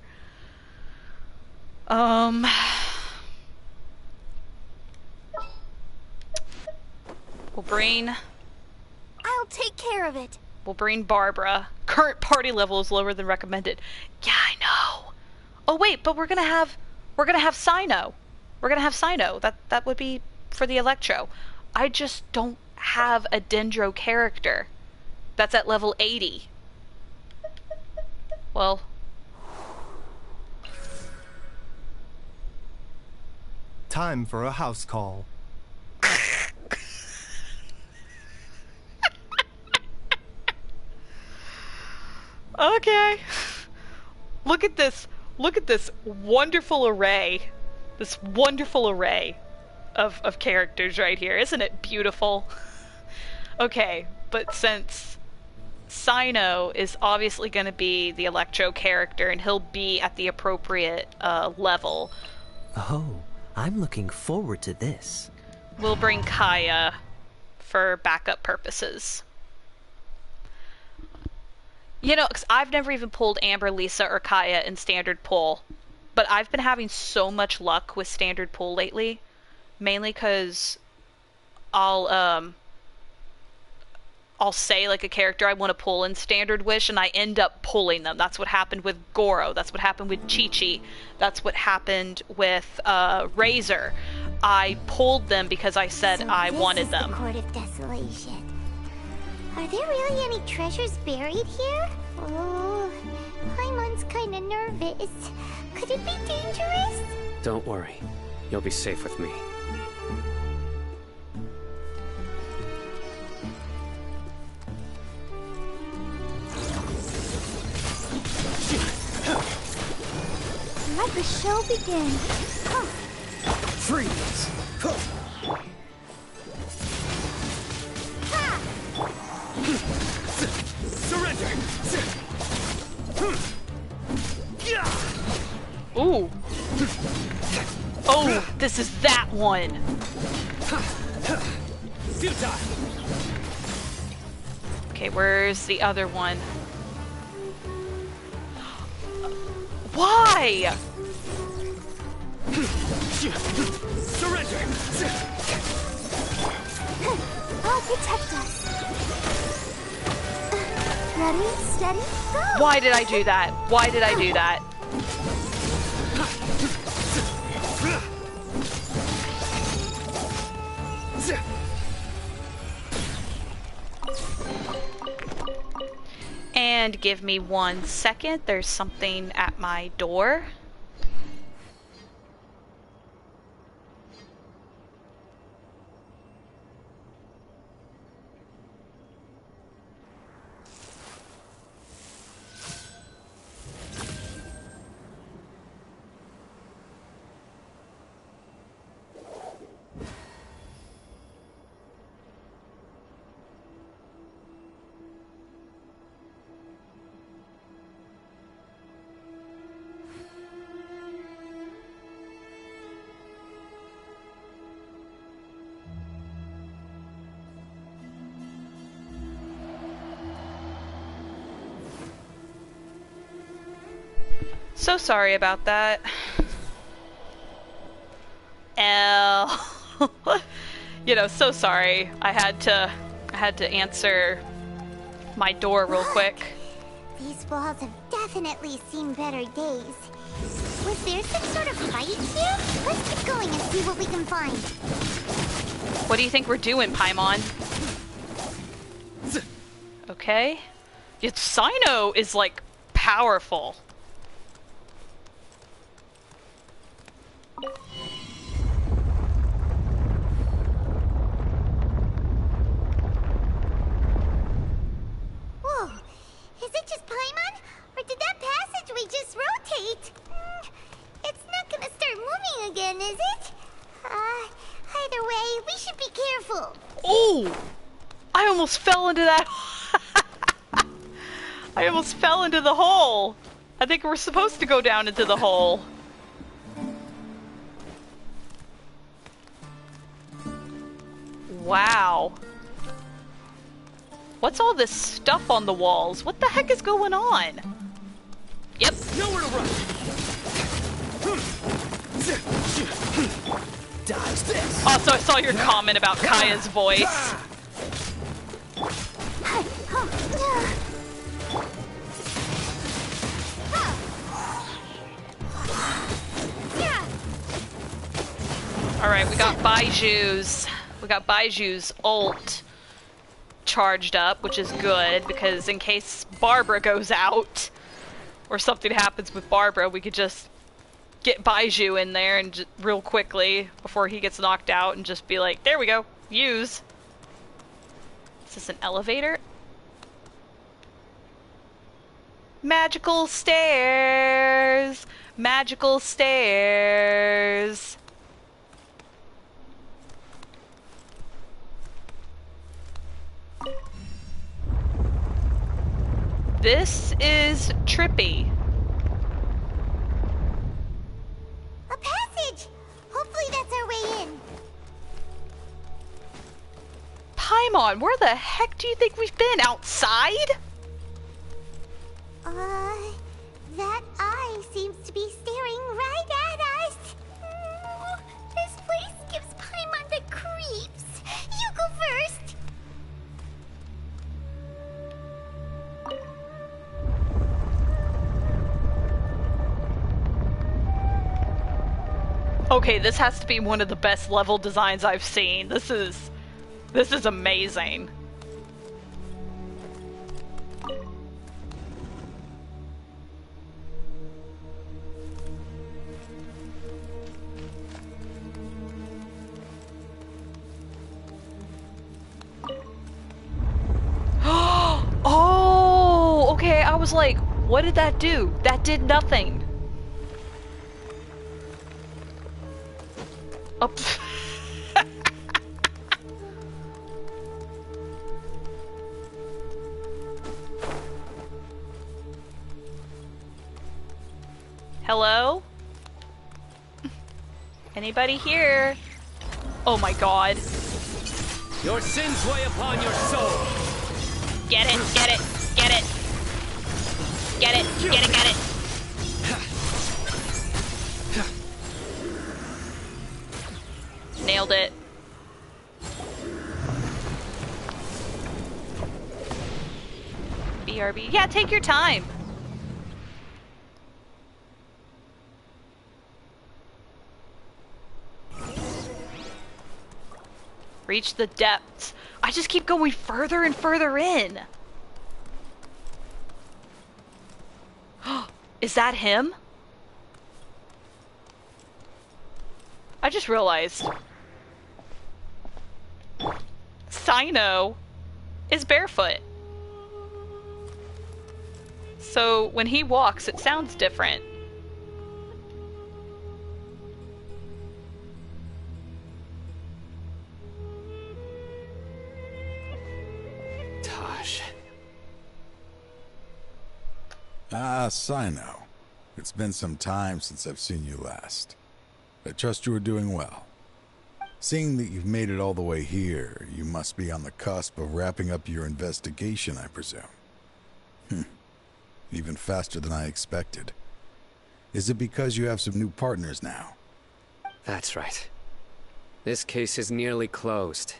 We'll bring... I'll take care of it. We'll bring Barbara. Current party level is lower than recommended. Yeah, I know. Oh wait, but we're gonna have Sino. We're gonna have Sino. That would be for the Electro. I just don't have a Dendro character that's at level 80. Well, time for a house call. okay. Look at this wonderful array. This wonderful array of characters right here. Isn't it beautiful? Okay, but since Sino is obviously going to be the Electro character and he'll be at the appropriate level. Oh, I'm looking forward to this. We'll bring Kaya for backup purposes. You know, 'cause I've never even pulled Amber, Lisa, or Kaya in standard pull, but I've been having so much luck with standard pull lately, mainly because I'll say like a character I want to pull in standard wish and I end up pulling them. That's what happened with Goro. That's what happened with Chi-Chi. That's what happened with Razor. I pulled them because I said I wanted them. The Court of Desolation. Are there really any treasures buried here? Oh, Paimon's kinda nervous. Could it be dangerous? Don't worry. You'll be safe with me. Let the show begin. Freeze! Surrender! Ooh. Oh, this is that one. Futile! Okay, where's the other one? Why? Surrender! I'll protect us. Ready, steady, go! Why did I do that? Why did I do that? And give me 1 second. There's something at my door. so sorry about that. You know, so sorry. I had to answer my door real quick. These walls have definitely seen better days. Was there some sort of fight here? Let's keep going and see what we can find. What do you think we're doing, Paimon? Okay. Yet Sino is, like, powerful. Whoa, is it just Paimon? Or did that passageway just rotate? It's not gonna start moving again, is it? Either way, we should be careful. Oh! I almost fell into that. I almost fell into the hole. I think we're supposed to go down into the hole. Wow. What's all this stuff on the walls? What the heck is going on? Yep. Nowhere to run. Dodge this. Also, I saw your comment about Kaya's voice. Alright, we got Baiju's ult charged up, which is good, because in case Barbara goes out, or something happens with Barbara, we could just get Baizhu in there and real quickly, before he gets knocked out, and just be like, there we go, use. Is this an elevator? Magical stairs! Magical stairs! This is trippy. A passage! Hopefully that's our way in. Paimon, where the heck do you think we've been? Outside? That eye seems to be staring right at us. This place gives Paimon the creeps. You go first. Okay, this has to be one of the best level designs I've seen. This is amazing. Oh, okay, I was like, what did that do? That did nothing. Oh, hello? Anybody here? Oh my god. Your sins weigh upon your soul. Get it, get it, get it. Get it, get it, get it. Nailed it. BRB. Yeah, take your time. Reach the depths. I just keep going further and further in. Is that him? I just realized. Sino is barefoot. So when he walks, it sounds different. Taj. Ah, Sino. It's been some time since I've seen you last. I trust you are doing well. Seeing that you've made it all the way here, you must be on the cusp of wrapping up your investigation, I presume. Even faster than I expected. Is it because you have some new partners now? That's right. This case is nearly closed.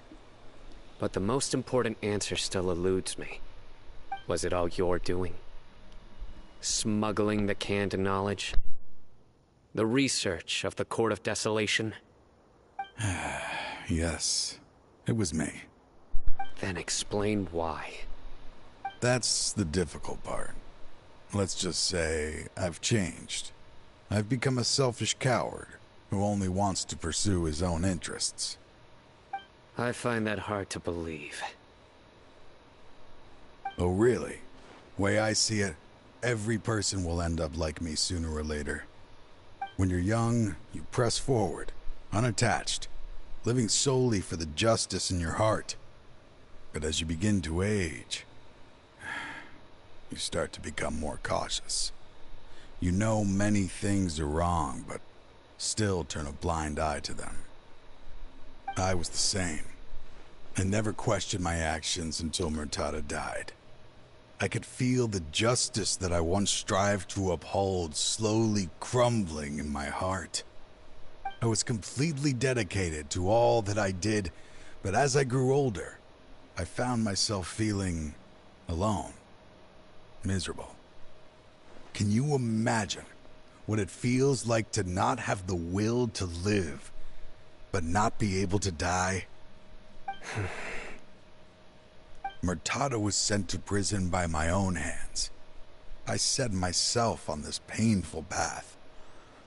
But the most important answer still eludes me. Was it all your doing? Smuggling the canned knowledge? The research of the Court of Desolation? Yes, it was me. Then explain why. That's the difficult part. Let's just say I've changed. I've become a selfish coward who only wants to pursue his own interests. I find that hard to believe. Oh, really? Way I see it, every person will end up like me sooner or later. When you're young, you press forward, unattached, living solely for the justice in your heart. But as you begin to age, you start to become more cautious. You know many things are wrong, but still turn a blind eye to them. I was the same. I never questioned my actions until Murtada died. I could feel the justice that I once strived to uphold slowly crumbling in my heart. I was completely dedicated to all that I did, but as I grew older, I found myself feeling alone, miserable. Can you imagine what it feels like to not have the will to live, but not be able to die? Murtada was sent to prison by my own hands. I set myself on this painful path.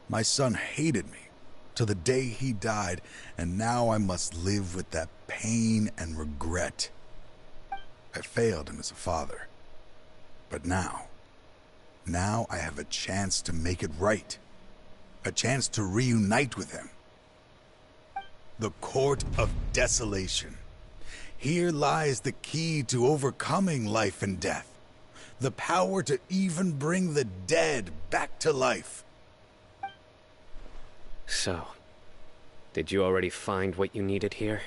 My son hated me till the day he died, and now I must live with that pain and regret. I failed him as a father. But now I have a chance to make it right. A chance to reunite with him. The Court of Desolation. Here lies the key to overcoming life and death. The power to even bring the dead back to life. So, did you already find what you needed here?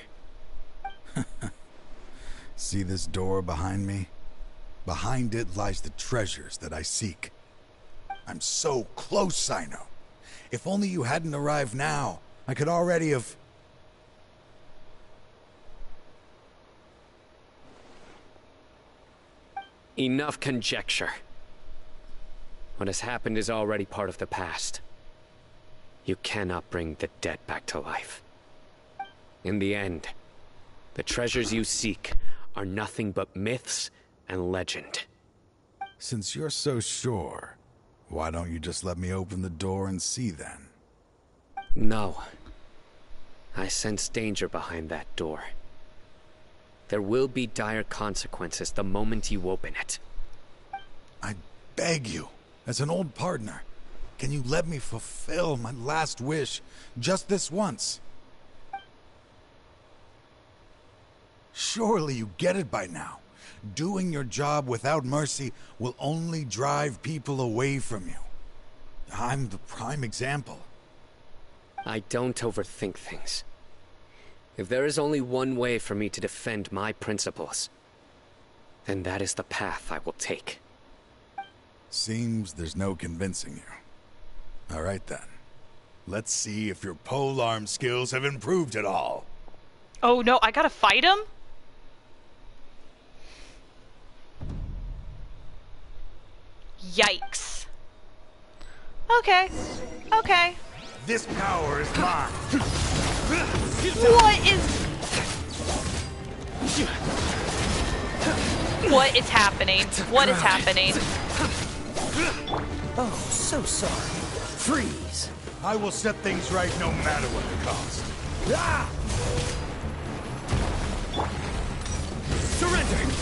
See this door behind me? Behind it lies the treasures that I seek. I'm so close, Sino. If only you hadn't arrived now, I could already have... Enough conjecture. What has happened is already part of the past. You cannot bring the dead back to life. In the end, the treasures you seek are nothing but myths and legend. Since you're so sure, why don't you just let me open the door and see then? No. I sense danger behind that door. There will be dire consequences the moment you open it. I beg you, as an old partner, can you let me fulfill my last wish just this once? Surely you get it by now. Doing your job without mercy will only drive people away from you. I'm the prime example. I don't overthink things. If there is only one way for me to defend my principles, then that is the path I will take. Seems there's no convincing you. All right then. Let's see if your polearm skills have improved at all. Oh no, I gotta fight him? Yikes. Okay. Okay. This power is mine. What is... What is happening? What is happening? Oh, so sorry. Freeze. I will set things right no matter what the cost. Ah! Surrender!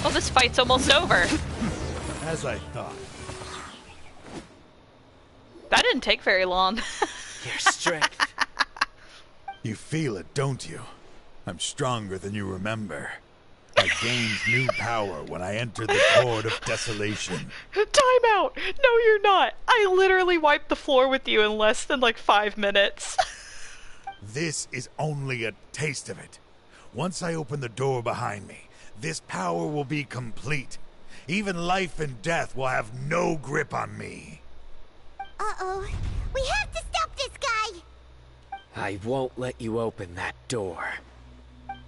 Oh, this fight's almost over. As I thought. That didn't take very long. Your strength. You feel it, don't you? I'm stronger than you remember. I gained new power when I entered the Court of Desolation. Time out! No, you're not. I literally wiped the floor with you in less than like 5 minutes. This is only a taste of it. Once I open the door behind me, this power will be complete. Even life and death will have no grip on me. Uh-oh. We have to stop this guy! I won't let you open that door.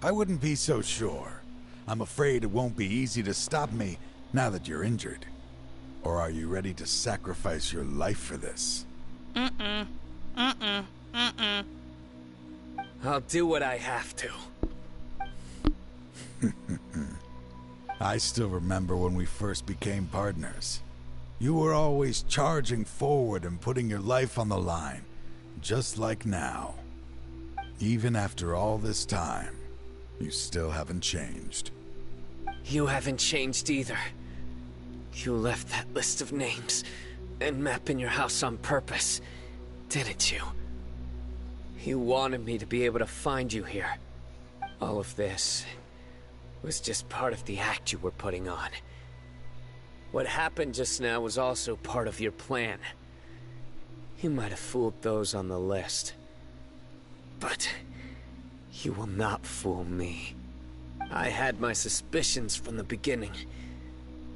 I wouldn't be so sure. I'm afraid it won't be easy to stop me now that you're injured. Or are you ready to sacrifice your life for this? Mm-mm. Mm-mm. Mm-mm. I'll do what I have to. I still remember when we first became partners. You were always charging forward and putting your life on the line, just like now. Even after all this time, you still haven't changed. You haven't changed either. You left that list of names and map in your house on purpose, didn't you? You wanted me to be able to find you here. All of this was just part of the act you were putting on. What happened just now was also part of your plan. You might have fooled those on the list. But you will not fool me. I had my suspicions from the beginning,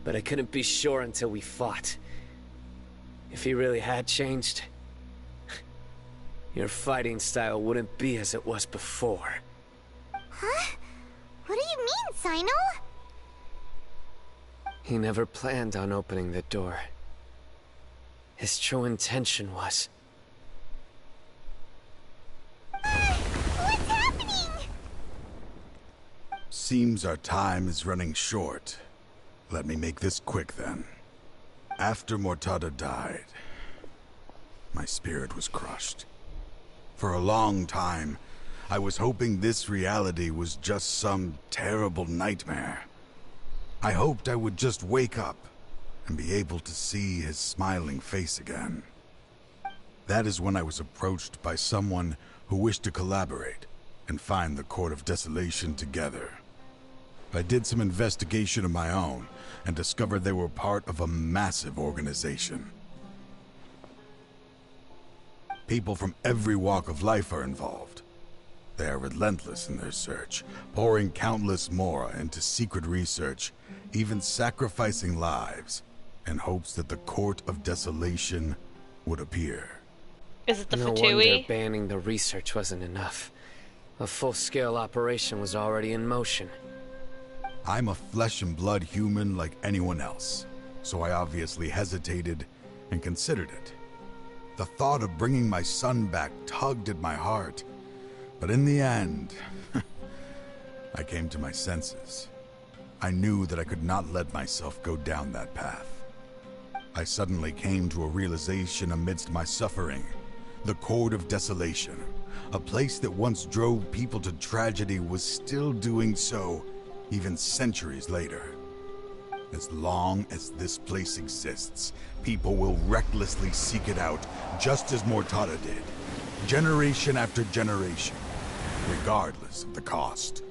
but I couldn't be sure until we fought. If he really had changed, your fighting style wouldn't be as it was before. Huh? What do you mean, Sino? He never planned on opening the door. His true intention was... What's happening? Seems our time is running short. Let me make this quick then. After Mortada died, my spirit was crushed. For a long time, I was hoping this reality was just some terrible nightmare. I hoped I would just wake up and be able to see his smiling face again. That is when I was approached by someone who wished to collaborate and find the Court of Desolation together. I did some investigation of my own and discovered they were part of a massive organization. People from every walk of life are involved. They are relentless in their search, pouring countless mora into secret research, even sacrificing lives, in hopes that the Court of Desolation would appear. Is it the No Fatui? wonder banning the research wasn't enough. A full-scale operation was already in motion. I'm a flesh and blood human like anyone else, so I obviously hesitated and considered it. The thought of bringing my son back tugged at my heart, but in the end, I came to my senses. I knew that I could not let myself go down that path. I suddenly came to a realization amidst my suffering. The Court of Desolation, a place that once drove people to tragedy, was still doing so, even centuries later. As long as this place exists, people will recklessly seek it out, just as Mortada did, generation after generation, regardless of the cost.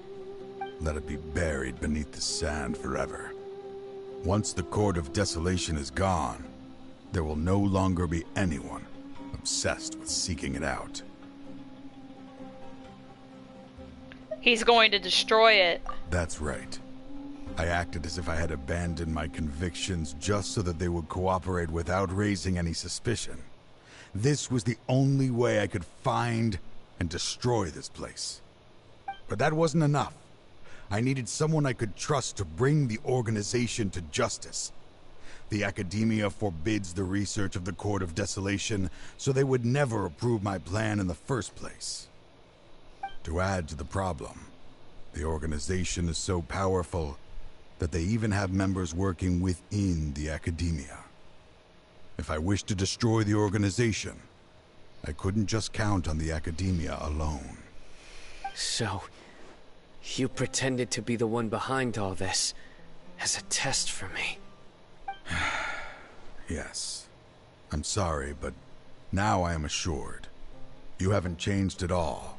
Let it be buried beneath the sand forever. Once the Court of Desolation is gone, there will no longer be anyone obsessed with seeking it out. He's going to destroy it. That's right. I acted as if I had abandoned my convictions just so that they would cooperate without raising any suspicion. This was the only way I could find and destroy this place. But that wasn't enough. I needed someone I could trust to bring the organization to justice. The Academia forbids the research of the Court of Desolation, so they would never approve my plan in the first place. To add to the problem, the organization is so powerful that they even have members working within the Academia. If I wished to destroy the organization, I couldn't just count on the Academia alone. So, you pretended to be the one behind all this, as a test for me. Yes. I'm sorry, but now I am assured. You haven't changed at all.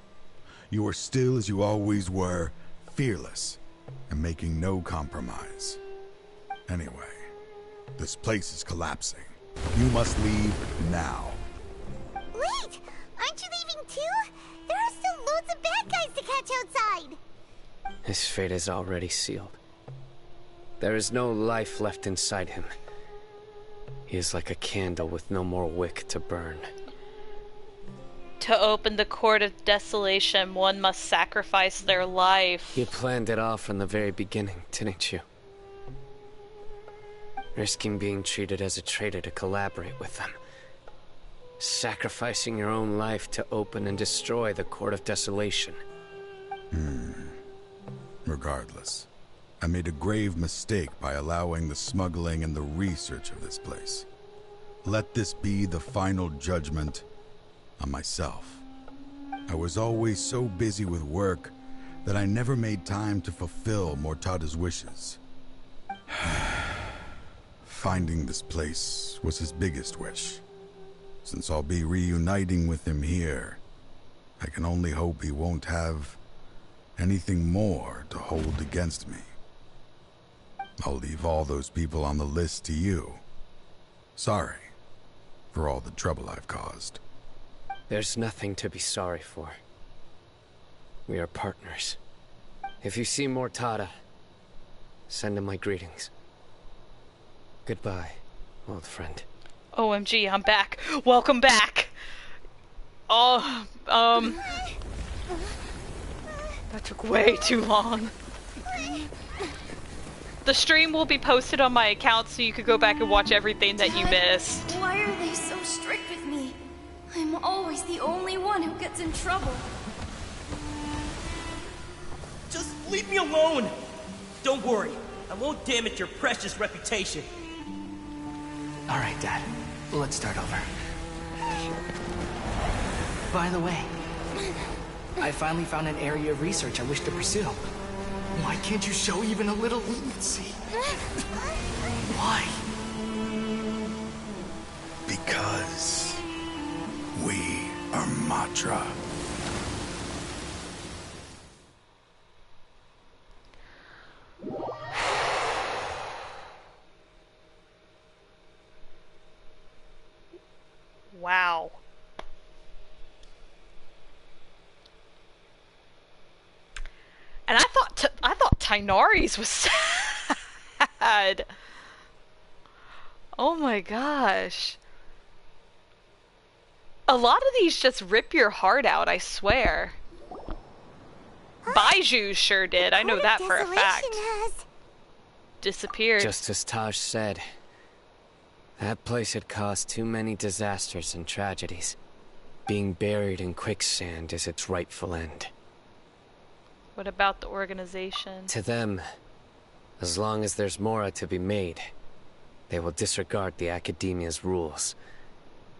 You are still as you always were, fearless, and making no compromise. Anyway, this place is collapsing. You must leave now. Wait! Aren't you leaving too? There are still loads of bad guys to catch outside! His fate is already sealed. There is no life left inside him. He is like a candle with no more wick to burn. To open the Court of Desolation, one must sacrifice their life. You planned it all from the very beginning, didn't you? Risking being treated as a traitor to collaborate with them. Sacrificing your own life to open and destroy the Court of Desolation. Regardless, I made a grave mistake by allowing the smuggling and the research of this place. Let this be the final judgment on myself. I was always so busy with work that I never made time to fulfill Mortada's wishes. Finding this place was his biggest wish. Since I'll be reuniting with him here, I can only hope he won't have anything more to hold against me. I'll leave all those people on the list to you. Sorry for all the trouble I've caused. There's nothing to be sorry for. We are partners. If you see Mortada, send him my greetings. Goodbye, old friend. OMG, I'm back. Welcome back. Oh, that took way too long. The stream will be posted on my account so you could go back and watch everything that you missed. Why are they so strict with me? I'm always the only one who gets in trouble. Just leave me alone! Don't worry, I won't damage your precious reputation. Alright, Dad. Let's start over. By the way, I finally found an area of research I wish to pursue. Why can't you show even a little leniency? Why? Because we are Matra. Wow. And I thought Tighnari's was sad. Oh my gosh. A lot of these just rip your heart out, I swear. Baizhu sure did. I know that for a fact. Disappeared. Just as Taj said, that place had caused too many disasters and tragedies. Being buried in quicksand is its rightful end. What about the organization? To them, as long as there's more to be made, they will disregard the Academia's rules,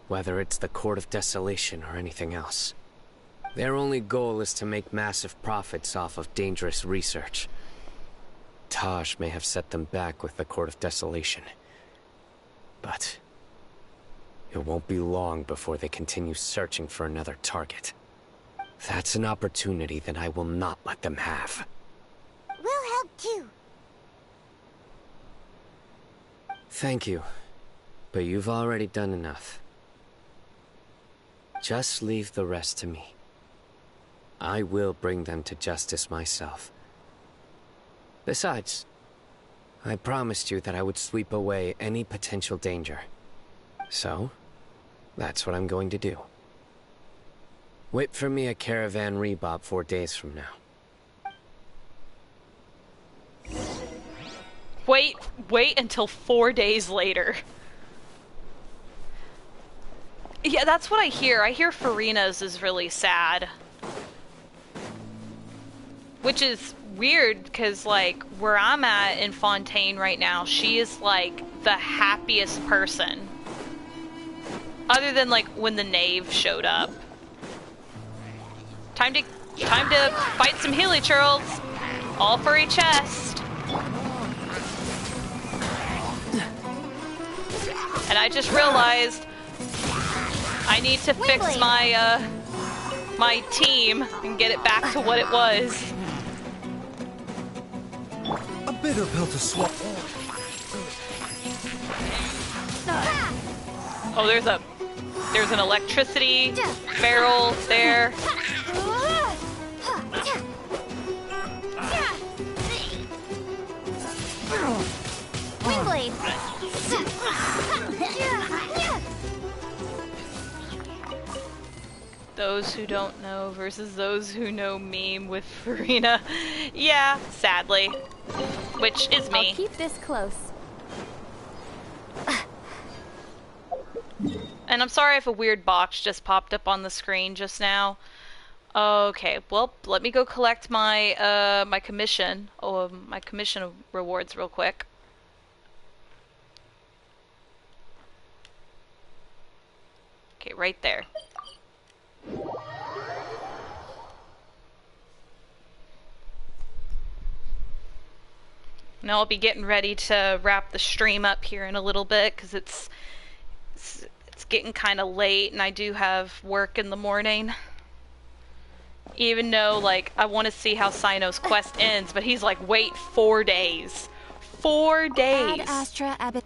whether it's the Court of Desolation or anything else. Their only goal is to make massive profits off of dangerous research. Taj may have set them back with the Court of Desolation, but it won't be long before they continue searching for another target. That's an opportunity that I will not let them have. We'll help too. Thank you, but you've already done enough. Just leave the rest to me. I will bring them to justice myself. Besides, I promised you that I would sweep away any potential danger. So, that's what I'm going to do. Wait for me a caravan rebob 4 days from now. Wait until 4 days later. Yeah, that's what I hear. I hear Farina's is really sad. Which is weird, because, like, where I'm at in Fontaine right now, she is, like, the happiest person. Other than, like, when the knave showed up. Time to fight some hilichurls. All for a chest. And I just realized I need to fix my my team and get it back to what it was. A bitter pill to swallow. Oh, there's an electricity barrel there. Those who don't know versus those who know meme with Farina. Yeah, sadly. Which is me. I'll keep this close. And I'm sorry if a weird box just popped up on the screen just now. Okay, well, let me go collect my my commission. Oh, my commission rewards real quick. Okay, right there. Now I'll be getting ready to wrap the stream up here in a little bit because it's getting kind of late and I do have work in the morning. Even though, like, I want to see how Sino's quest ends, but he's like, wait 4 days. 4 days. Ad Astra Abbott.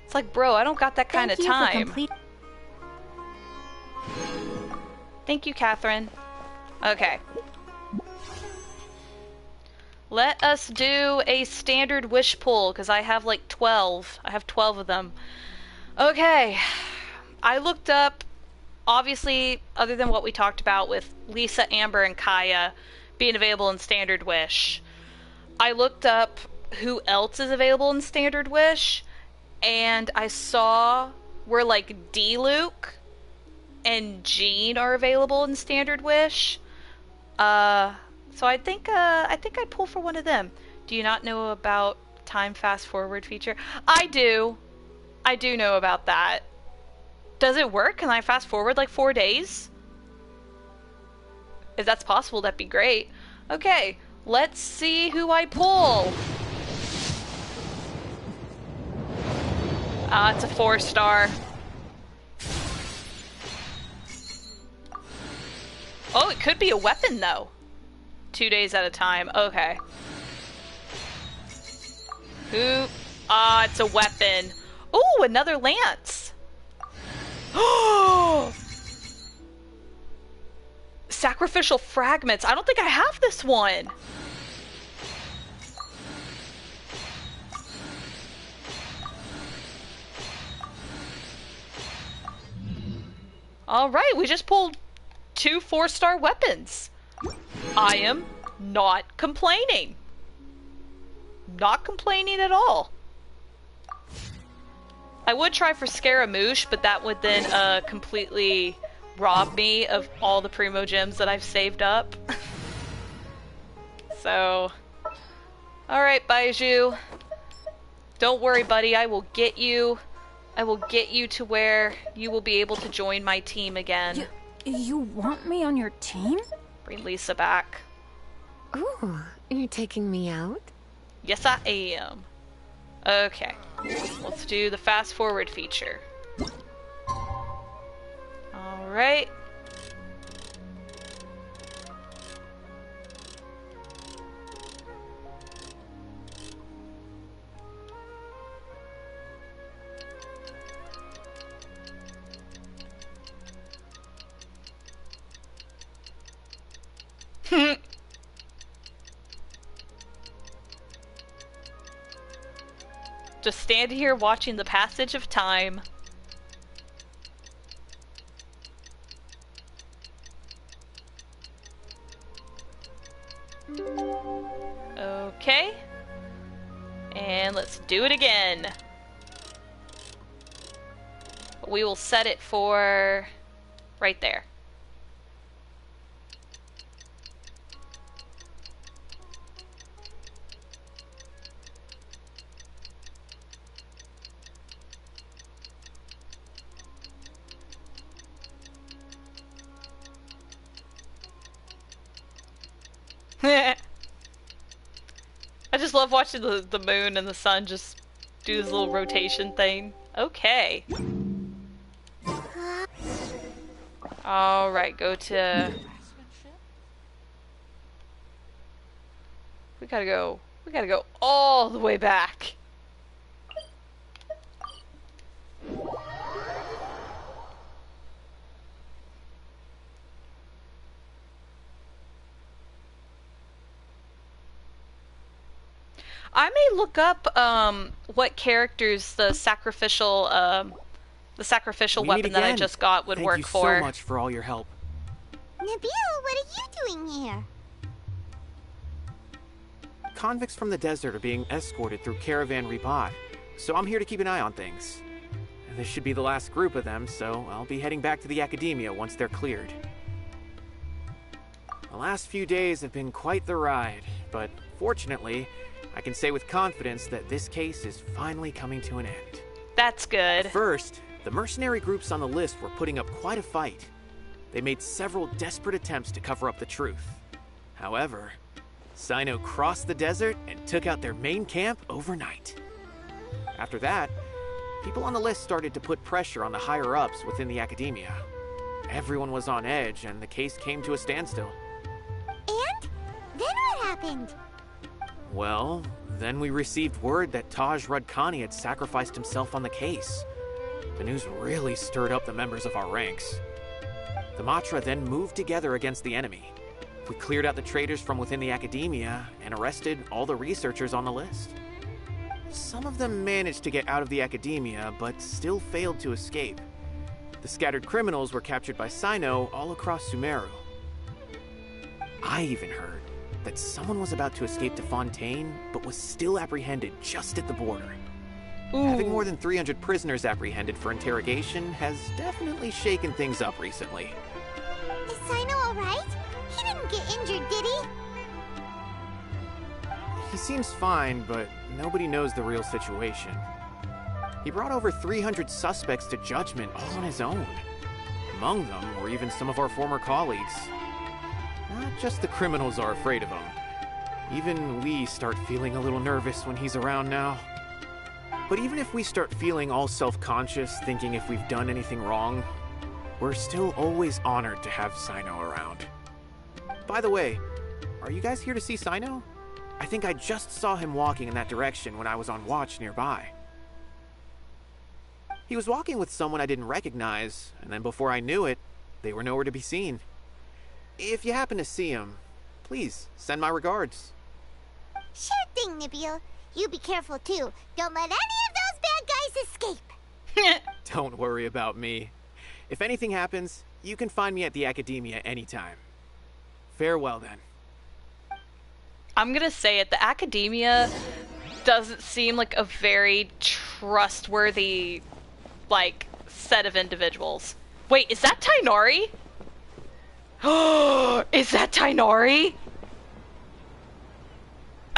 It's like, bro, I don't got that kind of time. Thank you, Catherine. Okay. Let us do a standard wish pull, because I have like 12. I have 12 of them. Okay. I looked up, obviously, other than what we talked about with Lisa, Amber, and Kaya being available in standard wish, I looked up who else is available in standard wish, and I saw where like D-Luke and Jean are available in standard wish. So I think I'd pull for one of them. Do you not know about time fast forward feature? I do. I do know about that. Does it work? Can I fast forward like 4 days? If that's possible, that'd be great. Okay, let's see who I pull. It's a 4-star. Oh, it could be a weapon though. 2 days at a time. Okay. Who? It's a weapon. Ooh, another lance. Oh! Sacrificial fragments. I don't think I have this one. All right, we just pulled 2 4-star weapons. I am not complaining. Not complaining at all. I would try for Scaramouche, but that would then completely rob me of all the Primo Gems that I've saved up. So, alright, Baizhu. Don't worry, buddy, I will get you to where you will be able to join my team again. You want me on your team? Bring Lisa back. Ooh, you're taking me out? Yes, I am. Okay, let's do the fast forward feature. Alright. Just stand here watching the passage of time. Okay. And let's do it again. We will set it for right there. I just love watching the moon and the sun just do this little rotation thing. Okay. Alright, go to... We gotta go all the way back. I may look up what characters the sacrificial weapon that I just got would work for. Thank you so much for all your help. Nabil, what are you doing here? Convicts from the desert are being escorted through Caravan Ribat, so I'm here to keep an eye on things. This should be the last group of them, so I'll be heading back to the Academia once they're cleared. The last few days have been quite the ride, but fortunately, I can say with confidence that this case is finally coming to an end. That's good. At first, the mercenary groups on the list were putting up quite a fight. They made several desperate attempts to cover up the truth. However, Sino crossed the desert and took out their main camp overnight. After that, people on the list started to put pressure on the higher-ups within the Academia. Everyone was on edge, and the case came to a standstill. And? Then what happened? Well, then we received word that Taj Rudkani had sacrificed himself on the case. The news really stirred up the members of our ranks. The Matra then moved together against the enemy. We cleared out the traitors from within the Academia and arrested all the researchers on the list. Some of them managed to get out of the Academia, but still failed to escape. The scattered criminals were captured by Sino all across Sumeru. I even heard that someone was about to escape to Fontaine, but was still apprehended just at the border. Having more than 300 prisoners apprehended for interrogation has definitely shaken things up recently. Is Sino alright? He didn't get injured, did he? He seems fine, but nobody knows the real situation. He brought over 300 suspects to judgment all on his own. Among them were even some of our former colleagues. Not just the criminals are afraid of him. Even we start feeling a little nervous when he's around now. But even if we start feeling all self-conscious, thinking if we've done anything wrong, we're still always honored to have Sino around. By the way, are you guys here to see Sino? I think I just saw him walking in that direction when I was on watch nearby. He was walking with someone I didn't recognize, and then before I knew it, they were nowhere to be seen. If you happen to see him, please send my regards. Sure thing, Nabil. You be careful too. Don't let any of those bad guys escape. Don't worry about me. If anything happens, you can find me at the Academia anytime. Farewell then. I'm gonna say it, the Academia doesn't seem like a very trustworthy, like, set of individuals. Wait, is that Tainari? Oh, is that Tainari?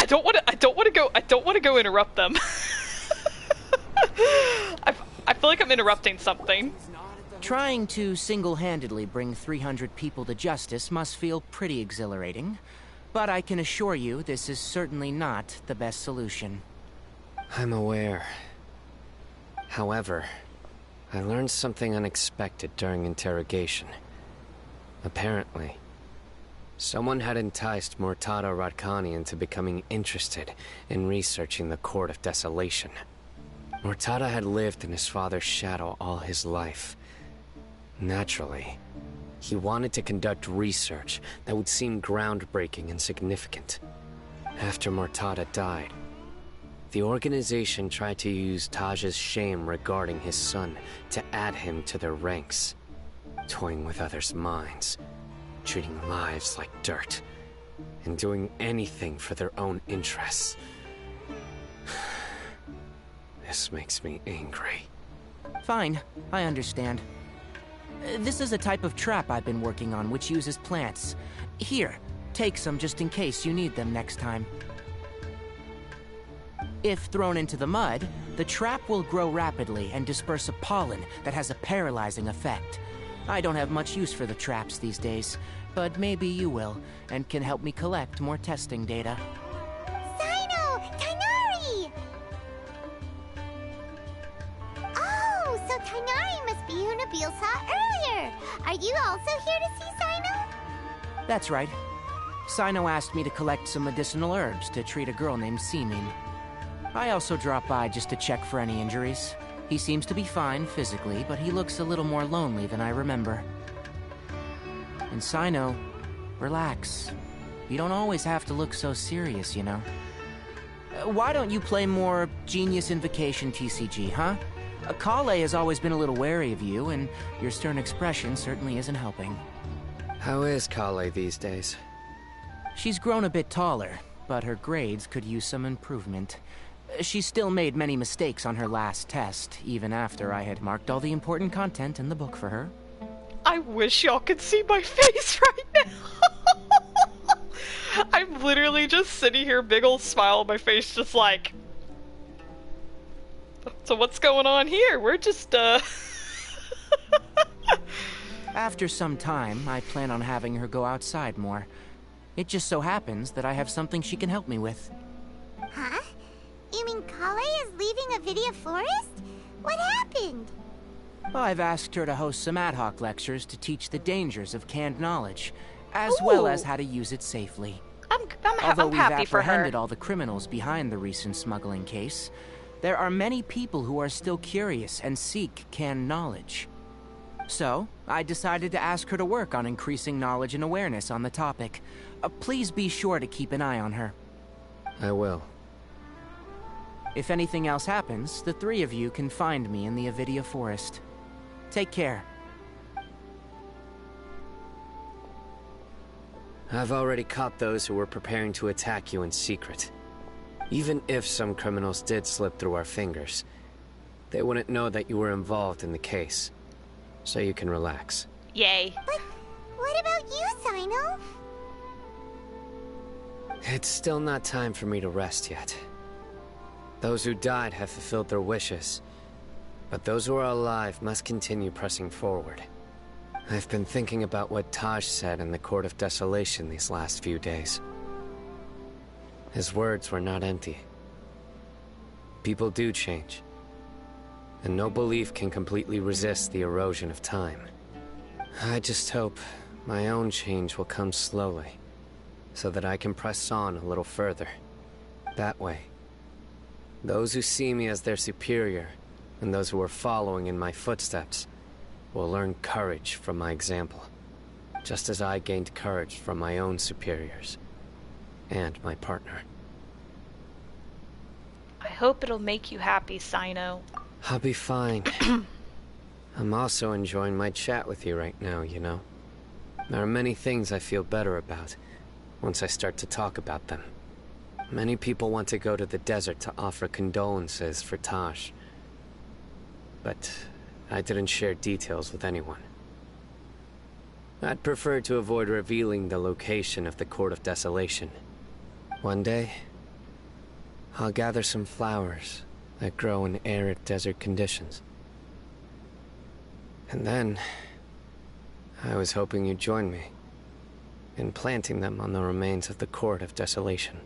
I don't want to go interrupt them. I feel like I'm interrupting something. Trying to single-handedly bring 300 people to justice must feel pretty exhilarating, but I can assure you this is certainly not the best solution. I'm aware. However, I learned something unexpected during interrogation. Apparently, someone had enticed Murtada Radkani into becoming interested in researching the Court of Desolation. Murtada had lived in his father's shadow all his life. Naturally, he wanted to conduct research that would seem groundbreaking and significant. After Murtada died, the organization tried to use Taj's shame regarding his son to add him to their ranks, toying with others' minds, treating lives like dirt, and doing anything for their own interests. This makes me angry. Fine, I understand. This is a type of trap I've been working on which uses plants. Here, take some just in case you need them next time. If thrown into the mud, the trap will grow rapidly and disperse a pollen that has a paralyzing effect. I don't have much use for the traps these days, but maybe you will, and can help me collect more testing data. Sino! Tainari! Oh, so Tainari must be who Nabil saw earlier. Are you also here to see Sino? That's right. Sino asked me to collect some medicinal herbs to treat a girl named Simin. I also dropped by just to check for any injuries. He seems to be fine physically, but he looks a little more lonely than I remember. And Sino, relax. You don't always have to look so serious, you know. Why don't you play more Genius Invocation TCG, huh? Kale has always been a little wary of you, and your stern expression certainly isn't helping. How is Kale these days? She's grown a bit taller, but her grades could use some improvement. She still made many mistakes on her last test, even after I had marked all the important content in the book for her. I wish y'all could see my face right now. I'm literally just sitting here, big old smile on my face, just like... So what's going on here? We're just, After some time, I plan on having her go outside more. It just so happens that I have something she can help me with. Huh? You mean Kale is leaving Avidia Forest? What happened? I've asked her to host some ad hoc lectures to teach the dangers of canned knowledge, as well as how to use it safely. Although we've happy for her. apprehended all the criminals behind the recent smuggling case, there are many people who are still curious and seek canned knowledge. So, I decided to ask her to work on increasing knowledge and awareness on the topic. Please be sure to keep an eye on her. I will. If anything else happens, the three of you can find me in the Avidia Forest. Take care. I've already caught those who were preparing to attack you in secret. Even if some criminals did slip through our fingers, they wouldn't know that you were involved in the case. So you can relax. Yay. But what about you, Sino? It's still not time for me to rest yet. Those who died have fulfilled their wishes, but those who are alive must continue pressing forward. I've been thinking about what Taj said in the Court of Desolation these last few days. His words were not empty. People do change, and no belief can completely resist the erosion of time. I just hope my own change will come slowly, so that I can press on a little further. That way, those who see me as their superior, and those who are following in my footsteps, will learn courage from my example, just as I gained courage from my own superiors, and my partner. I hope it'll make you happy, Sino. I'll be fine. I'm also enjoying my chat with you right now, you know. There are many things I feel better about once I start to talk about them. Many people want to go to the desert to offer condolences for Taj, but I didn't share details with anyone. I'd prefer to avoid revealing the location of the Court of Desolation. One day, I'll gather some flowers that grow in arid desert conditions. And then, I was hoping you'd join me in planting them on the remains of the Court of Desolation.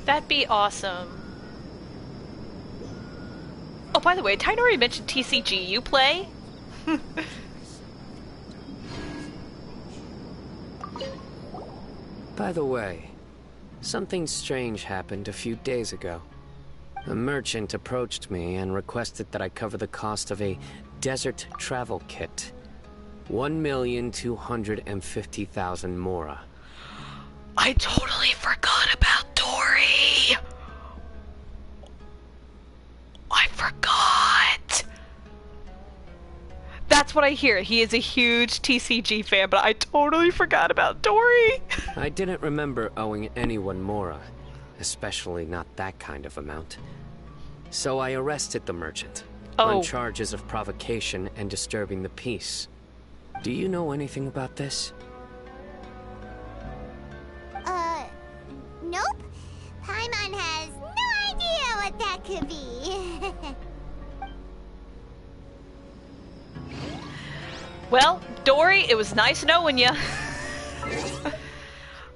That'd be awesome. Oh, by the way, Tainori mentioned TCG. You play? By the way, something strange happened a few days ago. A merchant approached me and requested that I cover the cost of a desert travel kit. 1,250,000 mora. I totally forgot about Dory! I forgot! That's what I hear. He is a huge TCG fan, but I totally forgot about Dory! I didn't remember owing anyone mora, especially not that kind of amount. So I arrested the merchant on charges of provocation and disturbing the peace. Do you know anything about this? Nope. Paimon has no idea what that could be. Well, Dory, it was nice knowing you.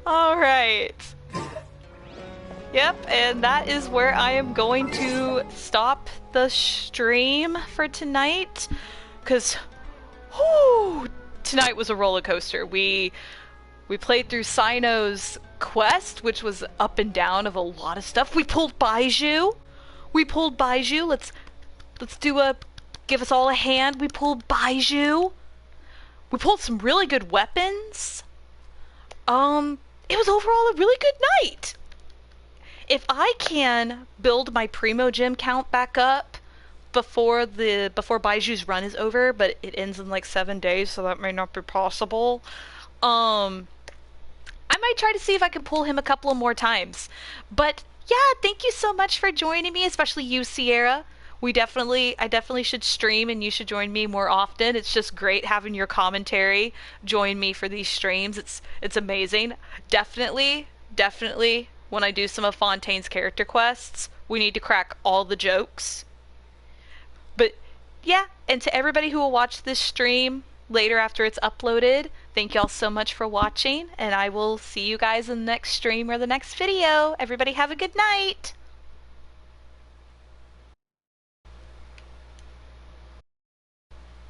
Alright. Yep, and that is where I am going to stop the stream for tonight. Because, tonight was a roller coaster. We played through Sino's quest, which was up and down of a lot of stuff. We pulled Baizhu. Let's do give us all a hand. We pulled Baizhu. We pulled some really good weapons. It was overall a really good night. If I can build my Primo Gem count back up before Baiju's run is over, but it ends in like 7 days, so that may not be possible. I might try to see if I can pull him a couple of more times. But yeah, thank you so much for joining me, especially you, Sierra. I definitely should stream, and you should join me more often. It's just great having your commentary join me for these streams. It's amazing. Definitely, when I do some of Fontaine's character quests, we need to crack all the jokes. But yeah, and to everybody who will watch this stream later after it's uploaded, thank y'all so much for watching, and I will see you guys in the next stream or the next video. Everybody have a good night!